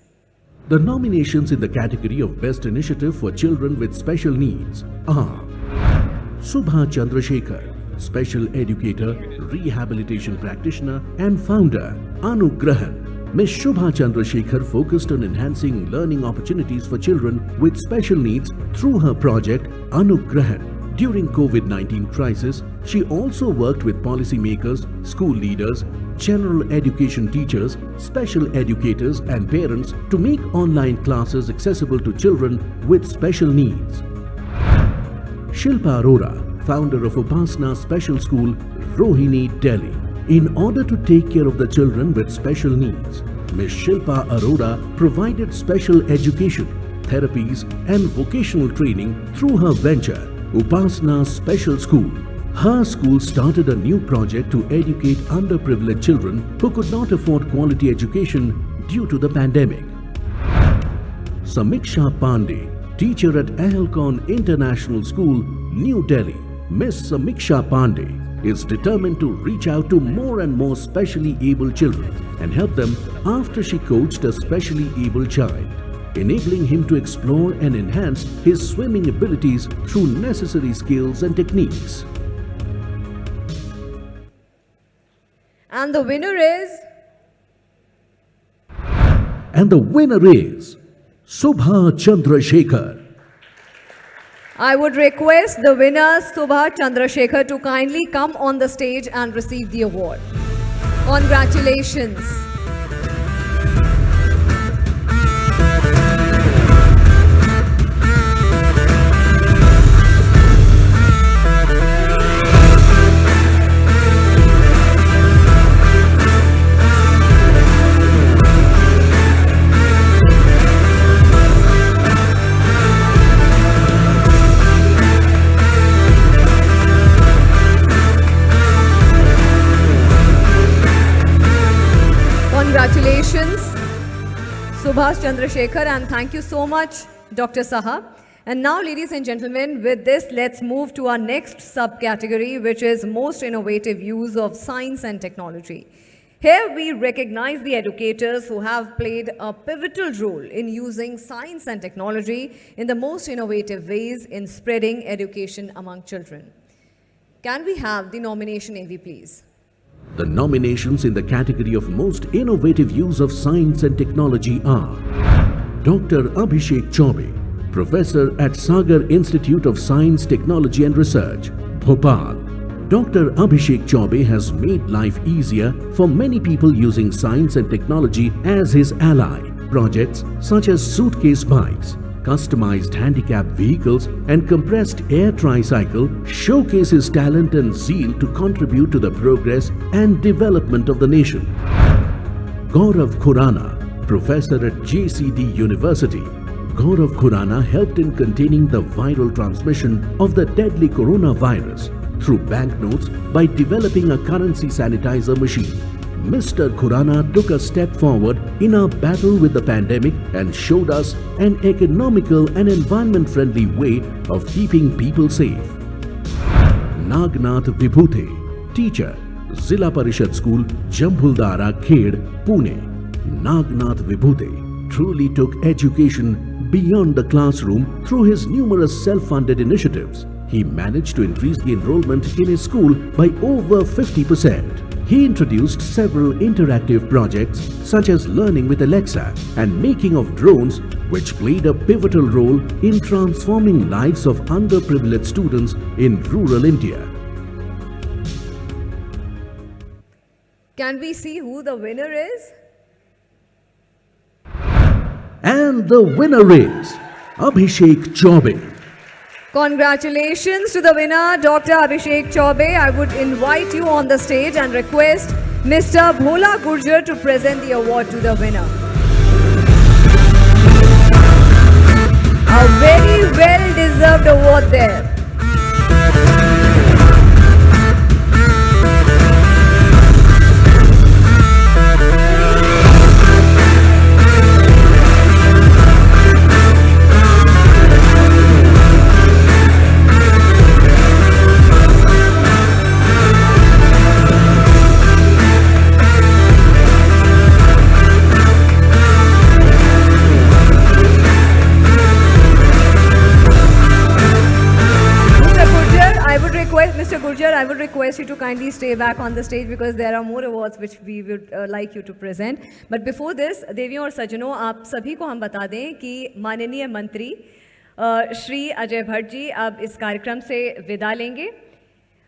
The nominations in the category of Best Initiative for Children with Special Needs are Subha Chandrasekhar, Special Educator, Rehabilitation Practitioner and Founder, Anugrahan. Ms. Shubha Chandrasekhar focused on enhancing learning opportunities for children with special needs through her project Anugrahan. During COVID-19 crisis, she also worked with policymakers, school leaders, general education teachers, special educators and parents to make online classes accessible to children with special needs. Shilpa Arora, founder of Upasana Special School, Rohini, Delhi. In order to take care of the children with special needs, Ms. Shilpa Arora provided special education, therapies and vocational training through her venture, Upasana Special School. Her school started a new project to educate underprivileged children who could not afford quality education due to the pandemic. Samiksha Pandey, teacher at Ahelcon International School, New Delhi. Miss Samiksha Pandey is determined to reach out to more and more specially able children and help them after she coached a specially able child, enabling him to explore and enhance his swimming abilities through necessary skills and techniques. And the winner is... And the winner is Subha Chandrasekhar. I would request the winner, Subha Chandrasekhar, to kindly come on the stage and receive the award. Congratulations. Congratulations, Subhash Chandrasekhar, and thank you so much, Dr. Saha. And now, ladies and gentlemen, with this, let's move to our next subcategory, which is most innovative use of science and technology. Here we recognize the educators who have played a pivotal role in using science and technology in the most innovative ways in spreading education among children. Can we have the nomination, AV, please? The nominations in the category of most innovative use of science and technology are Dr. Abhishek Chaube, Professor at Sagar Institute of Science, Technology and Research, Bhopal. Dr. Abhishek Chaube has made life easier for many people using science and technology as his ally. Projects such as suitcase bikes, customized handicap vehicles and compressed air tricycle showcase his talent and zeal to contribute to the progress and development of the nation. Gaurav Khurana, Professor at JCD University. Gaurav Khurana helped in containing the viral transmission of the deadly coronavirus through banknotes by developing a currency sanitizer machine. Mr. Khurana took a step forward in our battle with the pandemic and showed us an economical and environment-friendly way of keeping people safe. Nagnath Vibhute, teacher, Zilla Parishad School, Jambhuldara, Khed, Pune. Nagnath Vibhute truly took education beyond the classroom through his numerous self-funded initiatives. He managed to increase the enrollment in his school by over 50%. He introduced several interactive projects such as learning with Alexa and making of drones, which played a pivotal role in transforming lives of underprivileged students in rural India. Can we see who the winner is? And the winner is Abhishek Chaube. Congratulations to the winner, Dr. Abhishek Chaube. I would invite you on the stage and request Mr. Bhola Gurjar to present the award to the winner. A very well-deserved award there. Mr. Gurjar, I would request you to kindly stay back on the stage because there are more awards which we would like you to present. But before this, देवियों और सज्जनों, आप सभी को हम बता दें कि माननीय मंत्री श्री अजय भट्ट जी अब इस कार्यक्रम से विदा लेंगे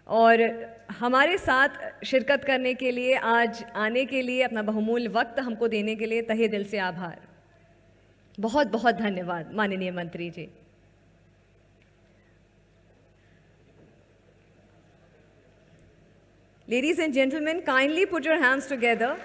और हमारे साथ शिरकत करने के लिए, आज आने के लिए, अपना बहुमूल्य वक्त हमको देने के लिए तहे दिल से आभार. बहुत बहुत धन्यवाद माननीय मंत्री जी. Ladies and gentlemen, kindly put your hands together.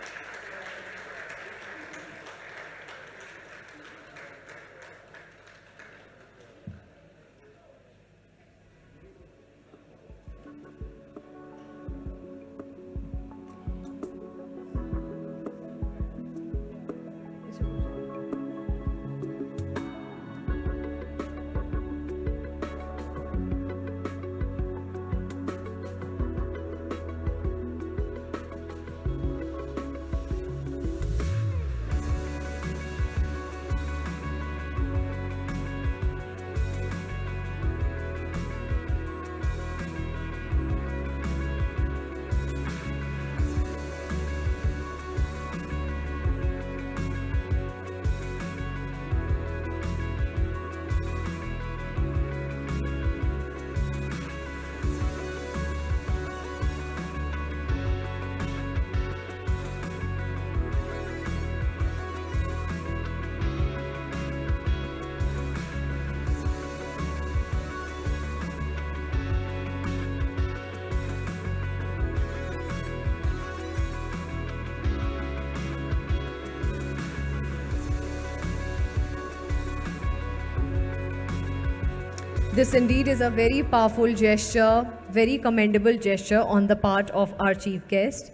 This indeed is a very powerful gesture, very commendable gesture on the part of our chief guest.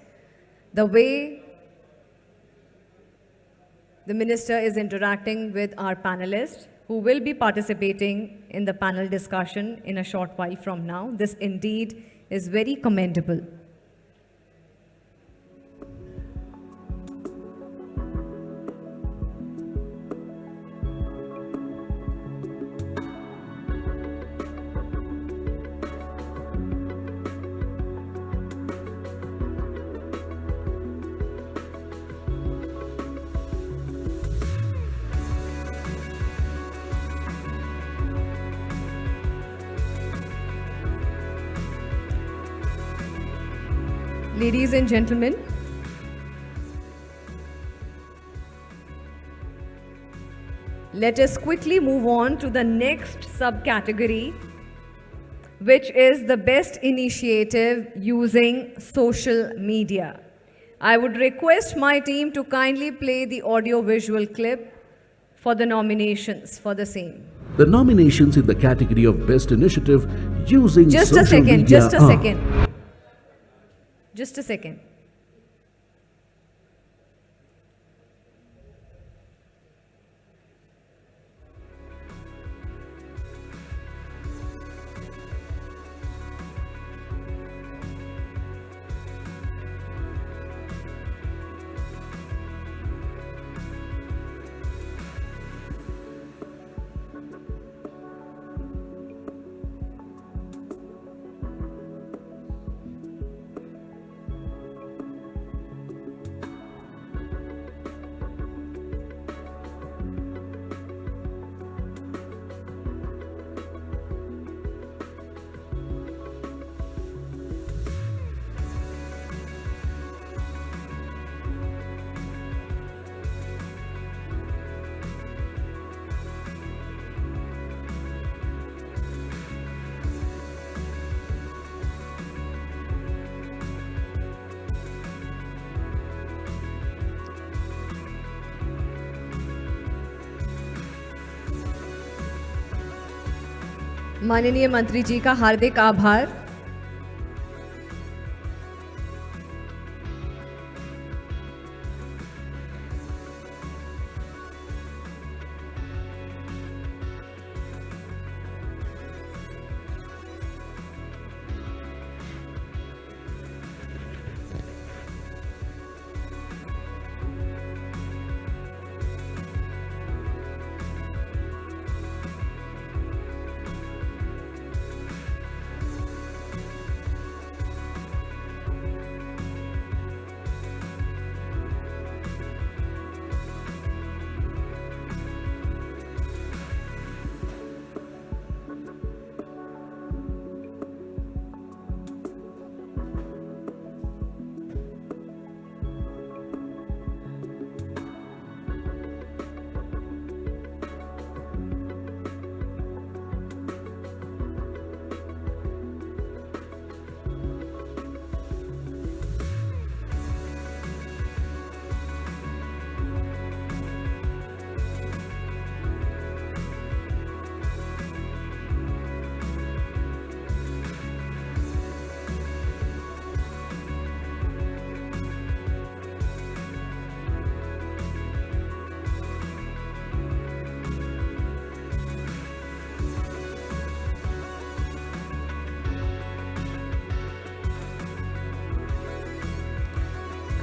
The way the minister is interacting with our panelists, who will be participating in the panel discussion in a short while from now. This indeed is very commendable. Ladies and gentlemen, let us quickly move on to the next subcategory, which is the best initiative using social media. I would request my team to kindly play the audio-visual clip for the nominations for the same. The nominations in the category of best initiative using Just social a second, media just a are second. Just a second. माननीय मंत्री जी का हार्दिक आभार।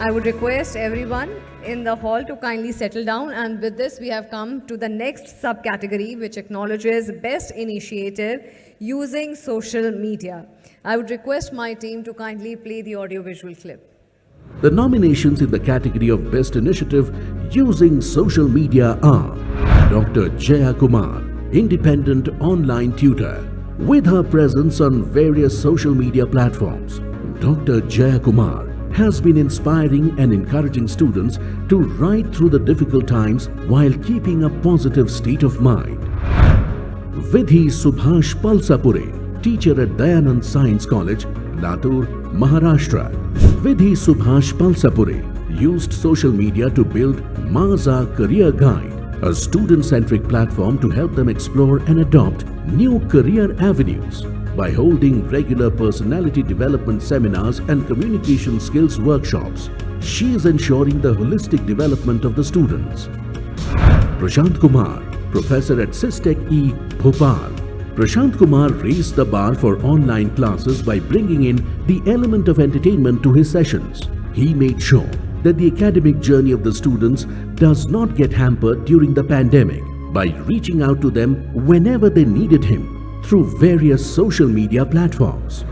I would request everyone in the hall to kindly settle down, and with this we have come to the next subcategory, which acknowledges best initiative using social media. I would request my team to kindly play the audio-visual clip. The nominations in the category of best initiative using social media are Dr. Jaya Kumar, independent online tutor. With her presence on various social media platforms, Dr. Jaya Kumar has been inspiring and encouraging students to ride through the difficult times while keeping a positive state of mind. Vidhi Subhash Palsapure, teacher at Dayanand Science College, Latur, Maharashtra. Vidhi Subhash Palsapure used social media to build Maza Career Guide, a student-centric platform to help them explore and adopt new career avenues. By holding regular personality development seminars and communication skills workshops, she is ensuring the holistic development of the students. Prashant Kumar, professor at SysTech E, Bhopal. Prashant Kumar raised the bar for online classes by bringing in the element of entertainment to his sessions. He made sure that the academic journey of the students does not get hampered during the pandemic by reaching out to them whenever they needed him through various social media platforms.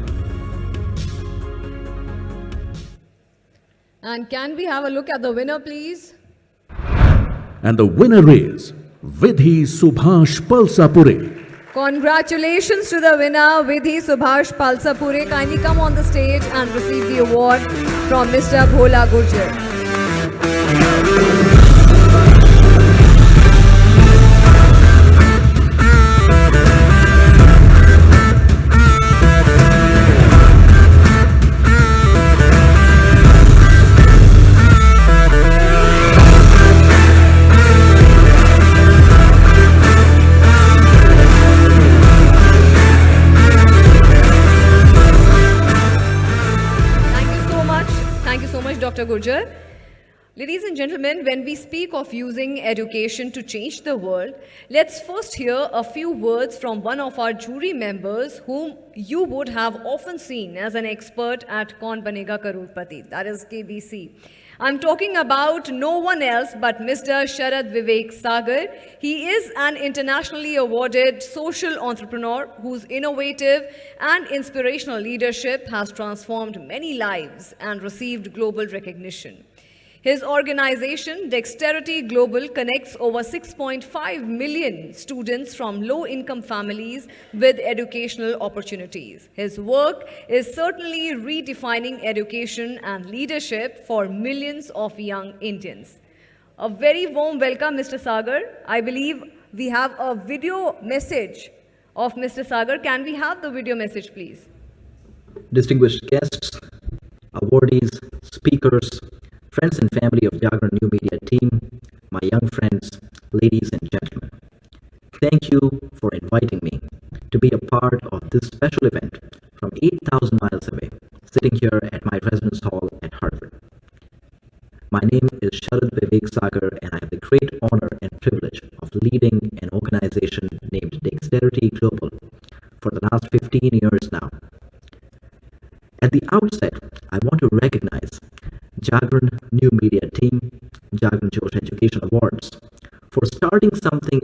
And can we have a look at the winner, please? And the winner is Vidhi Subhash Palsapure. Congratulations to the winner, Vidhi Subhash Palsapure. Kindly come on the stage and receive the award from Mr. Bhola Gurjar. Dr. Gurjar. Ladies and gentlemen, when we speak of using education to change the world, let's first hear a few words from one of our jury members whom you would have often seen as an expert at Kaun Banega Crorepati, that is KBC. I'm talking about no one else but Mr. Sharad Vivek Sagar. He is an internationally awarded social entrepreneur whose innovative and inspirational leadership has transformed many lives and received global recognition. His organization, Dexterity Global, connects over 6.5 million students from low-income families with educational opportunities. His work is certainly redefining education and leadership for millions of young Indians. A very warm welcome, Mr. Sagar. I believe we have a video message of Mr. Sagar. Can we have the video message, please? Distinguished guests, awardees, speakers, friends and family of Jagran New Media team, my young friends, ladies and gentlemen, thank you for inviting me to be a part of this special event from 8,000 miles away, sitting here at my residence hall at Harvard. My name is Sharad Vivek Sagar, and I have the great honor and privilege of leading an organization named Dexterity Global for the last 15 years now. At the outset, I want to recognize Jagran New Media team, Jagran Josh Education Awards, for starting something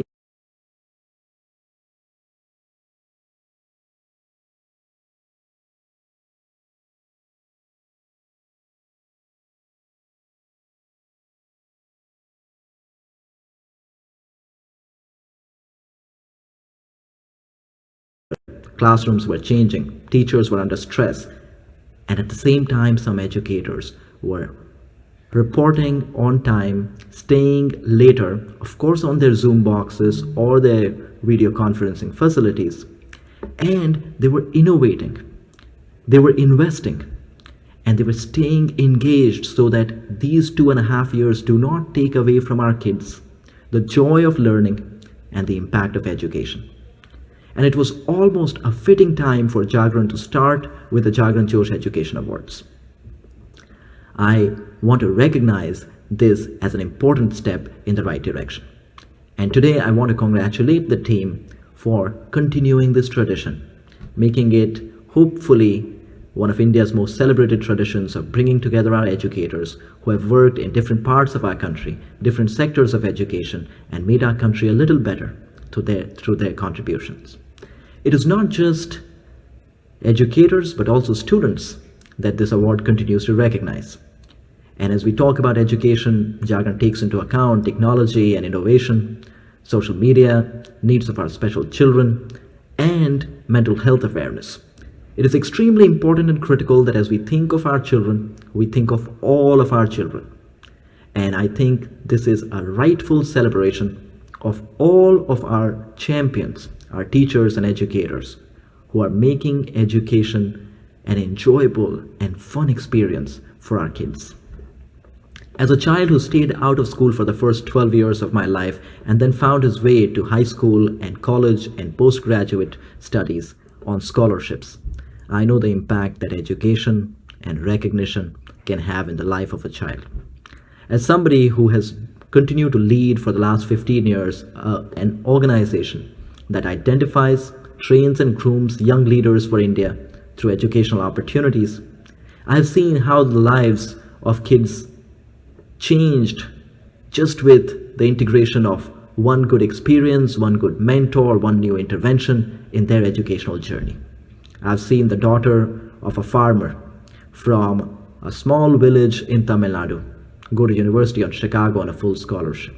classrooms were changing, teachers were under stress, and at the same time, some educators were reporting on time, staying later, of course on their Zoom boxes or their video conferencing facilities, and they were innovating, they were investing, and they were staying engaged so that these 2.5 years do not take away from our kids the joy of learning and the impact of education. And it was almost a fitting time for Jagran to start with the Jagran Josh Education Awards. I want to recognize this as an important step in the right direction. And today I want to congratulate the team for continuing this tradition, making it hopefully one of India's most celebrated traditions of bringing together our educators who have worked in different parts of our country, different sectors of education, and made our country a little better through their contributions. It is not just educators, but also students that this award continues to recognize. And as we talk about education, Jagran takes into account technology and innovation, social media, needs of our special children, and mental health awareness. It is extremely important and critical that as we think of our children, we think of all of our children. And I think this is a rightful celebration of all of our champions, our teachers and educators, who are making education an enjoyable and fun experience for our kids. As a child who stayed out of school for the first 12 years of my life and then found his way to high school and college and postgraduate studies on scholarships, I know the impact that education and recognition can have in the life of a child. As somebody who has continue to lead for the last 15 years an organization that identifies, trains, and grooms young leaders for India through educational opportunities. I have seen how the lives of kids changed just with the integration of one good experience, one good mentor, one new intervention in their educational journey. I've seen the daughter of a farmer from a small village in Tamil Nadu go to University of Chicago on a full scholarship.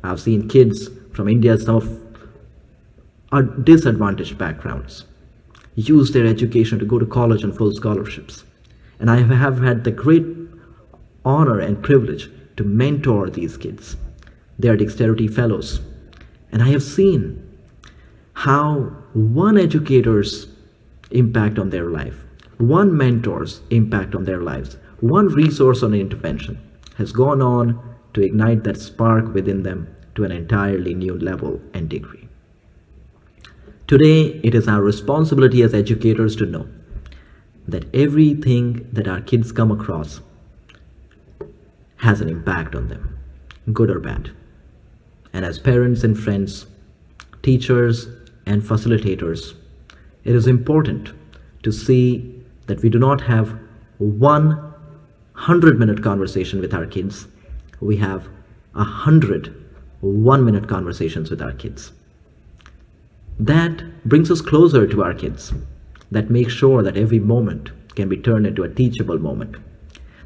I've seen kids from India, some of disadvantaged backgrounds, use their education to go to college on full scholarships. And I have had the great honor and privilege to mentor these kids. They are Dexterity Fellows. And I have seen how one educator's impact on their life, one mentor's impact on their lives, one resource on intervention has gone on to ignite that spark within them to an entirely new level and degree. Today, it is our responsibility as educators to know that everything that our kids come across has an impact on them, good or bad. And as parents and friends, teachers and facilitators, it is important to see that we do not have 100-minute conversation with our kids. We have 100 one-minute conversations with our kids. That brings us closer to our kids. That makes sure that every moment can be turned into a teachable moment.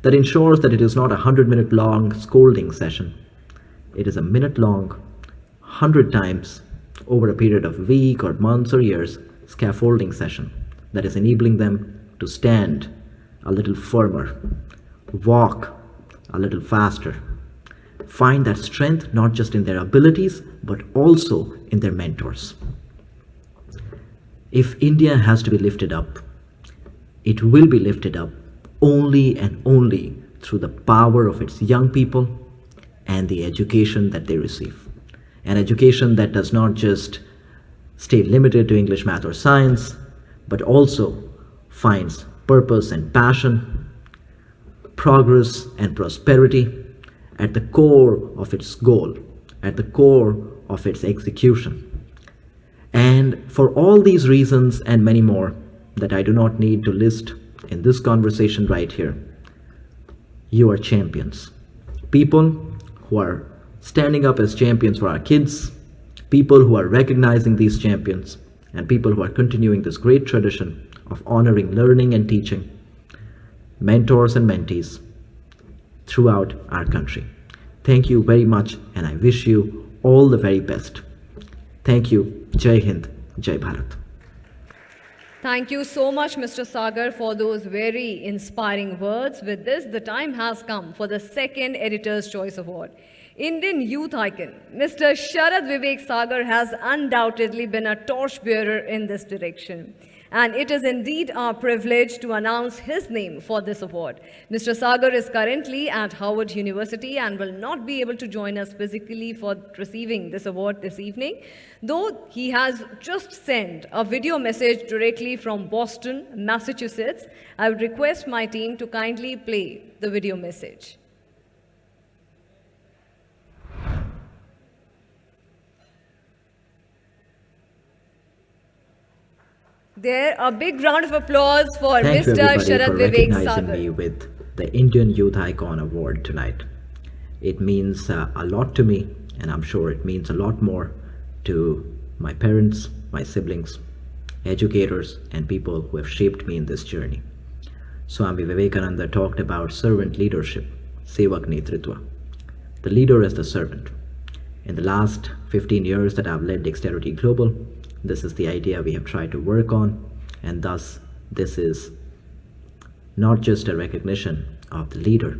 That ensures that it is not a 100-minute long scolding session. It is a minute long, 100 times over a period of week or months or years scaffolding session that is enabling them to stand a little firmer, walk a little faster, find that strength not just in their abilities but also in their mentors. If India has to be lifted up, it will be lifted up only and only through the power of its young people and the education that they receive. An education that does not just stay limited to English, math, or science, but also finds purpose and passion, progress and prosperity at the core of its goal, at the core of its execution. And for all these reasons and many more that I do not need to list in this conversation right here, you are champions. People who are standing up as champions for our kids, people who are recognizing these champions, and people who are continuing this great tradition of honoring learning and teaching, mentors and mentees throughout our country. Thank you very much, and I wish you all the very best. Thank you. Jai Hind, Jai Bharat. Thank you so much, Mr. Sagar, for those very inspiring words. With this, the time has come for the second Editor's Choice Award. Indian youth icon, Mr. Sharad Vivek Sagar has undoubtedly been a torchbearer in this direction. And it is indeed our privilege to announce his name for this award. Mr. Sagar is currently at Howard University and will not be able to join us physically for receiving this award this evening, though he has just sent a video message directly from Boston, Massachusetts. I would request my team to kindly play the video message. There, a big round of applause for Thank you Mr. everybody Sharad for Vivek recognizing Sagar. me with the Indian Youth Icon Award tonight. It means a lot to me, and I'm sure it means a lot more to my parents, my siblings, educators, and people who have shaped me in this journey. Swami Vivekananda talked about servant leadership, Sevak Netritva. The leader is the servant. In the last 15 years that I've led Dexterity Global, this is the idea we have tried to work on, and thus this is not just a recognition of the leader,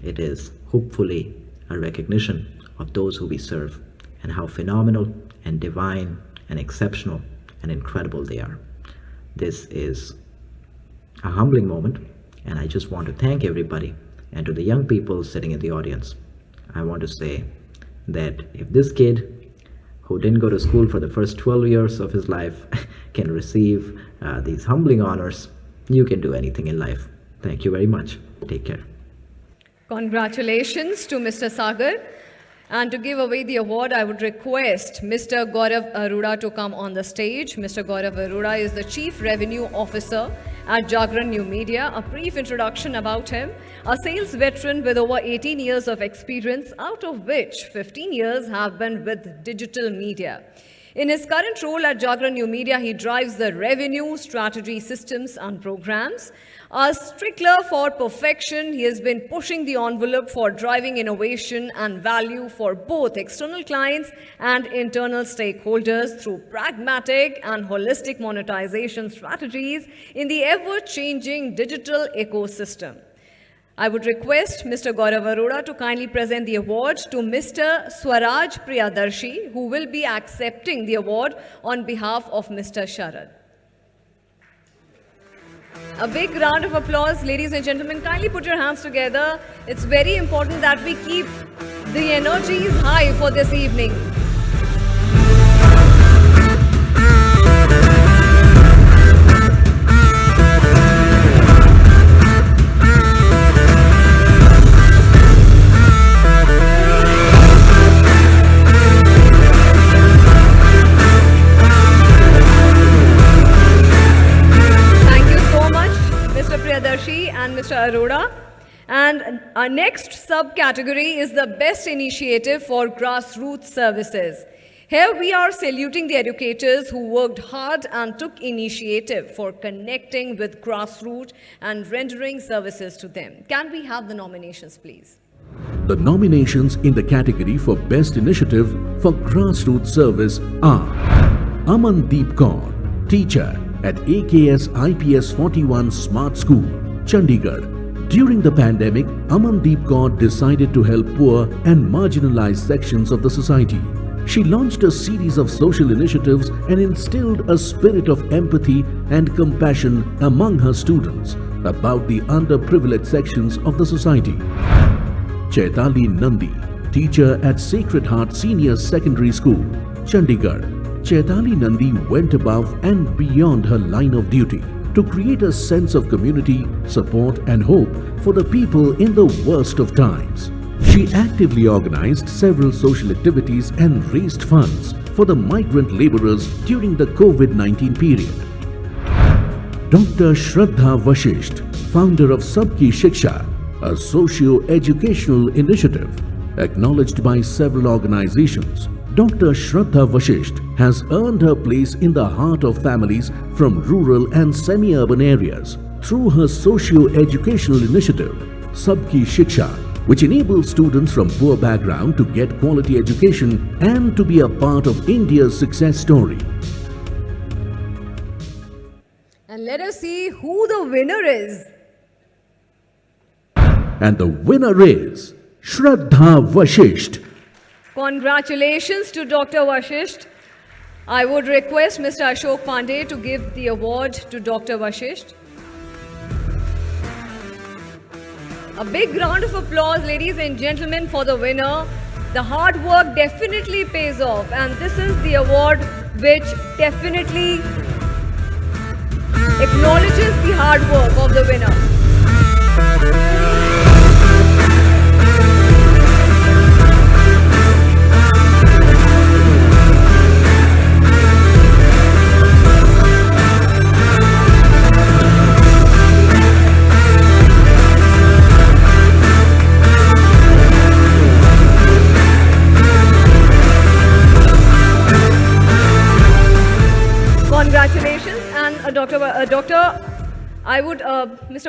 it is hopefully a recognition of those who we serve and how phenomenal and divine and exceptional and incredible they are. This is a humbling moment, and I just want to thank everybody, and to the young people sitting in the audience, I want to say that if this kid who didn't go to school for the first 12 years of his life can receive these humbling honors, you can do anything in life. Thank you very much. Take care. Congratulations to Mr. Sagar. And to give away the award, I would request Mr. Gaurav Arora to come on the stage. Mr. Gaurav Arora is the Chief Revenue Officer at Jagran New Media. A brief introduction about him: a sales veteran with over 18 years of experience, out of which 15 years have been with digital media. In his current role at Jagran New Media, he drives the revenue, strategy, systems and programs. A stickler for perfection, he has been pushing the envelope for driving innovation and value for both external clients and internal stakeholders through pragmatic and holistic monetization strategies in the ever-changing digital ecosystem. I would request Mr. Gaurav Arora to kindly present the award to Mr. Swaraj Priyadarshi, who will be accepting the award on behalf of Mr. Sharad. A big round of applause, ladies and gentlemen. Kindly put your hands together. It's very important that we keep the energies high for this evening. And Mr. Arora. And our next subcategory is the best initiative for grassroots services. Here we are saluting the educators who worked hard and took initiative for connecting with grassroots and rendering services to them. Can we have the nominations, please? The nominations in the category for Best Initiative for Grassroots Service are Amandeep Kaur, teacher at AKS IPS 41 Smart School, Chandigarh. During the pandemic, Amandeep Kaur decided to help poor and marginalized sections of the society. She launched a series of social initiatives and instilled a spirit of empathy and compassion among her students about the underprivileged sections of the society. Chaitali Nandi, teacher at Sacred Heart Senior Secondary School, Chandigarh. Chaitali Nandi went above and beyond her line of duty to create a sense of community, support and hope for the people in the worst of times. She actively organized several social activities and raised funds for the migrant laborers during the COVID-19 period. Dr. Shraddha Vashisht, founder of Sabki Shiksha, a socio-educational initiative acknowledged by several organizations. Dr. Shraddha Vashisht has earned her place in the heart of families from rural and semi-urban areas through her socio-educational initiative, Sabki Shiksha, which enables students from poor background to get quality education and to be a part of India's success story. And let us see who the winner is. And the winner is Shraddha Vashisht. Congratulations to Dr. Vashisht. I would request Mr. Ashok Pandey to give the award to Dr. Vashisht. A big round of applause, ladies and gentlemen, for the winner. The hard work definitely pays off, and this is the award which definitely acknowledges the hard work of the winner. Congratulations, and Mr.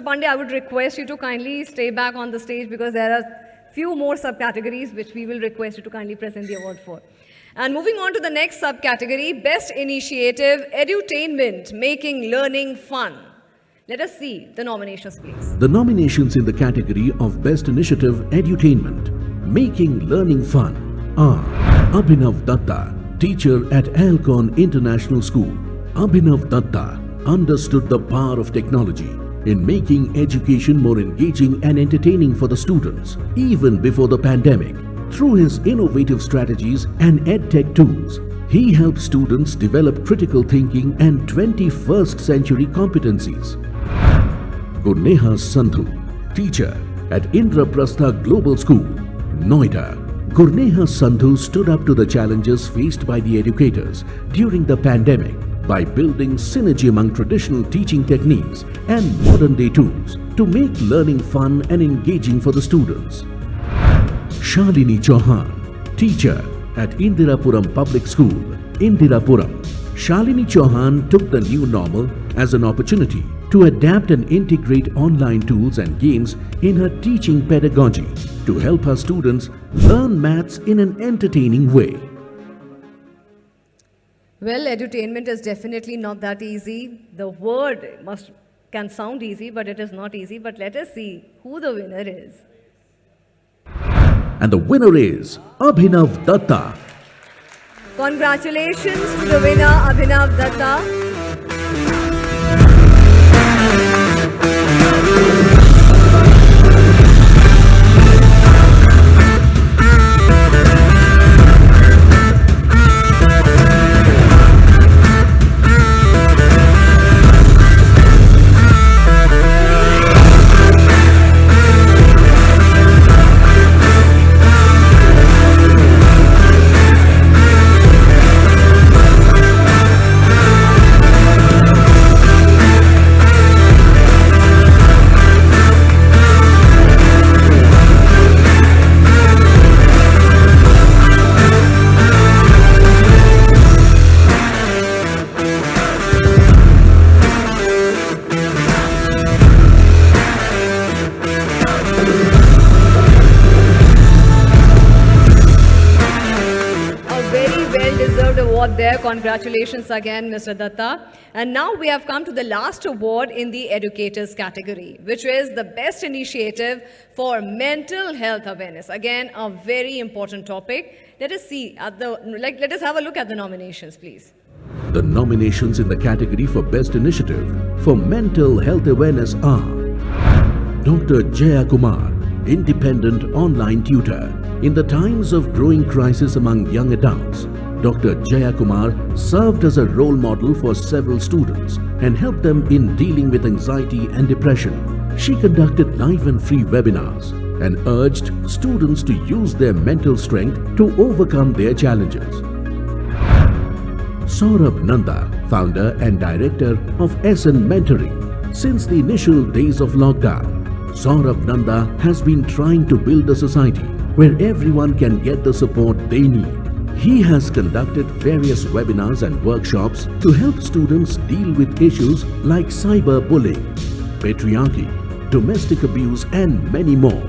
Pandey, I would request you to kindly stay back on the stage because there are few more subcategories which we will request you to kindly present the award for. And moving on to the next subcategory, Best Initiative, Edutainment, Making Learning Fun. Let us see the nominations, please. The nominations in the category of Best Initiative, Edutainment, Making Learning Fun are Abhinav Datta, teacher at Alcon International School. Abhinav Datta understood the power of technology in making education more engaging and entertaining for the students, even before the pandemic. Through his innovative strategies and EdTech tools, he helped students develop critical thinking and 21st century competencies. Guneha Sandhu, teacher at Indraprastha Global School, Noida. Gurneha Sandhu stood up to the challenges faced by the educators during the pandemic by building synergy among traditional teaching techniques and modern-day tools to make learning fun and engaging for the students. Shalini Chauhan, teacher at Indirapuram Public School, Indirapuram. Shalini Chauhan took the new normal as an opportunity to adapt and integrate online tools and games in her teaching pedagogy to help her students learn maths in an entertaining way. Well, edutainment is definitely not that easy. The word can sound easy, but it is not easy. But let us see who the winner is. And the winner is Abhinav Datta. Congratulations to the winner, Abhinav Datta. There. Congratulations again, Mr. Datta. And now we have come to the last award in the educators category, which is the best initiative for mental health awareness. Again, a very important topic. Let us see let us have a look at the nominations, please. The nominations in the category for best initiative for mental health awareness are Dr. Jaya Kumar, independent online tutor. In the times of growing crisis among young adults, Dr. Jaya Kumar served as a role model for several students and helped them in dealing with anxiety and depression. She conducted live and free webinars and urged students to use their mental strength to overcome their challenges. Saurabh Nanda, founder and director of SN Mentoring. Since the initial days of lockdown, Saurabh Nanda has been trying to build a society where everyone can get the support they need. He has conducted various webinars and workshops to help students deal with issues like cyberbullying, patriarchy, domestic abuse and many more.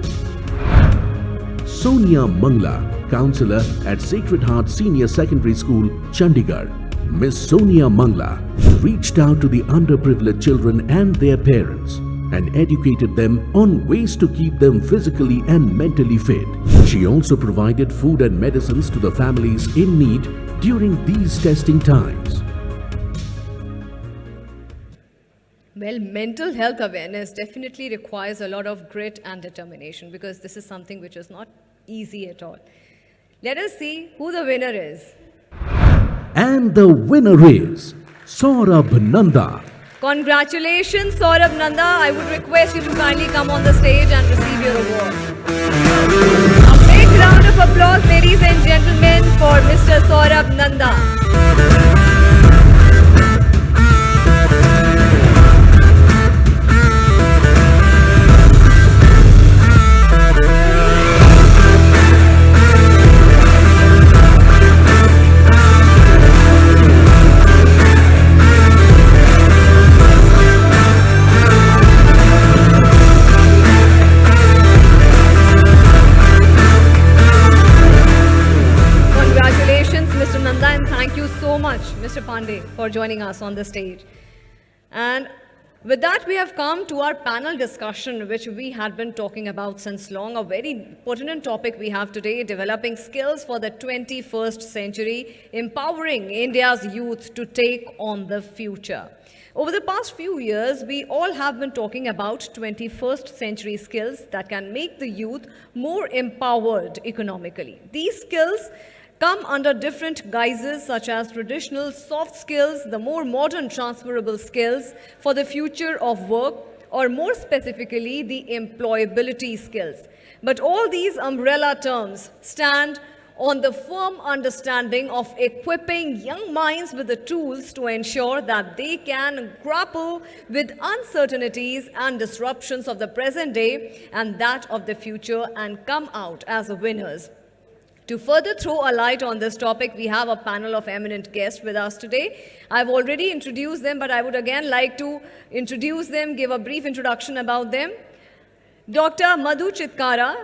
Sonia Mangla, counselor at Sacred Heart Senior Secondary School, Chandigarh. Miss Sonia Mangla reached out to the underprivileged children and their parents and educated them on ways to keep them physically and mentally fit. She also provided food and medicines to the families in need during these testing times. Well, mental health awareness definitely requires a lot of grit and determination because this is something which is not easy at all. Let us see who the winner is. And the winner is Saurabh Nanda. Congratulations, Saurabh Nanda. I would request you to kindly come on the stage and receive your award. A big round of applause, ladies and gentlemen, for Mr. Saurabh Nanda. Mr. Pandey, for joining us on the stage. And with that, we have come to our panel discussion, which we had been talking about since long. A very pertinent topic we have today, developing skills for the 21st century, empowering India's youth to take on the future. Over the past few years, we all have been talking about 21st century skills that can make the youth more empowered economically. These skills come under different guises such as traditional soft skills, the more modern transferable skills for the future of work, or more specifically, the employability skills. But all these umbrella terms stand on the firm understanding of equipping young minds with the tools to ensure that they can grapple with uncertainties and disruptions of the present day and that of the future and come out as winners. To further throw a light on this topic, we have a panel of eminent guests with us today. I've already introduced them, but I would again like to introduce them, give a brief introduction about them. Dr. Madhu Chitkara,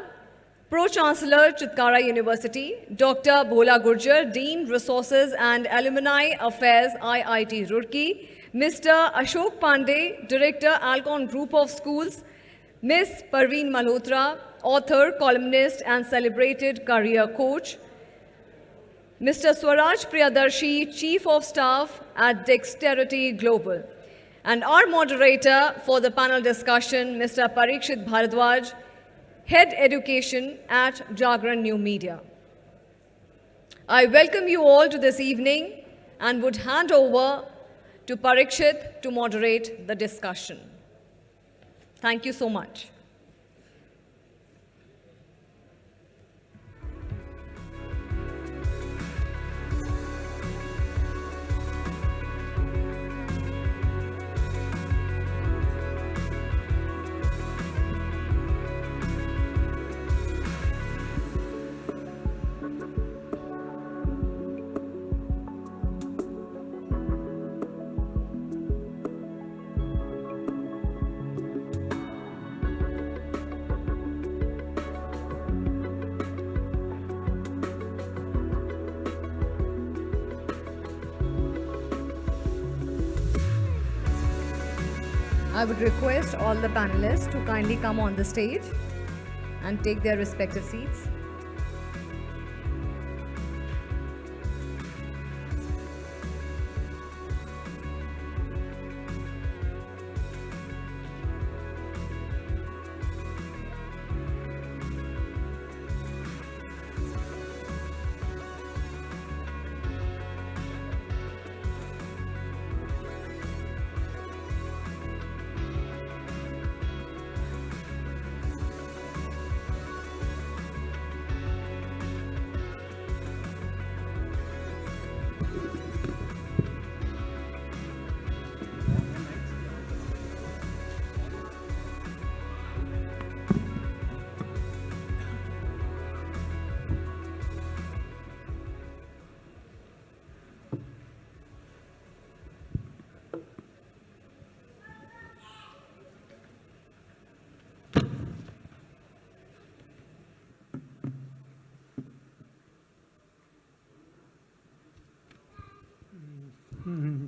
Pro-Chancellor, Chitkara University. Dr. Bhola Gurjar, Dean, Resources and Alumni Affairs, IIT Roorkee. Mr. Ashok Pandey, Director, Alcon Group of Schools. Ms. Parveen Malhotra, author, columnist and celebrated career coach. Mr. Swaraj Priyadarshi, Chief of Staff at Dexterity Global. And our moderator for the panel discussion, Mr. Parikshit Bharadwaj, Head Education at Jagran New Media. I welcome you all to this evening and would hand over to Parikshit to moderate the discussion. Thank you so much. I would request all the panelists to kindly come on the stage and take their respective seats.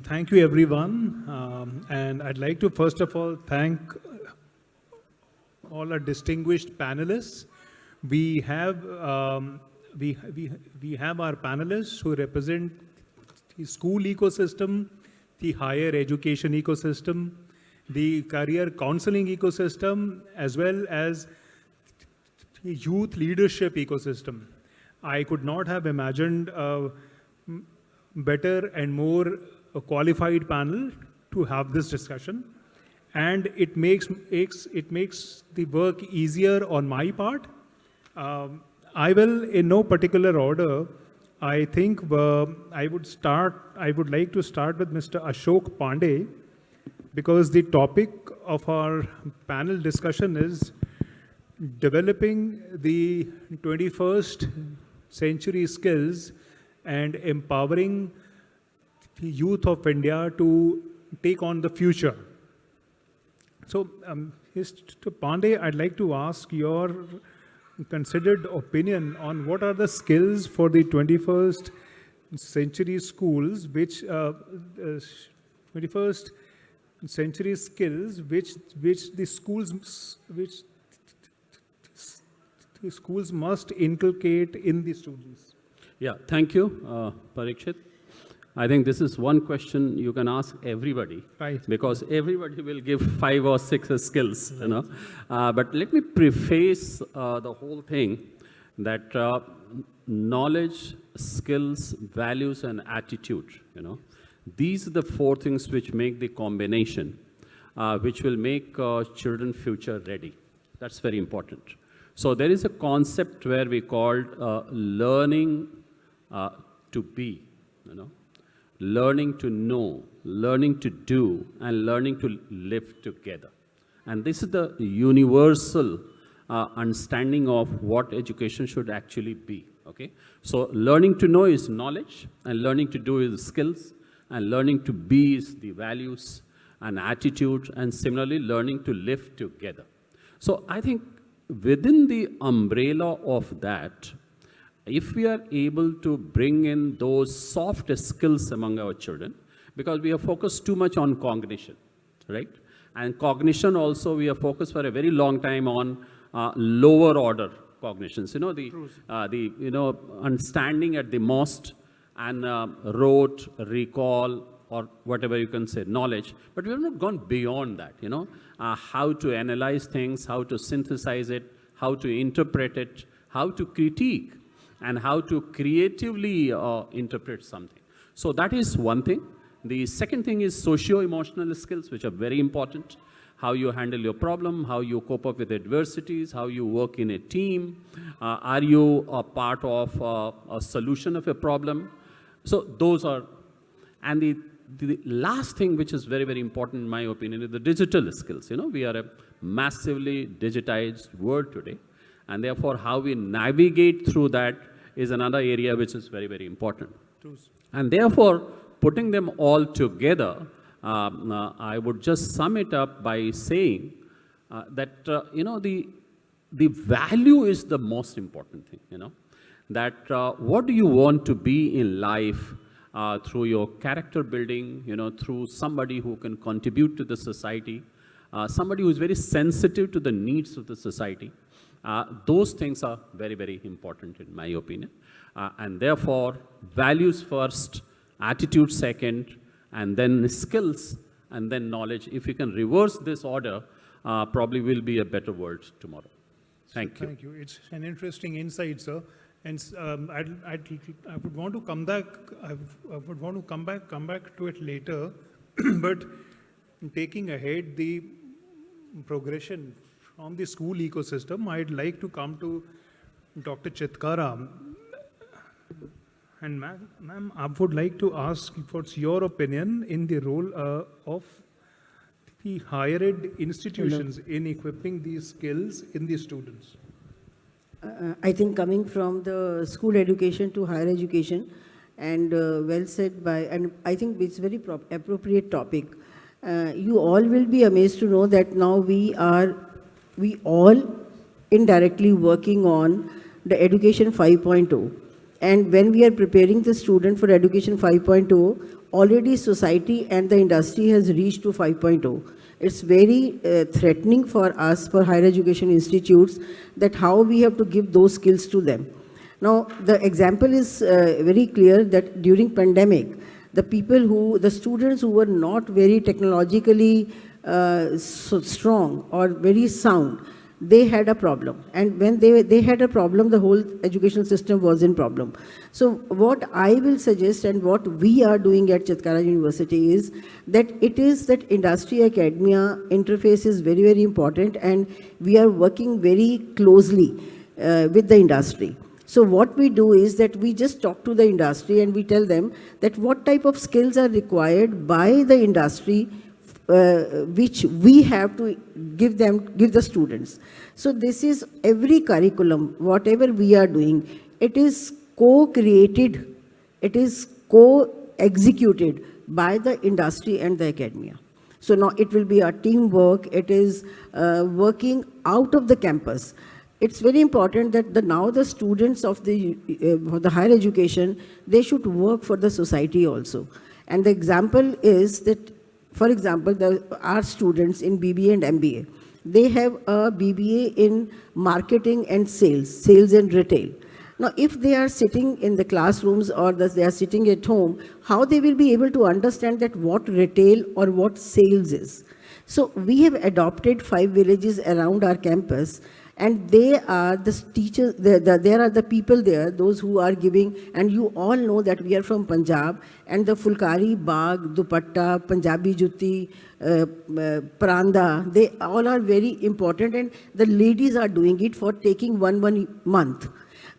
Thank you, everyone. And I'd like to first of all thank all our distinguished panelists. We have we have our panelists who represent the school ecosystem, the higher education ecosystem, the career counseling ecosystem, as well as the youth leadership ecosystem. I could not have imagined a better and more qualified panel to have this discussion, and it makes the work easier on my part. I will, in no particular order, I think I would like to start with Mr. Ashok Pandey, because the topic of our panel discussion is developing the 21st century skills and empowering the youth of India to take on the future. So, Mr. Pandey, I'd like to ask your considered opinion on what are the skills for the 21st century schools, which 21st century skills which the schools must inculcate in the students. Yeah, thank you, Parikshit. I think this is one question you can ask everybody, right? Because everybody will give 5 or 6 skills, you know. But let me preface the whole thing that knowledge, skills, values, and attitude, you know, these are the 4 things which make the combination, which will make children future ready. That's very important. So there is a concept where we called learning to be, you know, learning to know, learning to do, and learning to live together. And this is the universal understanding of what education should actually be, okay? So learning to know is knowledge, and learning to do is skills, and learning to be is the values and attitude, and similarly learning to live together. So I think within the umbrella of that, if we are able to bring in those soft skills among our children, because we are focused too much on cognition, right? And cognition also, we are focused for a very long time on lower order cognitions, you know, the understanding at the most, and rote, recall, or whatever you can say, knowledge. But we have not gone beyond that, you know, how to analyze things, how to synthesize it, how to interpret it, how to critique, and how to creatively interpret something. So that is one thing. The second thing is socio-emotional skills, which are very important. How you handle your problem, how you cope up with adversities, how you work in a team. Are you a part of a solution of a problem? So those are, and the last thing which is very, very important in my opinion is the digital skills. You know, we are a massively digitized world today, and therefore how we navigate through that is another area which is very, very important. And therefore, putting them all together, I would just sum it up by saying that, you know, the value is the most important thing, you know, that what do you want to be in life through your character building, you know, through somebody who can contribute to the society, somebody who is very sensitive to the needs of the society. Those things are very, very important in my opinion. And therefore, values first, attitude second, and then skills, and then knowledge. If we can reverse this order, probably will be a better world tomorrow. Thank you. Thank you. It's an interesting insight, sir. And I would want to come back. I would want to come back to it later. But taking ahead the progression from the school ecosystem, I'd like to come to Dr. Chitkara. And ma'am, I would like to ask what's your opinion in the role of the higher ed institutions in equipping these skills in the students? I think coming from the school education to higher education, and well said by, and I think it's very appropriate topic. You all will be amazed to know that now we all indirectly working on the education 5.0. And when we are preparing the student for education 5.0, already society and the industry has reached to 5.0. It's very threatening for us, for higher education institutes, that how we have to give those skills to them. Now, the example is very clear that during pandemic, the students who were not very technologically strong or very sound, they had a problem. And when they had a problem, the whole education system was in problem. So what I will suggest and what we are doing at Chitkara University is that it is that industry academia interface is very, very important, and we are working very closely with the industry. So what we do is that we just talk to the industry and we tell them that what type of skills are required by the industry which we have to give the students. So this is every curriculum, whatever we are doing, it is co-created, it is co-executed by the industry and the academia. So now it will be a teamwork, it is working out of the campus. It's very important that now the students of the higher education, they should work for the society also. And the example is that, for example, our students in BBA and MBA, they have a BBA in marketing and sales and retail. Now, if they are sitting in the classrooms or they are sitting at home, how they will be able to understand that what retail or what sales is? So we have adopted 5 villages around our campus, And they are the teachers, there are the people there, those who are giving, and you all know that we are from Punjab, and the Fulkari, Bagh, Dupatta, Punjabi Jutti, Paranda, they all are very important, and the ladies are doing it for taking one month.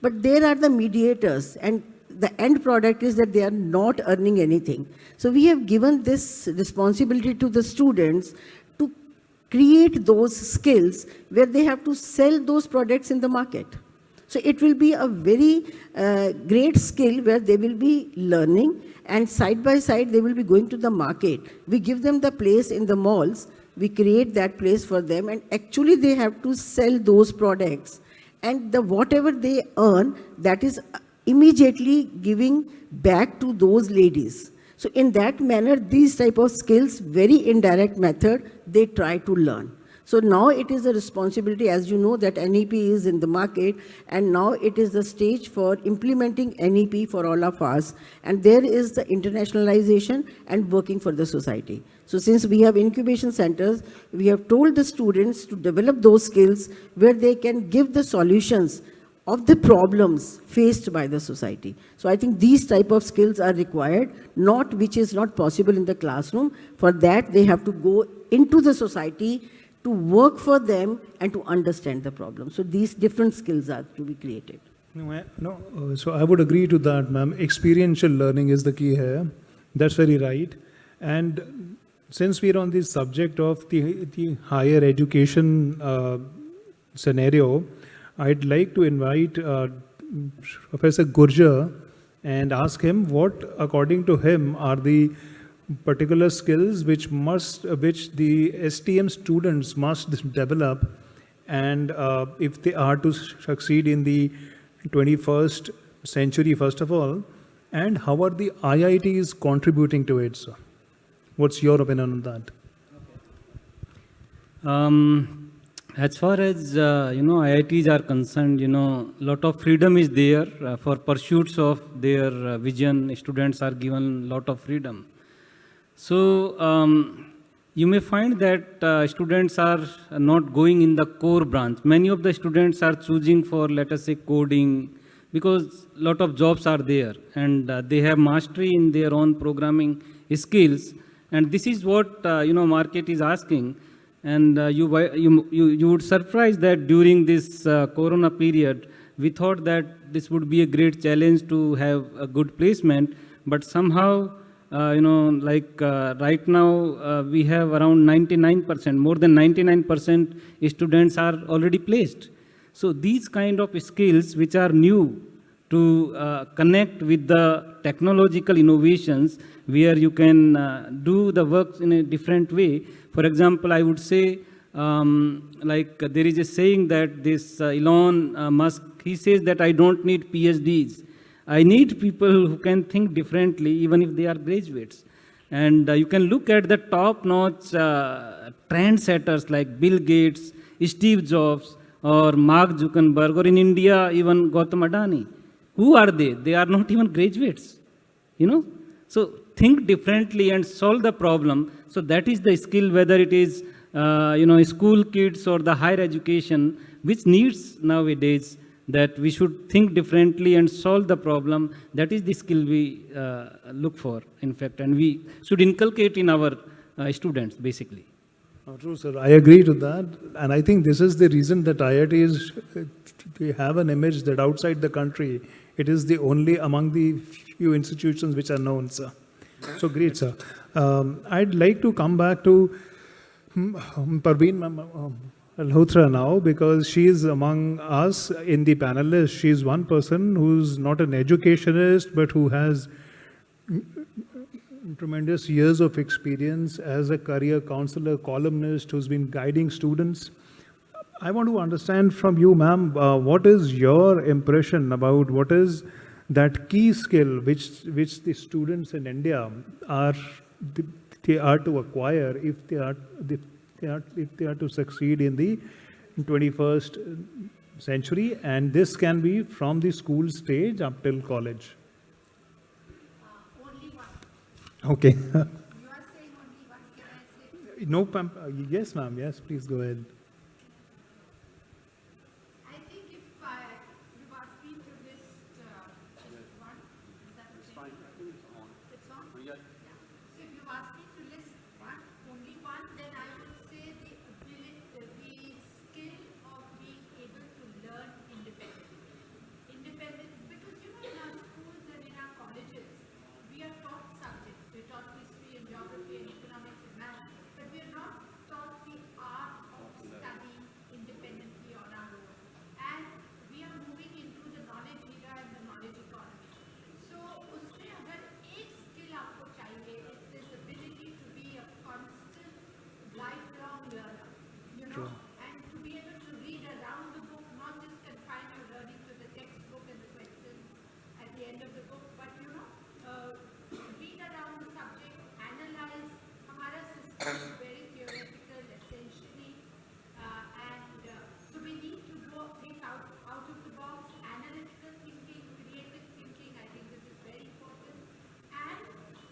But there are the mediators, and the end product is that they are not earning anything. So we have given this responsibility to the students to create those skills where they have to sell those products in the market. So it will be a very great skill where they will be learning, and side by side they will be going to the market. We give them the place in the malls, we create that place for them, and actually they have to sell those products. And the whatever they earn, that is immediately giving back to those ladies. So in that manner, these type of skills, very indirect method, they try to learn. So now it is a responsibility, as you know, that NEP is in the market, and now it is the stage for implementing NEP for all of us. And there is the internationalization and working for the society. So since we have incubation centers, we have told the students to develop those skills where they can give the solutions of the problems faced by the society. So I think these type of skills are required, not which is not possible in the classroom. For that, they have to go into the society to work for them and to understand the problem. So these different skills are to be created. So I would agree to that, ma'am. Experiential learning is the key here. That's very right. And since we're on the subject of the higher education scenario, I'd like to invite Professor Gurjar and ask him what, according to him, are the particular skills which the STM students must develop, and if they are to succeed in the 21st century, first of all, and how are the IITs contributing to it, sir? What's your opinion on that? As far as IITs are concerned, lot of freedom is there for pursuits of their vision. Students are given lot of freedom. So you may find that students are not going in the core branch. Many of the students are choosing for, let us say, coding, because lot of jobs are there, and they have mastery in their own programming skills, and this is what market is asking. And you would surprise that during this corona period, we thought that this would be a great challenge to have a good placement, but somehow, right now, we have around 99%, more than 99% students are already placed. So these kind of skills which are new to connect with the technological innovations, where you can do the work in a different way. For example, I would say, there is a saying that this Elon Musk, he says that I don't need PhDs. I need people who can think differently, even if they are graduates. And you can look at the top-notch trendsetters like Bill Gates, Steve Jobs, or Mark Zuckerberg, or in India, even Gautam Adani. Who are they? They are not even graduates, So think differently and solve the problem. So that is the skill, whether it is, school kids or the higher education, which needs nowadays that we should think differently and solve the problem. That is the skill we look for, in fact, and we should inculcate in our students, basically. True, sir. I agree to that. And I think this is the reason that IITs, we have an image that outside the country, it is the only among the few institutions which are known, sir. So great, sir. I'd like to come back to Parveen Malhotra now, because she is among us in the panelists. She is one person who's not an educationist, but who has tremendous years of experience as a career counselor, columnist, who's been guiding students. I want to understand from you, ma'am, what is your impression about what is that key skill which the students in India are to acquire if they are to succeed in the 21st century, and this can be from the school stage up till college. Only one. Okay. You are saying only one. Can I say? No, yes, ma'am. Yes, please go ahead. It's on? Yeah. So if you ask me to list only one, then I would say the skill of being able to learn independently. Because in our schools and in our colleges, we are taught subjects. We're taught history and geography and economics and math, but we are not taught the art of studying independently on our own. And we are moving into the knowledge era and the knowledge economy. So उसमें अगर एक skill आपको चाहिए, it's this ability to be a constant, lifelong learner, and to be able to read around the book, not just confine your learning to the textbook and the questions at the end of the book, but read around the subject, analyze. हमारा system is very theoretical, essentially, and so we need to think out of the box, analytical thinking, creative thinking. I think this is very important. And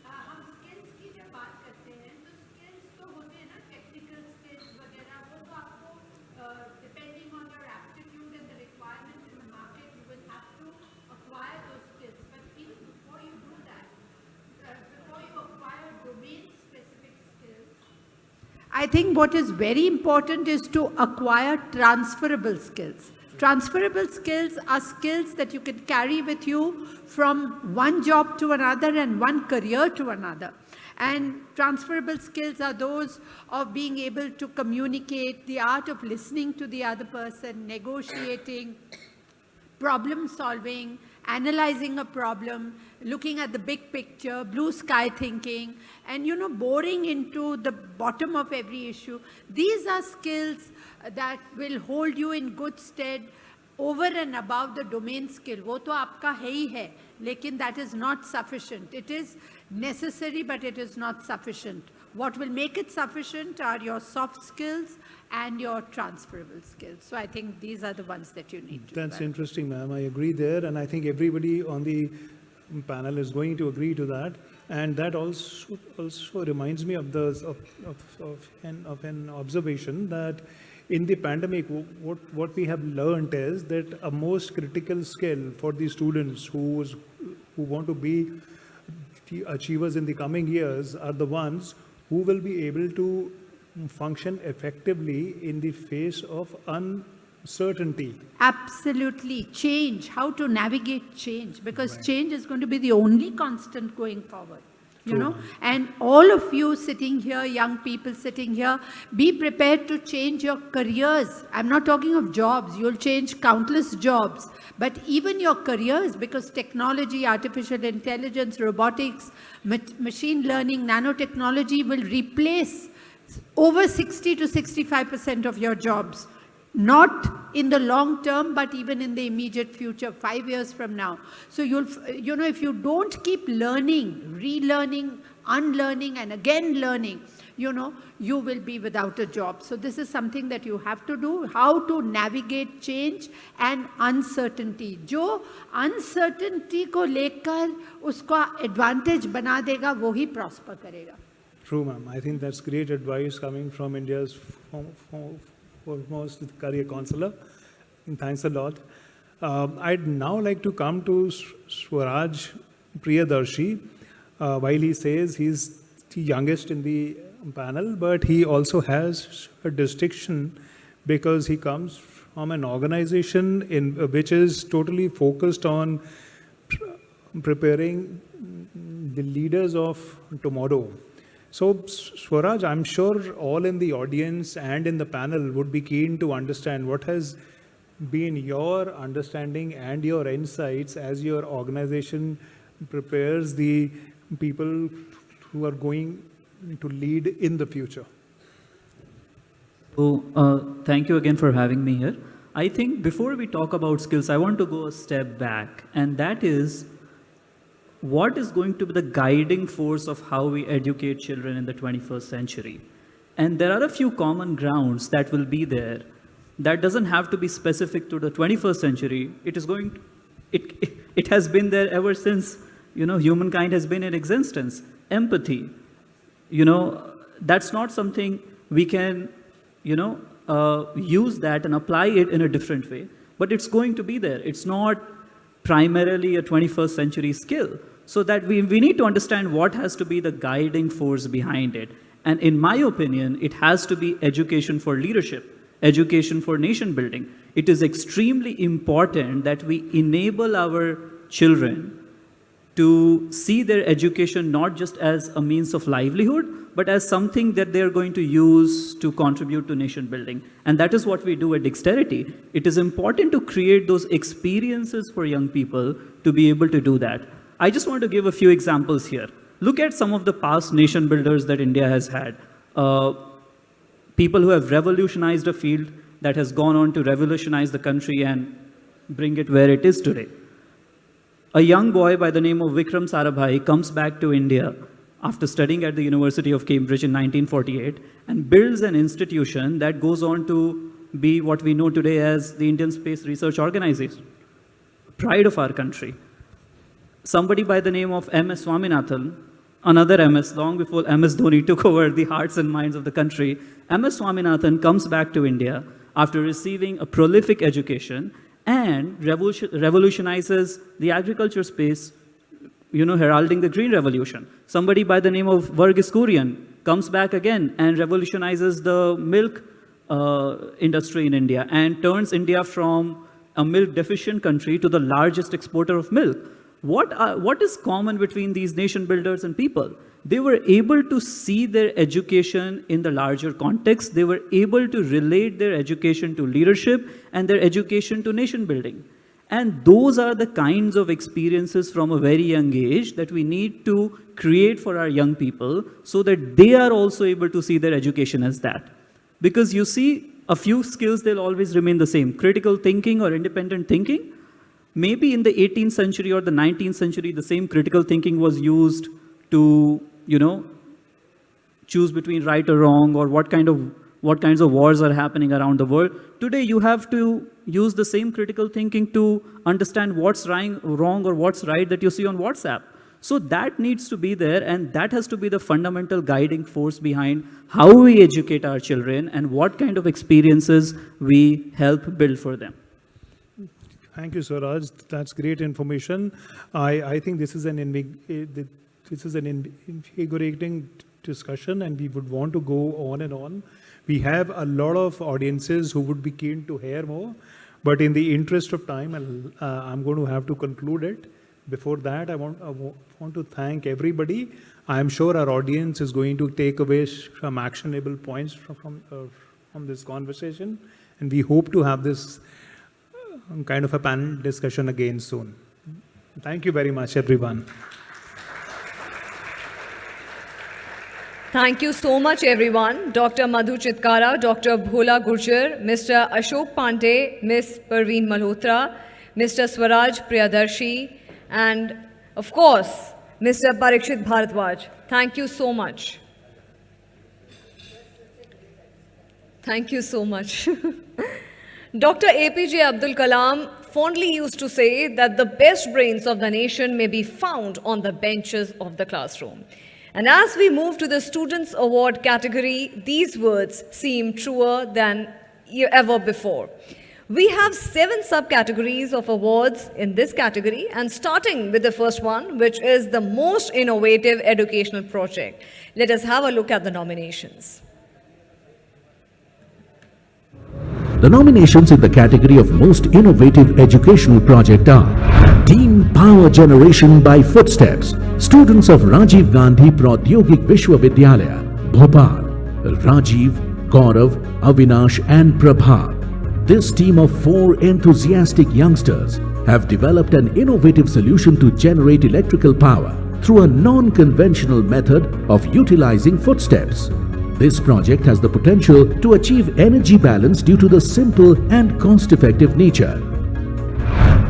हम skills की जब बात करते हैं तो skills तो होते हैं ना, technical skills वगैरह, वो तो आपको depending on your aptitude and the requirement in the market, you will have to acquire those skills. But even before you do that, before you acquire domain-specific skills, I think what is very important is to acquire transferable skills. Transferable skills are skills that you can carry with you from one job to another and one career to another. And transferable skills are those of being able to communicate, the art of listening to the other person, negotiating, problem solving, analyzing a problem, looking at the big picture, blue sky thinking, and boring into the bottom of every issue. These are skills that will hold you in good stead over and above the domain skill. वो तो आपका है ही है, लेकिन that is not sufficient. It is necessary, but it is not sufficient. What will make it sufficient are your soft skills and your transferable skills. So I think these are the ones that you need to That's develop. interesting, ma'am. I agree there, and I think everybody on the panel is going to agree to that. And that also reminds me of an observation that in the pandemic, what we have learned is that a most critical skill for the students who want to be achievers in the coming years are the ones who will be able to function effectively in the face of uncertainty. Absolutely. Change, how to navigate change, because change is going to be the only constant going forward. And all of you sitting here, young people sitting here, be prepared to change your careers. I'm not talking of jobs. You'll change countless jobs, but even your careers, because technology, artificial intelligence, robotics, machine learning, nanotechnology will replace over 60 to 65% of your jobs. Not in the long term, but even in the immediate future, 5 years from now. So if you don't keep learning, relearning, unlearning, and again learning, you will be without a job. So this is something that you have to do, how to navigate change and uncertainty. जो uncertainty को लेकर उसका advantage बना देगा, वो ही prosper करेगा. True, ma'am. I think that's great advice coming from India's foremost career counselor. And thanks a lot. I'd now like to come to Swaraj Priyadarshi. While he says he's the youngest in the panel, but he also has a distinction because he comes from an organization which is totally focused on preparing the leaders of tomorrow. So, Swaraj, I'm sure all in the audience and in the panel would be keen to understand what has been your understanding and your insights as your organization prepares the people who are going to lead in the future. So, thank you again for having me here. I think before we talk about skills, I want to go a step back, and that is, what is going to be the guiding force of how we educate children in the 21st century? And there are a few common grounds that will be there. That doesn't have to be specific to the 21st century. It has been there ever since, humankind has been in existence. Empathy, that's not something we can, use that and apply it in a different way, but it's going to be there. It's not primarily a 21st century skill. So that we need to understand what has to be the guiding force behind it. And in my opinion, it has to be education for leadership, education for nation building. It is extremely important that we enable our children to see their education not just as a means of livelihood, but as something that they're going to use to contribute to nation building. And that is what we do at Dexterity. It is important to create those experiences for young people to be able to do that. I just want to give a few examples here. Look at some of the past nation builders that India has had. People who have revolutionized a field that has gone on to revolutionize the country and bring it where it is today. A young boy by the name of Vikram Sarabhai comes back to India after studying at the University of Cambridge in 1948 and builds an institution that goes on to be what we know today as the Indian Space Research Organization, pride of our country. Somebody by the name of M.S. Swaminathan, another MS, long before MS Dhoni took over the hearts and minds of the country, MS Swaminathan comes back to India after receiving a prolific education and revolutionizes the agriculture space, heralding the Green Revolution. Somebody by the name of Verghese Kurian comes back again and revolutionizes the milk industry in India and turns India from a milk deficient country to the largest exporter of milk. What is common between these nation builders and people? They were able to see their education in the larger context. They were able to relate their education to leadership and their education to nation building. And those are the kinds of experiences from a very young age that we need to create for our young people so that they are also able to see their education as that. Because you see, a few skills, they'll always remain the same. Critical thinking or independent thinking. Maybe in the 18th century or the 19th century, the same critical thinking was used to, choose between right or wrong or what kinds of wars are happening around the world. Today, you have to use the same critical thinking to understand what's wrong or what's right that you see on WhatsApp. So that needs to be there, and that has to be the fundamental guiding force behind how we educate our children and what kind of experiences we help build for them. Thank you, Swaraj. That's great information. I think this is an invigorating discussion, and we would want to go on and on. We have a lot of audiences who would be keen to hear more, but in the interest of time, I'm going to have to conclude it. Before that, I want to thank everybody. I'm sure our audience is going to take away some actionable points from this conversation, and we hope to have this kind of a panel discussion again soon. Thank you very much, everyone. Thank you so much, everyone. Dr. Madhu Chitkara, Dr. Bhola Gurjar, Mr. Ashok Pandey, Ms. Parveen Malhotra, Mr. Swaraj Priyadarshi, and of course, Mr. Parikshit Bharadwaj. Thank you so much. Thank you so much. Dr. APJ Abdul Kalam fondly used to say that the best brains of the nation may be found on the benches of the classroom. And as we move to the Students' Award category, these words seem truer than ever before. We have 7 subcategories of awards in this category, and starting with the first one, which is the most innovative educational project. Let us have a look at the nominations. The nominations in the category of Most Innovative Educational Project are Team Power Generation by Footsteps, students of Rajiv Gandhi Pradhyogik Vishwavidyalaya, Bhopal, Rajiv, Gaurav, Avinash and Prabha. This team of 4 enthusiastic youngsters have developed an innovative solution to generate electrical power through a non-conventional method of utilizing footsteps. This project has the potential to achieve energy balance due to the simple and cost-effective nature.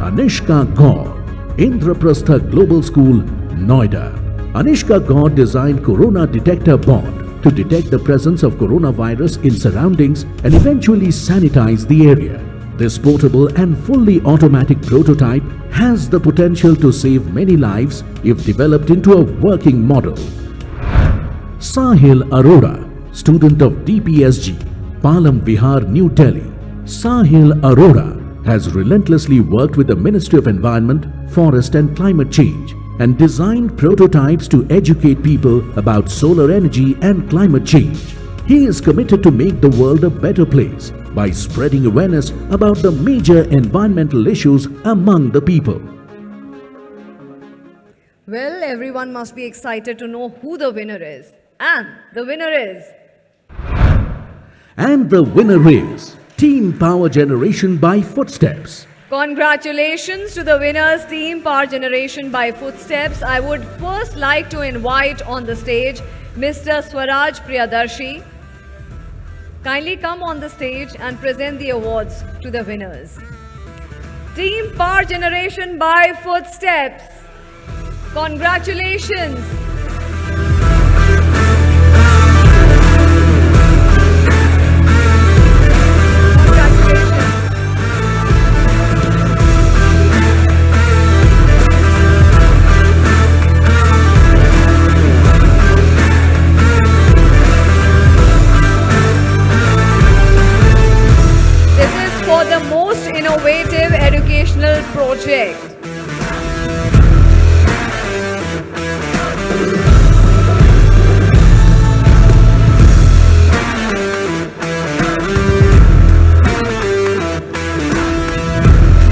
Anishka Gaur, Indraprastha Global School, Noida. Anishka Gaur designed Corona Detector Bond to detect the presence of coronavirus in surroundings and eventually sanitize the area. This portable and fully automatic prototype has the potential to save many lives if developed into a working model. Sahil Arora, student of DPSG, Palam Vihar, New Delhi. Sahil Arora has relentlessly worked with the Ministry of Environment, Forest and Climate Change and designed prototypes to educate people about solar energy and climate change. He is committed to make the world a better place by spreading awareness about the major environmental issues among the people. Well, everyone must be excited to know who the winner is. And the winner is... And the winner is Team Power Generation by Footsteps. Congratulations to the winners, Team Power Generation by Footsteps. I would first like to invite on the stage Mr. Swaraj Priyadarshi. Kindly come on the stage and present the awards to the winners. Team Power Generation by Footsteps. Congratulations. For the most innovative educational project.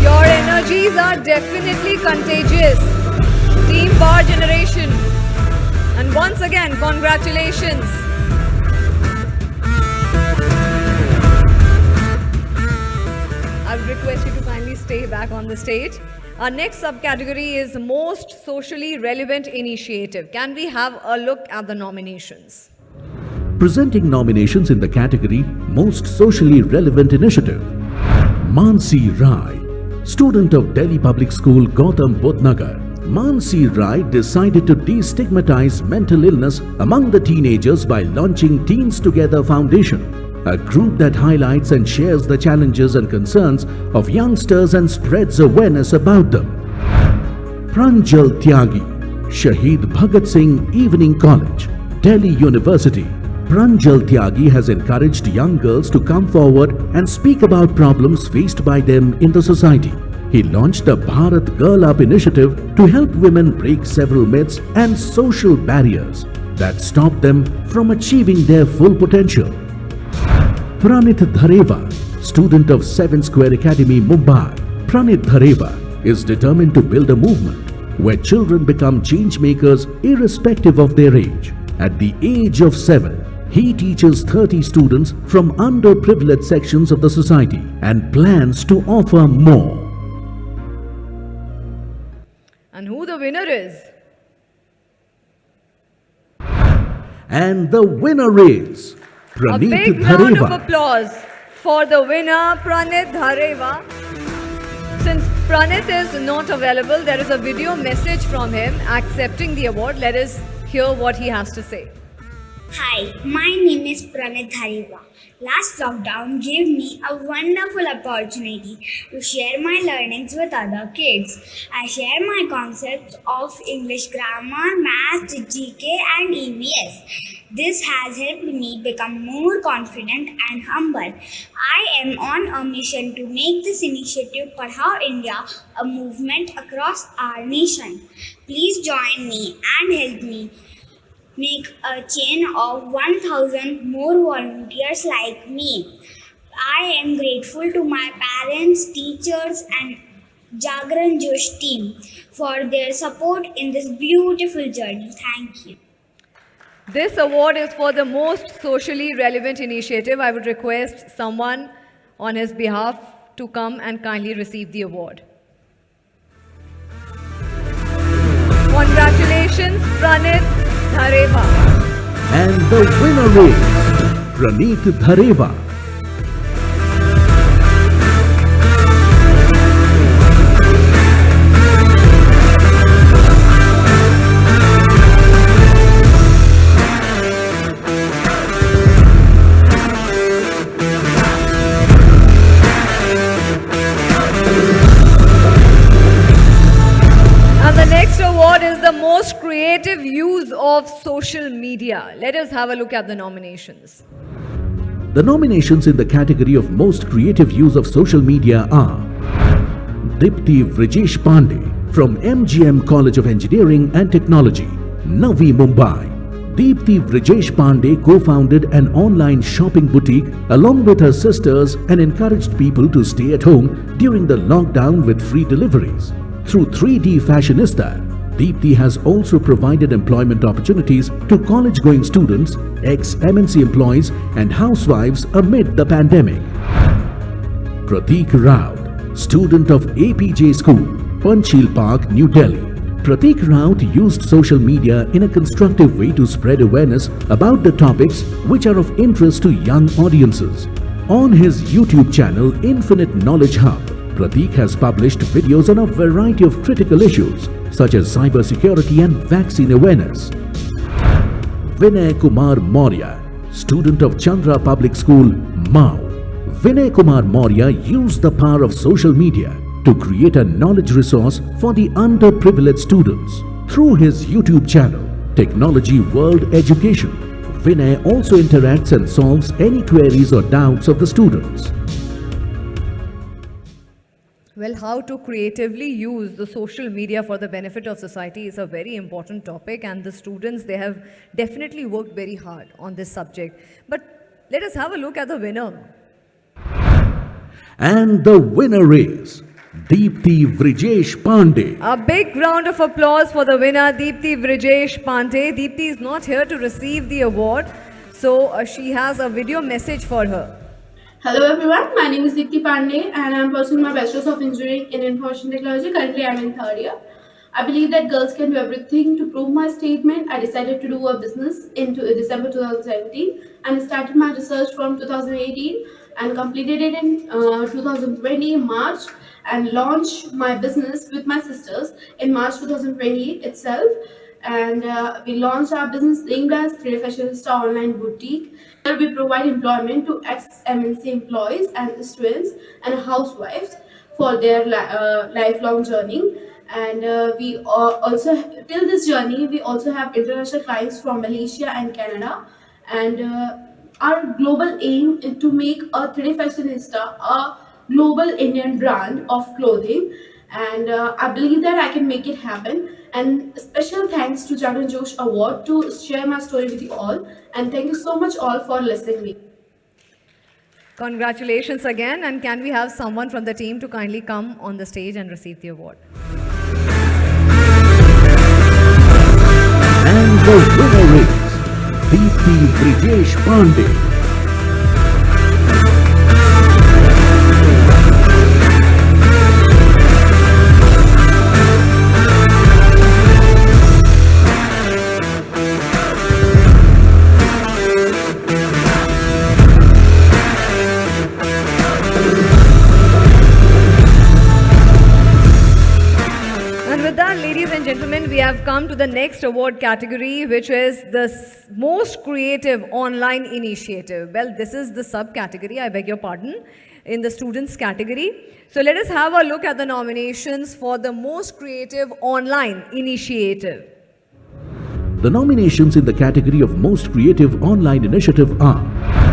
Your energies are definitely contagious. Team Power Generation. And once again, congratulations. I would request you to kindly stay back on the stage. Our next subcategory is Most Socially Relevant Initiative. Can we have a look at the nominations? Presenting nominations in the category Most Socially Relevant Initiative. Mansi Rai, student of Delhi Public School, Gautam Budh Nagar. Mansi Rai decided to destigmatize mental illness among the teenagers by launching Teens Together Foundation, a group that highlights and shares the challenges and concerns of youngsters and spreads awareness about them. Pranjal Tyagi, Shahid Bhagat Singh Evening College, Delhi University. Pranjal Tyagi has encouraged young girls to come forward and speak about problems faced by them in the society. He launched the Bharat Girl Up initiative to help women break several myths and social barriers that stop them from achieving their full potential. Pranit Dhareva, student of 7 Square Academy, Mumbai. Pranit Dhareva is determined to build a movement where children become change makers irrespective of their age. At the age of 7, he teaches 30 students from underprivileged sections of the society and plans to offer more. And who the winner is? And the winner is A big round of applause for the winner, Pranit Dhareva. Since Pranit is not available, there is a video message from him accepting the award. Let us hear what he has to say. Hi, my name is Pranit Dhareva. Last lockdown gave me a wonderful opportunity to share my learnings with other kids. I share my concepts of English grammar, maths, GK and EVS. This has helped me become more confident and humble. I am on a mission to make this initiative Padhao India a movement across our nation. Please join me and help me make a chain of 1,000 more volunteers like me. I am grateful to my parents, teachers and Jagran Josh team for their support in this beautiful journey. Thank you. This award is for the most socially relevant initiative. I would request someone on his behalf to come and kindly receive the award. Congratulations, Pranit Dhareva. And the winner is Pranit Dhareva. Most creative use of social media. Let us have a look at the nominations. The nominations in the category of most creative use of social media are Dipti Vrijesh Pandey, From MGM College of Engineering and Technology, Navi Mumbai, Deepti Vrijesh Pandey co-founded an online shopping boutique along with her sisters and encouraged people to stay at home during the lockdown with free deliveries. Through 3D Fashionista, Deepti has also provided employment opportunities to college-going students, ex-MNC employees and housewives amid the pandemic. Prateek Raut, student of APJ School, Panchsheel Park, New Delhi. Prateek Raut used social media in a constructive way to spread awareness about the topics which are of interest to young audiences. On his YouTube channel Infinite Knowledge Hub, Prateek has published videos on a variety of critical issues such as cybersecurity and vaccine awareness. Vinay Kumar Maurya, student of Chandra Public School, Mau. Vinay Kumar Maurya used the power of social media to create a knowledge resource for the underprivileged students. Through his YouTube channel, Technology World Education, Vinay also interacts and solves any queries or doubts of the students. Well, how to creatively use the social media for the benefit of society is a very important topic, and the students, they have definitely worked very hard on this subject. But let us have a look at the winner. And the winner is Deepti Vrijesh Pandey. A big round of applause for the winner, Deepti Vrijesh Pandey. Deepti is not here to receive the award, so she has a video message for her. Hello everyone, my name is Deepti Pandey and I am pursuing my Bachelor's of Engineering in Information Technology. Currently I am in 3rd year. I believe that girls can do everything. To prove my statement, I decided to do a business in December 2017 and started my research from 2018 and completed it in 2020 March and launched my business with my sisters in March 2020 itself. And we launched our business named as 3D Fashionista Online Boutique. Where we provide employment to ex-MNC employees and students and housewives for their lifelong journey. And we also, till this journey, we also have international clients from Malaysia and Canada. And our global aim is to make a 3D Fashionista a global Indian brand of clothing. And I believe that I can make it happen. And special thanks to Jagran Josh Award to share my story with you all. And thank you so much all for listening me. Congratulations again, and can we have someone from the team to kindly come on the stage and receive the award? And the winner is Deepti Vrijesh Pandey. Ladies and gentlemen, we have come to the next award category, which is the most creative online initiative. Well, this is the subcategory, I beg your pardon, in the students category. So let us have a look at the nominations for the most creative online initiative. The nominations in the category of most creative online initiative are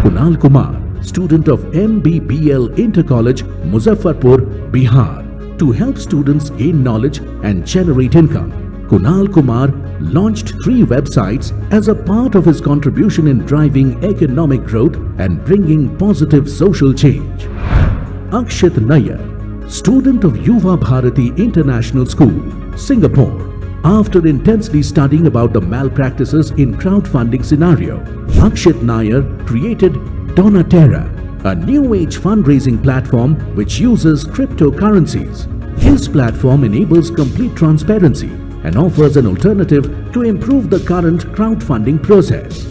Kunal Kumar, student of MBBL Intercollege, Muzaffarpur, Bihar. To help students gain knowledge and generate income, Kunal Kumar launched 3 websites as a part of his contribution in driving economic growth and bringing positive social change. Akshit Nayyar, student of Yuva Bharati International School, Singapore. After intensely studying about the malpractices in crowdfunding scenario, Akshit Nayyar created Donaterra, a new age fundraising platform which uses cryptocurrencies. His platform enables complete transparency and offers an alternative to improve the current crowdfunding process.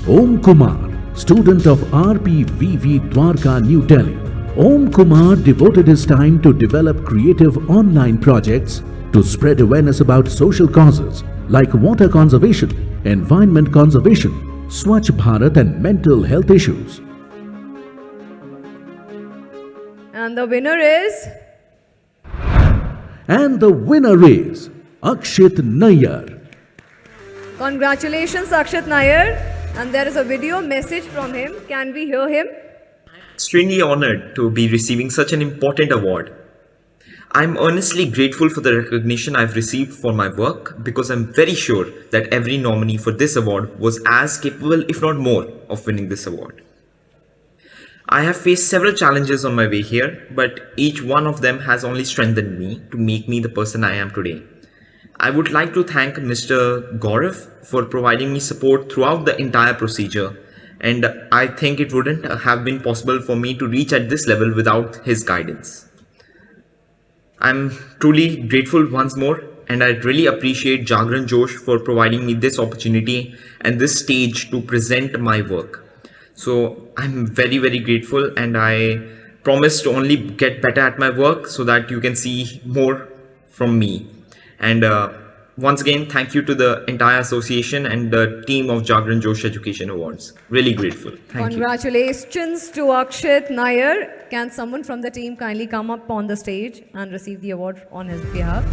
Om Kumar, student of RPVV Dwarka, New Delhi. Om Kumar devoted his time to develop creative online projects to spread awareness about social causes like water conservation, environment conservation, Swachh Bharat and mental health issues. And the winner is? And the winner is Akshit Nayyar. Congratulations, Akshit Nayyar. And there is a video message from him. Can we hear him? Extremely honored to be receiving such an important award. I'm earnestly grateful for the recognition I've received for my work because I'm very sure that every nominee for this award was as capable, if not more, of winning this award. I have faced several challenges on my way here, but each one of them has only strengthened me to make me the person I am today. I would like to thank Mr. Gaurav for providing me support throughout the entire procedure, and I think it wouldn't have been possible for me to reach at this level without his guidance. I'm truly grateful once more, and I really appreciate Jagran Josh for providing me this opportunity and this stage to present my work. So I'm very, very grateful, and I promise to only get better at my work so that you can see more from me. And once again, thank you to the entire association and the team of Jagran Josh Education Awards. Really grateful. Thank you. Congratulations to Akshit Nair. Can someone from the team kindly come up on the stage and receive the award on his behalf?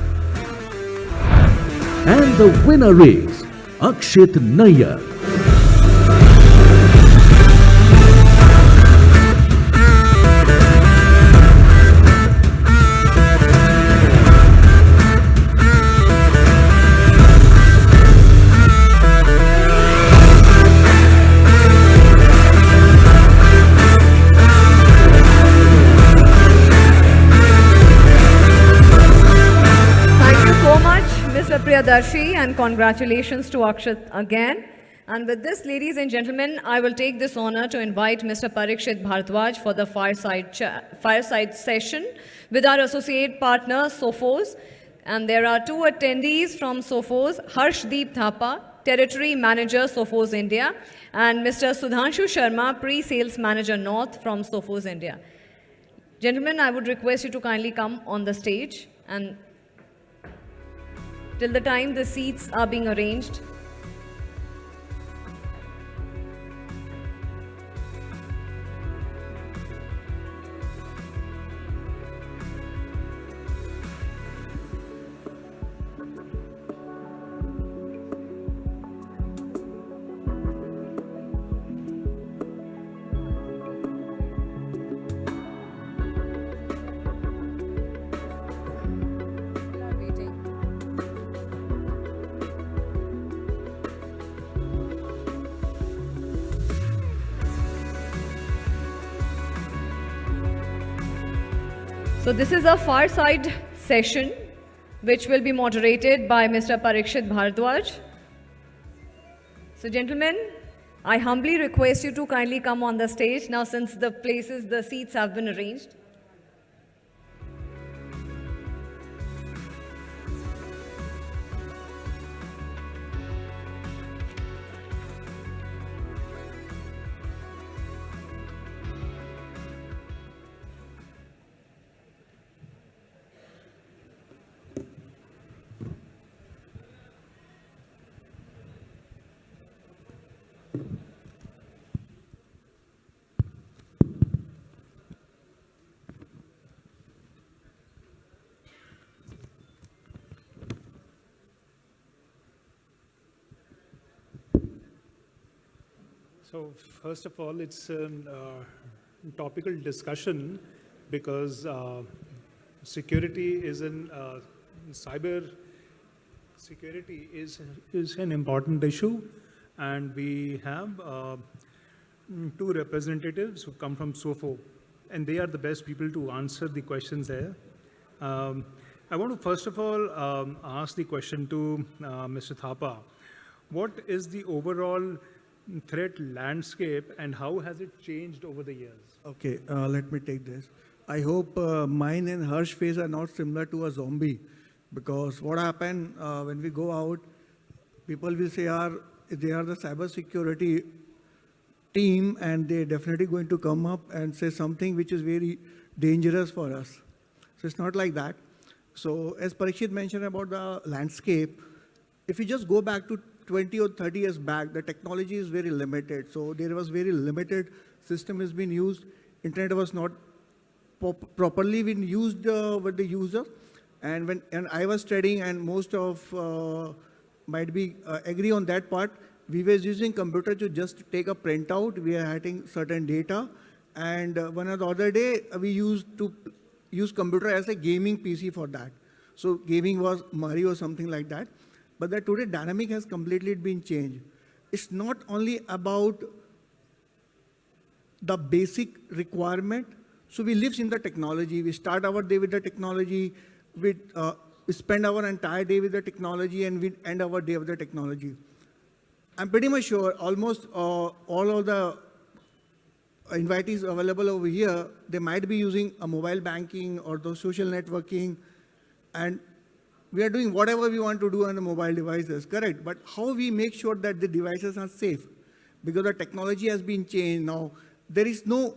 And the winner is Akshit Nair. Mr. Priyadarshi, and congratulations to Akshit again. And with this, ladies and gentlemen, I will take this honor to invite Mr. Parikshit Bharadwaj for the fireside session with our associate partner, Sophos. And there are two attendees from Sophos, Harshdeep Thapa, Territory Manager, Sophos India, and Mr. Sudhanshu Sharma, Pre-Sales Manager North from Sophos India. Gentlemen, I would request you to kindly come on the stage, and till the time the seats are being arranged. So this is a fireside session which will be moderated by Mr. Parikshit Bharadwaj. So gentlemen, I humbly request you to kindly come on the stage now since the seats have been arranged. So first of all, it's a topical discussion because security is cyber security is an important issue, and we have two representatives who come from SOFO, and they are the best people to answer the questions there. I want to first of all ask the question to Mr. Thapa. What is the overall threat landscape and how has it changed over the years? Okay, let me take this. I hope mine and Harsh face are not similar to a zombie, because what happened when we go out, people will say they are the cyber security team and they're definitely going to come up and say something which is very dangerous for us. So it's not like that. So as Parikshit mentioned about the landscape, if you just go back to 20 or 30 years back, the technology is very limited. So there was very limited system has been used. Internet was not properly been used with the user. And when I was studying, and most of might be agree on that part, we were using computer to just take a printout. We are having certain data. And one of the other day, we used to used computer as a gaming PC for that. So gaming was Mario or something like that. But that today dynamic has completely been changed. It's not only about the basic requirement. So we live in the technology. We start our day with the technology. We spend our entire day with the technology, and we end our day with the technology. I'm pretty much sure almost all of the invitees available over here, they might be using a mobile banking or the social networking, and we are doing whatever we want to do on the mobile devices, correct? But how we make sure that the devices are safe? Because the technology has been changed now. There is no,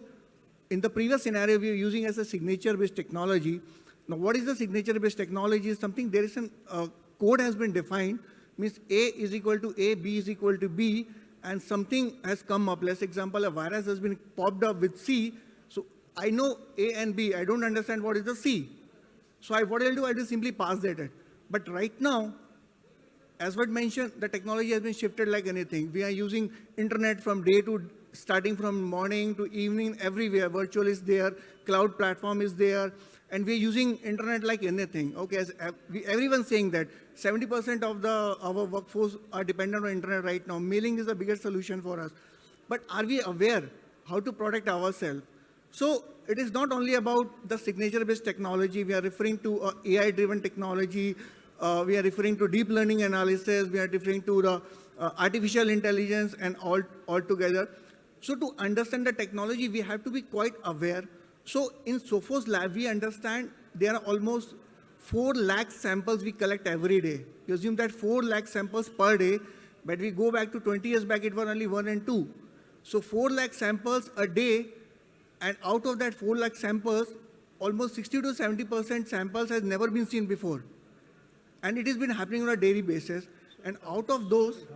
in the previous scenario, we were using as a signature-based technology. Now, what is the signature-based technology? Is something, there is a code has been defined, means A is equal to A, B is equal to B, and something has come up. Let's example, a virus has been popped up with C. So I know A and B, I don't understand what is the C. So what I'll do, I just simply pass that. But right now, as what mentioned, the technology has been shifted like anything. We are using internet from day to, starting from morning to evening, everywhere. Virtual is there, cloud platform is there, and we're using internet like anything. Okay, everyone's saying that 70% of our workforce are dependent on internet right now. Mailing is the biggest solution for us. But are we aware how to protect ourselves? So it is not only about the signature-based technology. We are referring to AI-driven technology. We are referring to deep learning analysis. We are referring to the artificial intelligence and all together. So to understand the technology, we have to be quite aware. So in Sophos lab, we understand there are almost 4 lakh samples we collect every day. You assume that 4 lakh samples per day, but we go back to 20 years back, it was only 1 and 2. So 4 lakh samples a day, and out of that 4 lakh samples, almost 60 to 70% samples has never been seen before. And it has been happening on a daily basis. And out of those...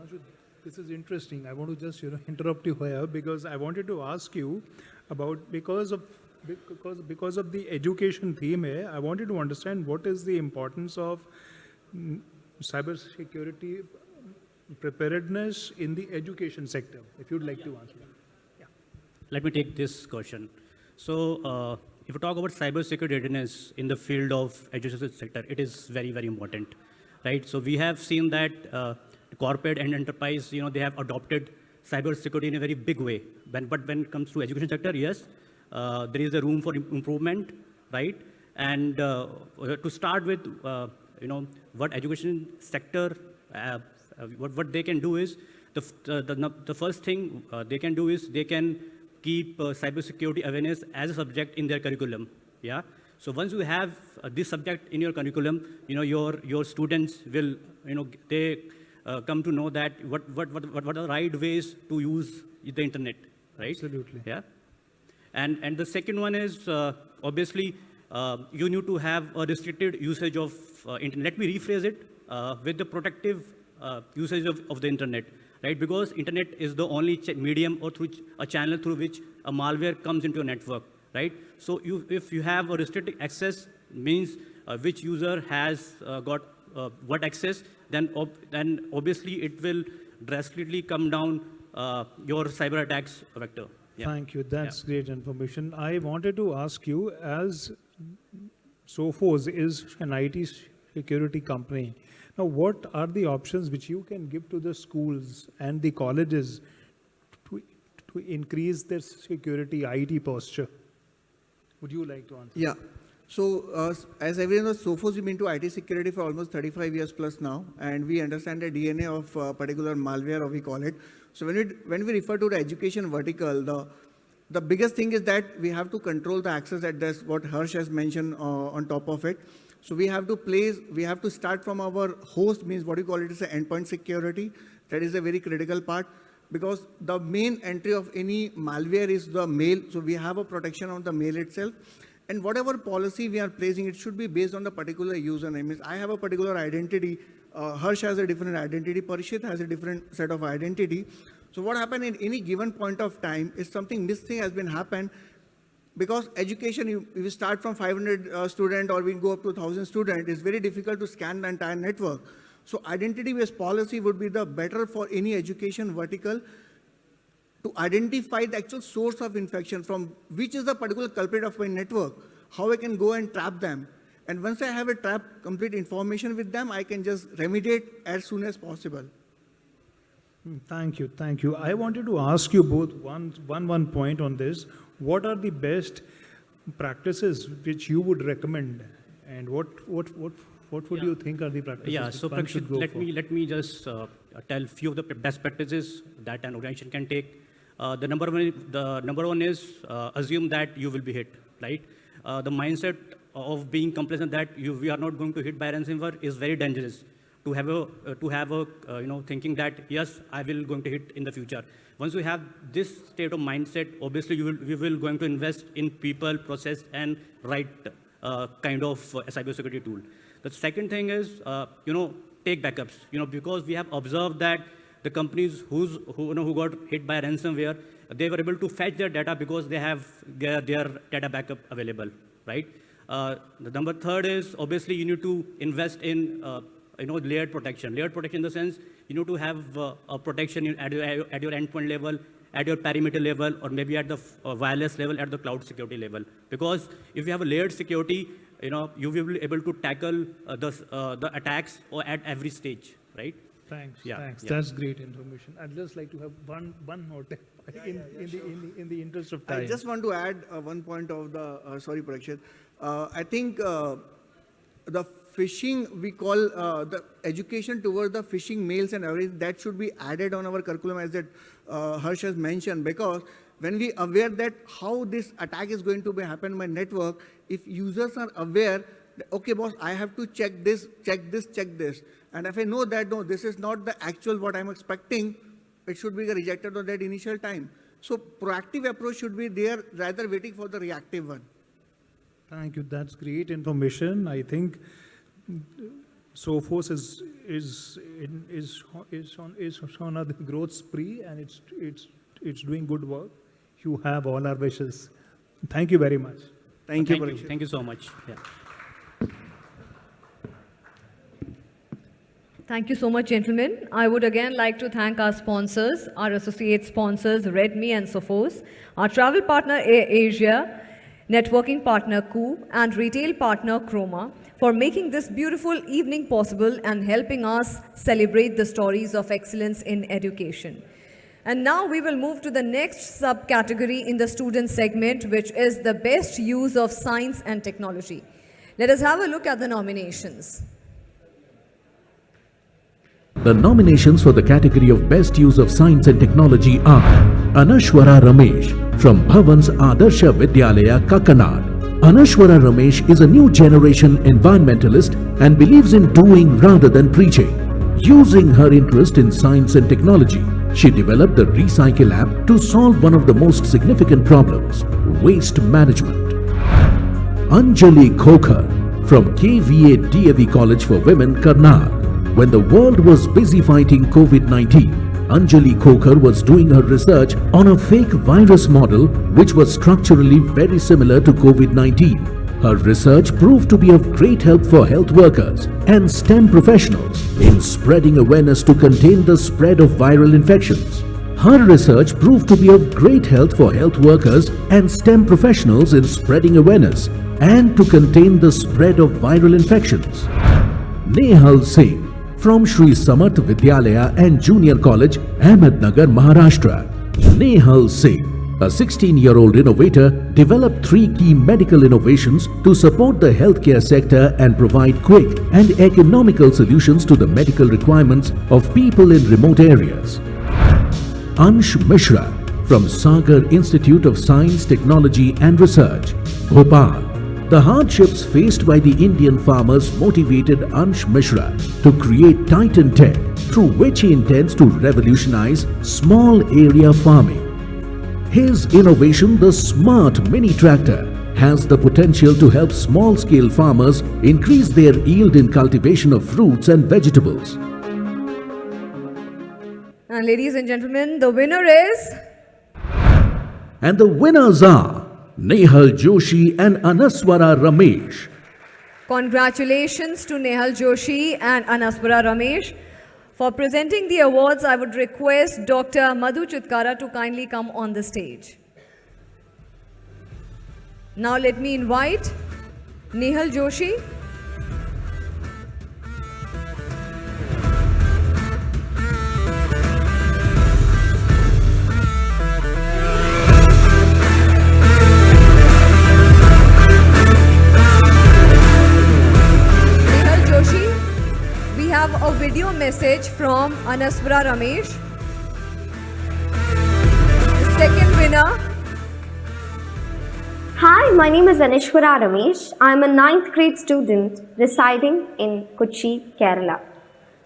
This is interesting. I want to just interrupt you here because I wanted to ask you about, because of the education theme here, I wanted to understand what is the importance of cybersecurity preparedness in the education sector, if you'd like to answer that. Yeah. Let me take this question. So if we talk about cybersecurity readiness in the field of education sector, it is very, very important, right? So we have seen that corporate and enterprise, they have adopted cybersecurity in a very big way. But when it comes to education sector, yes, there is a room for improvement, right? And to start with, what education sector, what they can do is, the first thing they can do is they can keep cybersecurity awareness as a subject in their curriculum. Yeah. So once you have this subject in your curriculum, your students will, they come to know that what are the right ways to use the internet, right? Absolutely. Yeah. And the second one is obviously you need to have a restricted usage of internet. Let me rephrase it with the protective usage of the internet, right? Because internet is the only medium or through a channel through which a malware comes into a network, right? So if you have a restricted access, means which user has got what access, then obviously it will drastically come down your cyber attacks vector. Yeah. Thank you. That's great information. I wanted to ask you, as Sophos is an IT security company, now what are the options which you can give to the schools and the colleges to increase their security IT posture? Would you like to answer? Yeah. So as everyone knows, Sophos has been into IT security for almost 35 years plus now, and we understand the DNA of particular malware, or we call it. So when we refer to the education vertical, the biggest thing is that we have to control the access address, what Harsh has mentioned on top of it. So we have to start from our host, means what you call it is an endpoint security. That is a very critical part, because the main entry of any malware is the mail. So we have a protection on the mail itself. And whatever policy we are placing, it should be based on the particular username. I have a particular identity. Harsh has a different identity. Parishit has a different set of identity. So what happened in any given point of time is something missing has been happened, because education, you start from 500 student or we go up to 1,000 student, it's very difficult to scan the entire network. So identity-based policy would be the better for any education vertical to identify the actual source of infection, from which is the particular culprit of my network. how I can go and trap them. And once I have a trap complete information with them, I can just remediate as soon as possible. Thank you, thank you. I wanted to ask you both one point on this. What are the best practices which you would recommend, and what would you think are the practices? Yeah, so one should go let me just tell few of the best practices that an organization can take. The number one is assume that you will be hit, right? The mindset of being complacent that we are not going to hit by ransomware is very dangerous. To have a thinking that yes, I will going to hit in the future. Once you have this state of mindset, obviously we will going to invest in people, process, and right kind of cybersecurity tool. The second thing is take backups. Because we have observed that the companies who got hit by ransomware, they were able to fetch their data because they have their data backup available, right? The number third is obviously you need to invest in layered protection. Layered protection in the sense you need to have a protection at your endpoint level, at your perimeter level, or maybe at the wireless level, at the cloud security level. Because if you have a layered security, you will be able to tackle the attacks or at every stage, right? Thanks. Yeah, thanks. yeah. That's great information. I'd just like to have one more in the interest of time. I just want to add one point of the, sorry, Parikshit. I think the phishing, we call the education towards the phishing mails and everything, that should be added on our curriculum, as that Harsh has mentioned, because when we aware that how this attack is going to be happen on my network, if users are aware, that, okay, boss, I have to check this, check this, check this. And if I know that, no, this is not the actual what I'm expecting, it should be rejected on that initial time. So proactive approach should be there rather waiting for the reactive one. Thank you. That's great information. I think Sophos is on a growth spree, and it's doing good work. You have all our wishes. Thank you very much. Thank you. Thank you so much. Yeah. Thank you so much, gentlemen. I would again like to thank our sponsors, our associate sponsors, Redmi and Sophos, our travel partner, Air Asia, networking partner, Coup, and retail partner, Chroma, for making this beautiful evening possible and helping us celebrate the stories of excellence in education. And now we will move to the next subcategory in the student segment, which is the best use of science and technology. Let us have a look at the nominations. The nominations for the category of Best Use of Science and Technology are Anashwara Ramesh from Bhavan's Adarsha Vidyalaya, Kakanad. Anashwara Ramesh is a new generation environmentalist and believes in doing rather than preaching. Using her interest in science and technology, she developed the Recycle app to solve one of the most significant problems, waste management. Anjali Khokhar from KVA DAV College for Women, Karnal. When the world was busy fighting COVID-19, Anjali Khokhar was doing her research on a fake virus model which was structurally very similar to COVID-19. Her research proved to be of great help for health workers and STEM professionals in spreading awareness to contain the spread of viral infections. Her research proved to be of great help for health workers and STEM professionals in spreading awareness and to contain the spread of viral infections. Nehal Singh from Sri Samarth Vidyalaya and Junior College, Ahmednagar, Maharashtra. Nehal Singh, a 16-year-old innovator, developed 3 key medical innovations to support the healthcare sector and provide quick and economical solutions to the medical requirements of people in remote areas. Ansh Mishra from Sagar Institute of Science, Technology and Research, Bhopal. The hardships faced by the Indian farmers motivated Ansh Mishra to create Titan Tech, through which he intends to revolutionize small area farming. His innovation, the Smart Mini Tractor, has the potential to help small-scale farmers increase their yield in cultivation of fruits and vegetables. And ladies and gentlemen, the winner is... And the winners are Nehal Joshi and Anaswara Ramesh. Congratulations to Nehal Joshi and Anaswara Ramesh. For presenting the awards, I would request Dr. Madhu Chitkara to kindly come on the stage. Now let me invite Nehal Joshi. Nehal Joshi, we have a video message from Anaswara Ramesh. The second winner. Hi, my name is Anishwara Ramesh. I'm a 9th grade student residing in Kochi, Kerala.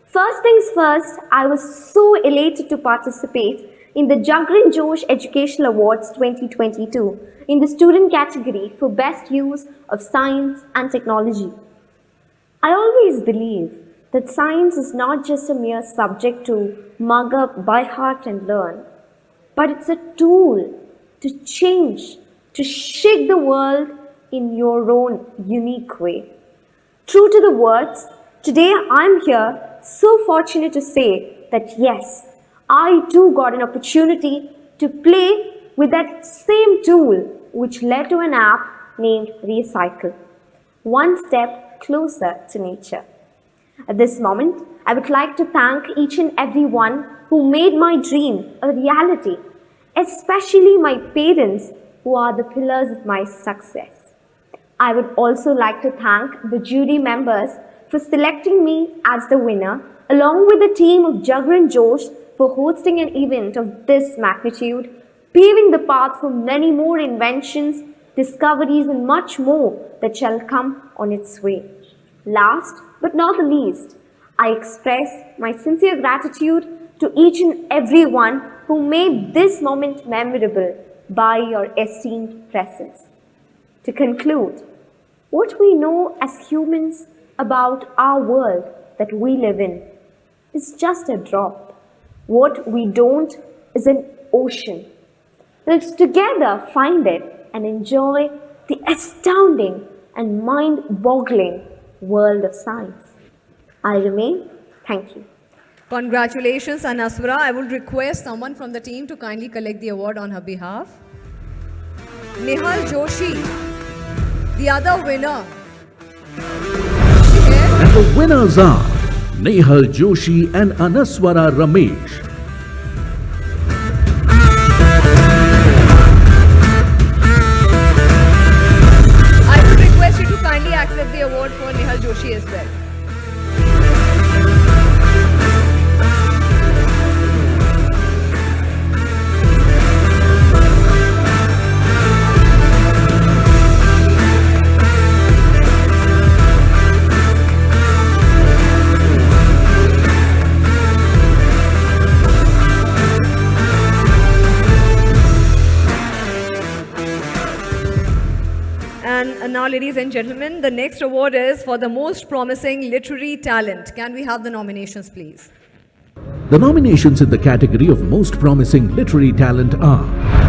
First things first, I was so elated to participate in the Jagran Josh Educational Awards 2022 in the student category for best use of science and technology. I always believe that science is not just a mere subject to mug up by heart and learn, but it's a tool to change, to shake the world in your own unique way. True to the words, today I'm here so fortunate to say that yes, I too got an opportunity to play with that same tool which led to an app named Recycle. One step closer to nature. At this moment, I would like to thank each and every one who made my dream a reality, especially my parents who are the pillars of my success. I would also like to thank the jury members for selecting me as the winner, along with the team of Jagran Josh for hosting an event of this magnitude, paving the path for many more inventions, discoveries and much more that shall come on its way. Last but not the least, I express my sincere gratitude to each and every one who made this moment memorable by your esteemed presence. To conclude, what we know as humans about our world that we live in is just a drop. What we don't is an ocean. Let's together find it and enjoy the astounding and mind-boggling world of science. I remain. Thank you. Congratulations, Anaswara. I would request someone from the team to kindly collect the award on her behalf. Nehal Joshi, the other winner. And the winners are Nehal Joshi and Anaswara Ramesh. I would request you to kindly accept the award for Nehal Joshi as well. And now, ladies and gentlemen, the next award is for the most promising literary talent. Can we have the nominations, please? The nominations in the category of Most Promising Literary Talent are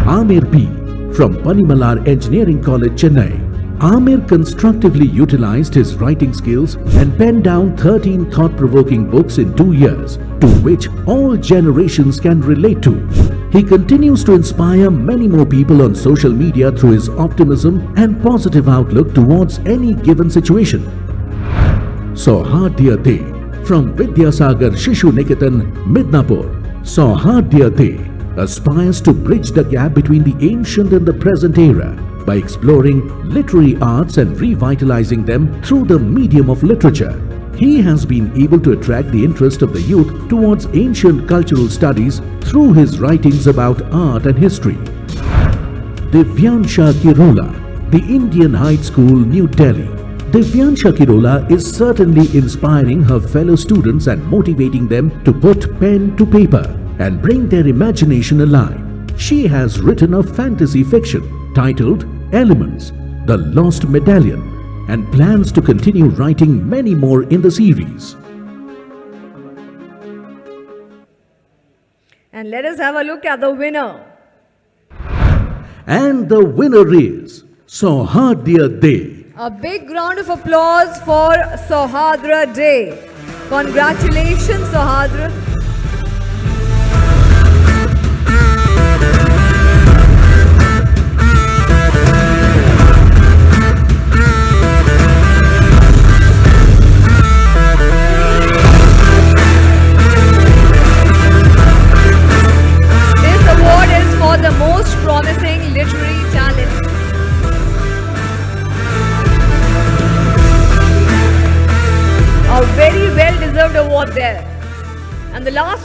Amir P. from Panimalar Engineering College, Chennai. Amir constructively utilized his writing skills and penned down 13 thought-provoking books in 2 years, to which all generations can relate to. He continues to inspire many more people on social media through his optimism and positive outlook towards any given situation. Saudhya Day from Vidyasagar Shishu Niketan, Midnapur. Saudhya Day aspires to bridge the gap between the ancient and the present era by exploring literary arts and revitalizing them through the medium of literature. He has been able to attract the interest of the youth towards ancient cultural studies through his writings about art and history. Divyansha Kirola, the Indian High School, New Delhi. Divyansha Kirola is certainly inspiring her fellow students and motivating them to put pen to paper and bring their imagination alive. She has written a fantasy fiction titled Elements, The Lost Medallion, and plans to continue writing many more in the series. And let us have a look at the winner. And the winner is Saudhya Day. A big round of applause for Saudhya Day. Congratulations, Saudhya.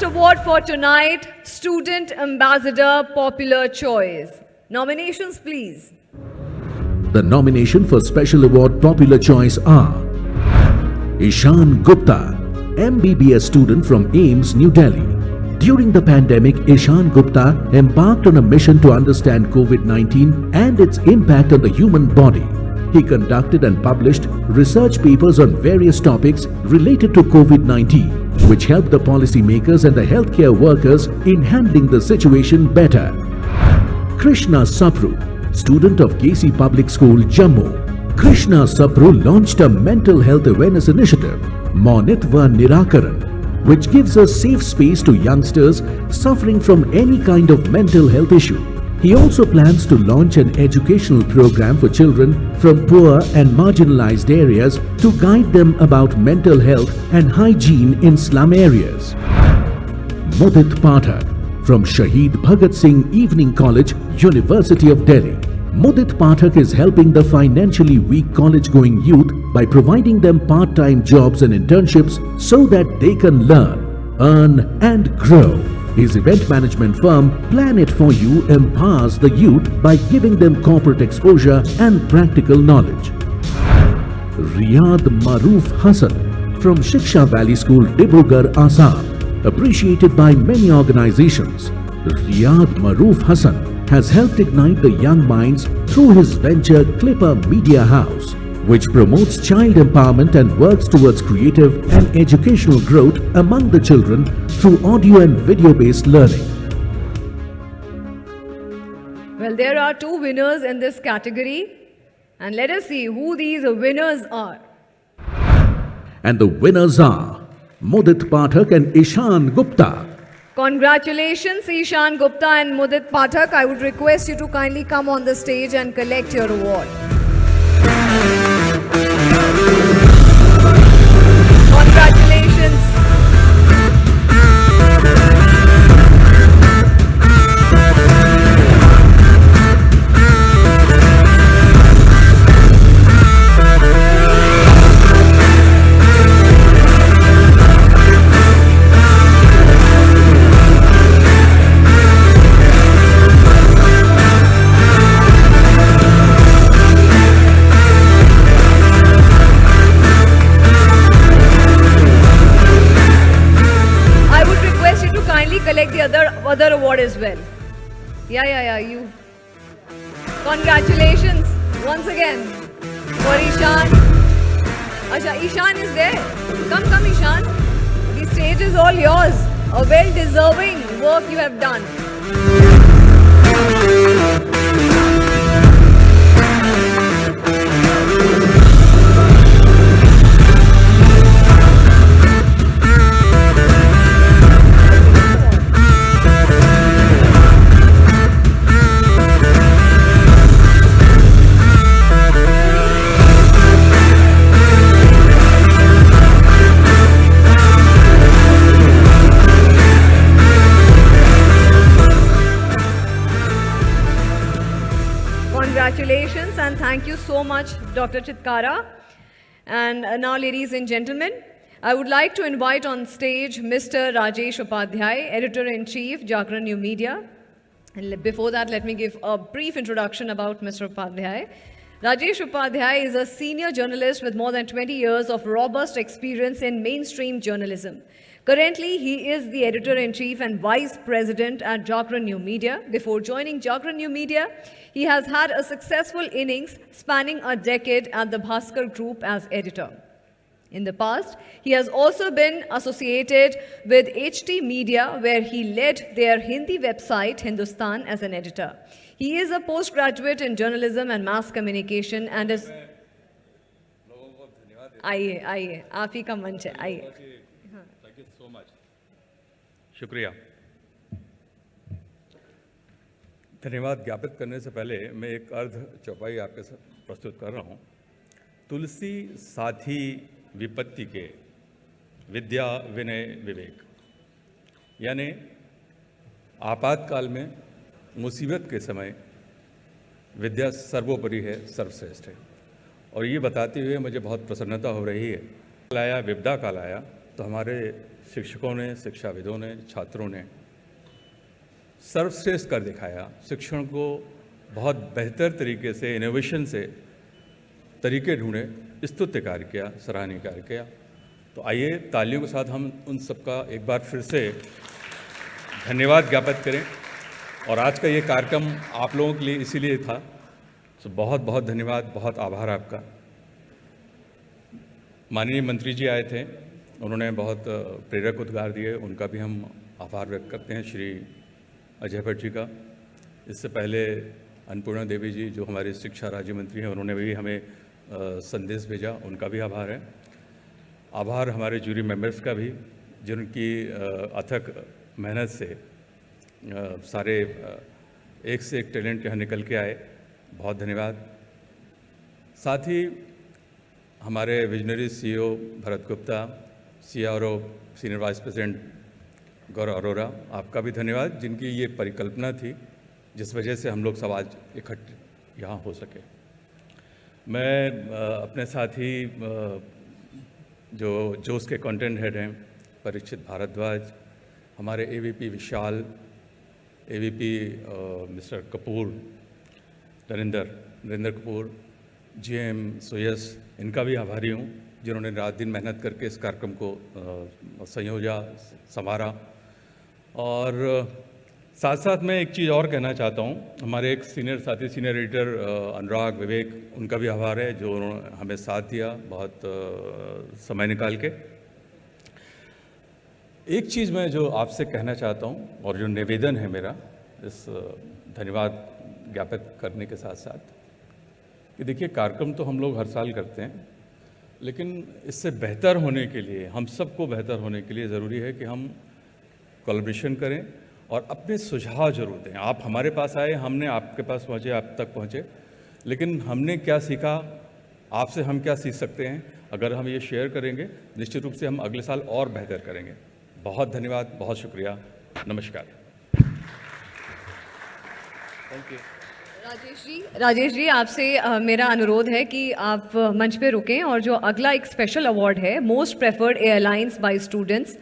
First award for tonight, Student Ambassador Popular Choice. Nominations, please. The nomination for Special Award Popular Choice are Ishan Gupta, MBBS student from AIIMS, New Delhi. During the pandemic, Ishan Gupta embarked on a mission to understand COVID-19 and its impact on the human body. He conducted and published research papers on various topics related to COVID-19, which helped the policymakers and the healthcare workers in handling the situation better. Krishna Sapru, student of KC Public School, Jammu. Krishna Sapru launched a mental health awareness initiative, Maunitva Nirakaran, which gives a safe space to youngsters suffering from any kind of mental health issue. He also plans to launch an educational program for children from poor and marginalized areas to guide them about mental health and hygiene in slum areas. Mudit Pathak from Shaheed Bhagat Singh Evening College, University of Delhi. Mudit Pathak is helping the financially weak college-going youth by providing them part-time jobs and internships so that they can learn, earn and grow. His event management firm, Plan It For You, empowers the youth by giving them corporate exposure and practical knowledge. Riyad Maroof Hassan from Shiksha Valley School, Dibrugarh, Assam. Appreciated by many organizations, Riyad Maroof Hassan has helped ignite the young minds through his venture Clipper Media House, which promotes child empowerment and works towards creative and educational growth among the children through audio and video-based learning. Well, there are two winners in this category, and let us see who these winners are. And the winners are Mudit Pathak and Ishan Gupta. Congratulations, Ishan Gupta and Mudit Pathak. I would request you to kindly come on the stage and collect your award. Congratulations. Collect the other award as well. Yeah, you. Congratulations once again for Ishan. Asha, Ishan is there. Come, Ishan. The stage is all yours. A well-deserving work you have done. Congratulations and thank you so much, Dr. Chitkara. And now, ladies and gentlemen, I would like to invite on stage Mr. Rajesh Upadhyay, Editor-in-Chief, Jagran New Media. And before that, let me give a brief introduction about Mr. Upadhyay. Rajesh Upadhyay is a senior journalist with more than 20 years of robust experience in mainstream journalism. Currently, he is the Editor-in-Chief and Vice President at Jagran New Media. Before joining Jagran New Media, he has had a successful innings spanning a decade at the Bhaskar Group as editor. In the past, he has also been associated with HT Media, where he led their Hindi website, Hindustan, as an editor. He is a postgraduate in journalism and mass communication and is... आइए आप ही का मंच है आइए thank you so much शुक्रिया धन्यवाद ज्ञापित करने से पहले मैं एक अर्ध चौपाई आपके साथ प्रस्तुत कर रहा हूँ तुलसी साथी विपत्ति के विद्या विनय विवेक यानी आपातकाल में मुसीबत के समय विद्या सर्वोपरि है सर्वश्रेष्ठ है और ये बताते हुए मुझे बहुत प्रसन्नता हो रही है काल आया विपदा काल आया तो हमारे शिक्षकों ने, शिक्षाविदों ने, छात्रों ने सर्वश्रेष्ठ कर दिखाया। शिक्षण को बहुत बेहतर तरीके से, इनोवेशन से तरीके ढूंढे, स्तुत्य कार्य किया, सराहनीय कार्य किया। तो आइए तालियों के साथ हम उन सबका एक बार फिर से धन्यवाद ज्ञापित करें। और आज का ये कार्यक्रम आप लोगों के लिए इसीलिए था, तो बहुत बहुत धन्यवाद, बहुत आभार आपका। माननीय मंत्री जी आए थे, उन्होंने बहुत प्रेरक उद्गार दिए, उनका भी हम आभार व्यक्त करते हैं, श्री अजय भट्ट जी का। इससे पहले अन्नपूर्णा देवी जी जो हमारे शिक्षा राज्य मंत्री हैं, उन्होंने भी हमें संदेश भेजा, उनका भी आभार है। आभार हमारे जूरी मेंबर्स का भी, जिनकी अथक मेहनत से सारे एक से एक टैलेंट यहाँ निकल के आए, बहुत धन्यवाद। साथ ही हमारे visionary CEO Bharat Gupta, CRO senior vice president Gaurav Arora, आपका भी धन्यवाद, जिनकी ये परिकल्पना थी जिस वजह से हम लोग सब आज इकट्ठे यहाँ हो सके। मैं अपने साथी जो जोश के कंटेंट हेड हैं परीक्षित भारद्वाज, हमारे AVP Vishal, AVP mister Kapoor, Narendra Kapoor, GM Suyash, इनका भी आभारी हूँ, जिन्होंने रात दिन मेहनत करके इस कार्यक्रम को संयोजा, संवारा। और साथ साथ मैं एक चीज़ और कहना चाहता हूँ, हमारे एक सीनियर साथी, सीनियर एडिटर अनुराग, विवेक, उनका भी आभार है जो उन्होंने हमें साथ दिया बहुत समय निकाल के। एक चीज़ मैं जो आपसे कहना चाहता हूँ और जो निवेदन है मेरा इस धन्यवाद ज्ञापित करने के साथ साथ, कि देखिए कार्यक्रम तो हम लोग हर साल करते हैं, लेकिन इससे बेहतर होने के लिए, हम सबको बेहतर होने के लिए ज़रूरी है कि हम कोलैबोरेशन करें और अपने सुझाव जरूर दें। आप हमारे पास आए, हमने आपके पास पहुँचे, आप तक पहुँचे, लेकिन हमने क्या सीखा, आपसे हम क्या सीख सकते हैं, अगर हम ये शेयर करेंगे निश्चित रूप से हम अगले साल और बेहतर करेंगे। बहुत धन्यवाद, बहुत शुक्रिया, नमस्कार। Thank you. राजेश जी आपसे मेरा अनुरोध है कि आप मंच पे रुकें और जो अगला एक स्पेशल अवार्ड है most preferred airlines by students,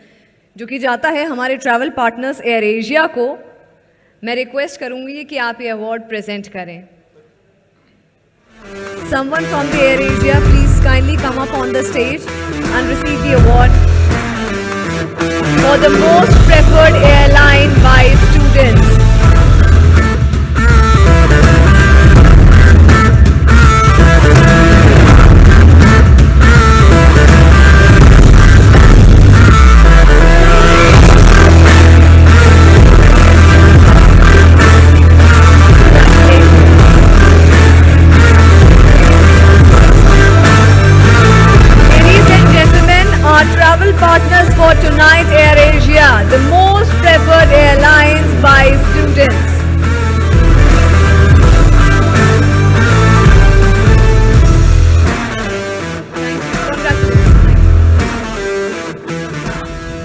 जो कि जाता है हमारे ट्रैवल पार्टनर्स एयर एशिया को, मैं रिक्वेस्ट करूंगी कि आप ये अवार्ड प्रेजेंट करें। Someone from the Air Asia, please kindly come up on the stage and receive the award for the most preferred airline by students. Partners for tonight, Air Asia, the most preferred airlines by students.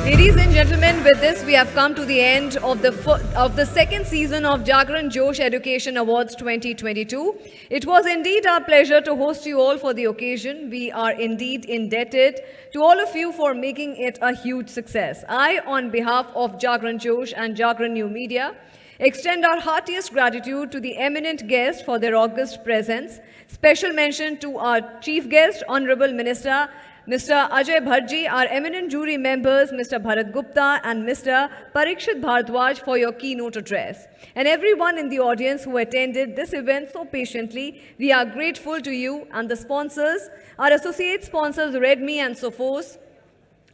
Ladies and gentlemen, with this we have come to the end of the second season of Jagran Josh Education Awards 2022. It was indeed our pleasure to host you all for the occasion. We are indeed indebted to all of you for making it a huge success. I, on behalf of Jagran Josh and Jagran New Media, extend our heartiest gratitude to the eminent guests for their august presence. Special mention to our chief guest, Honorable Minister Mr. Ajay Bharji, our eminent jury members, Mr. Bharat Gupta and Mr. Parikshit Bhardwaj for your keynote address. And everyone in the audience who attended this event so patiently, we are grateful to you and the sponsors, our associate sponsors Redmi and Sophos,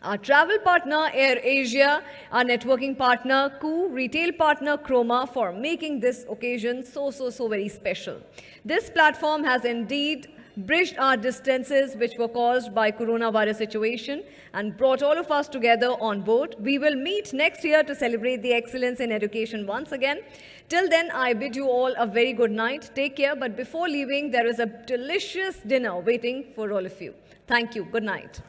our travel partner Air Asia, our networking partner Koo, retail partner Chroma for making this occasion so very special. This platform has indeed bridged our distances which were caused by coronavirus situation and brought all of us together on board. We will meet next year to celebrate the excellence in education once again. Till then, I bid you all a very good night. Take care. But before leaving, there is a delicious dinner waiting for all of you. Thank you. Good night.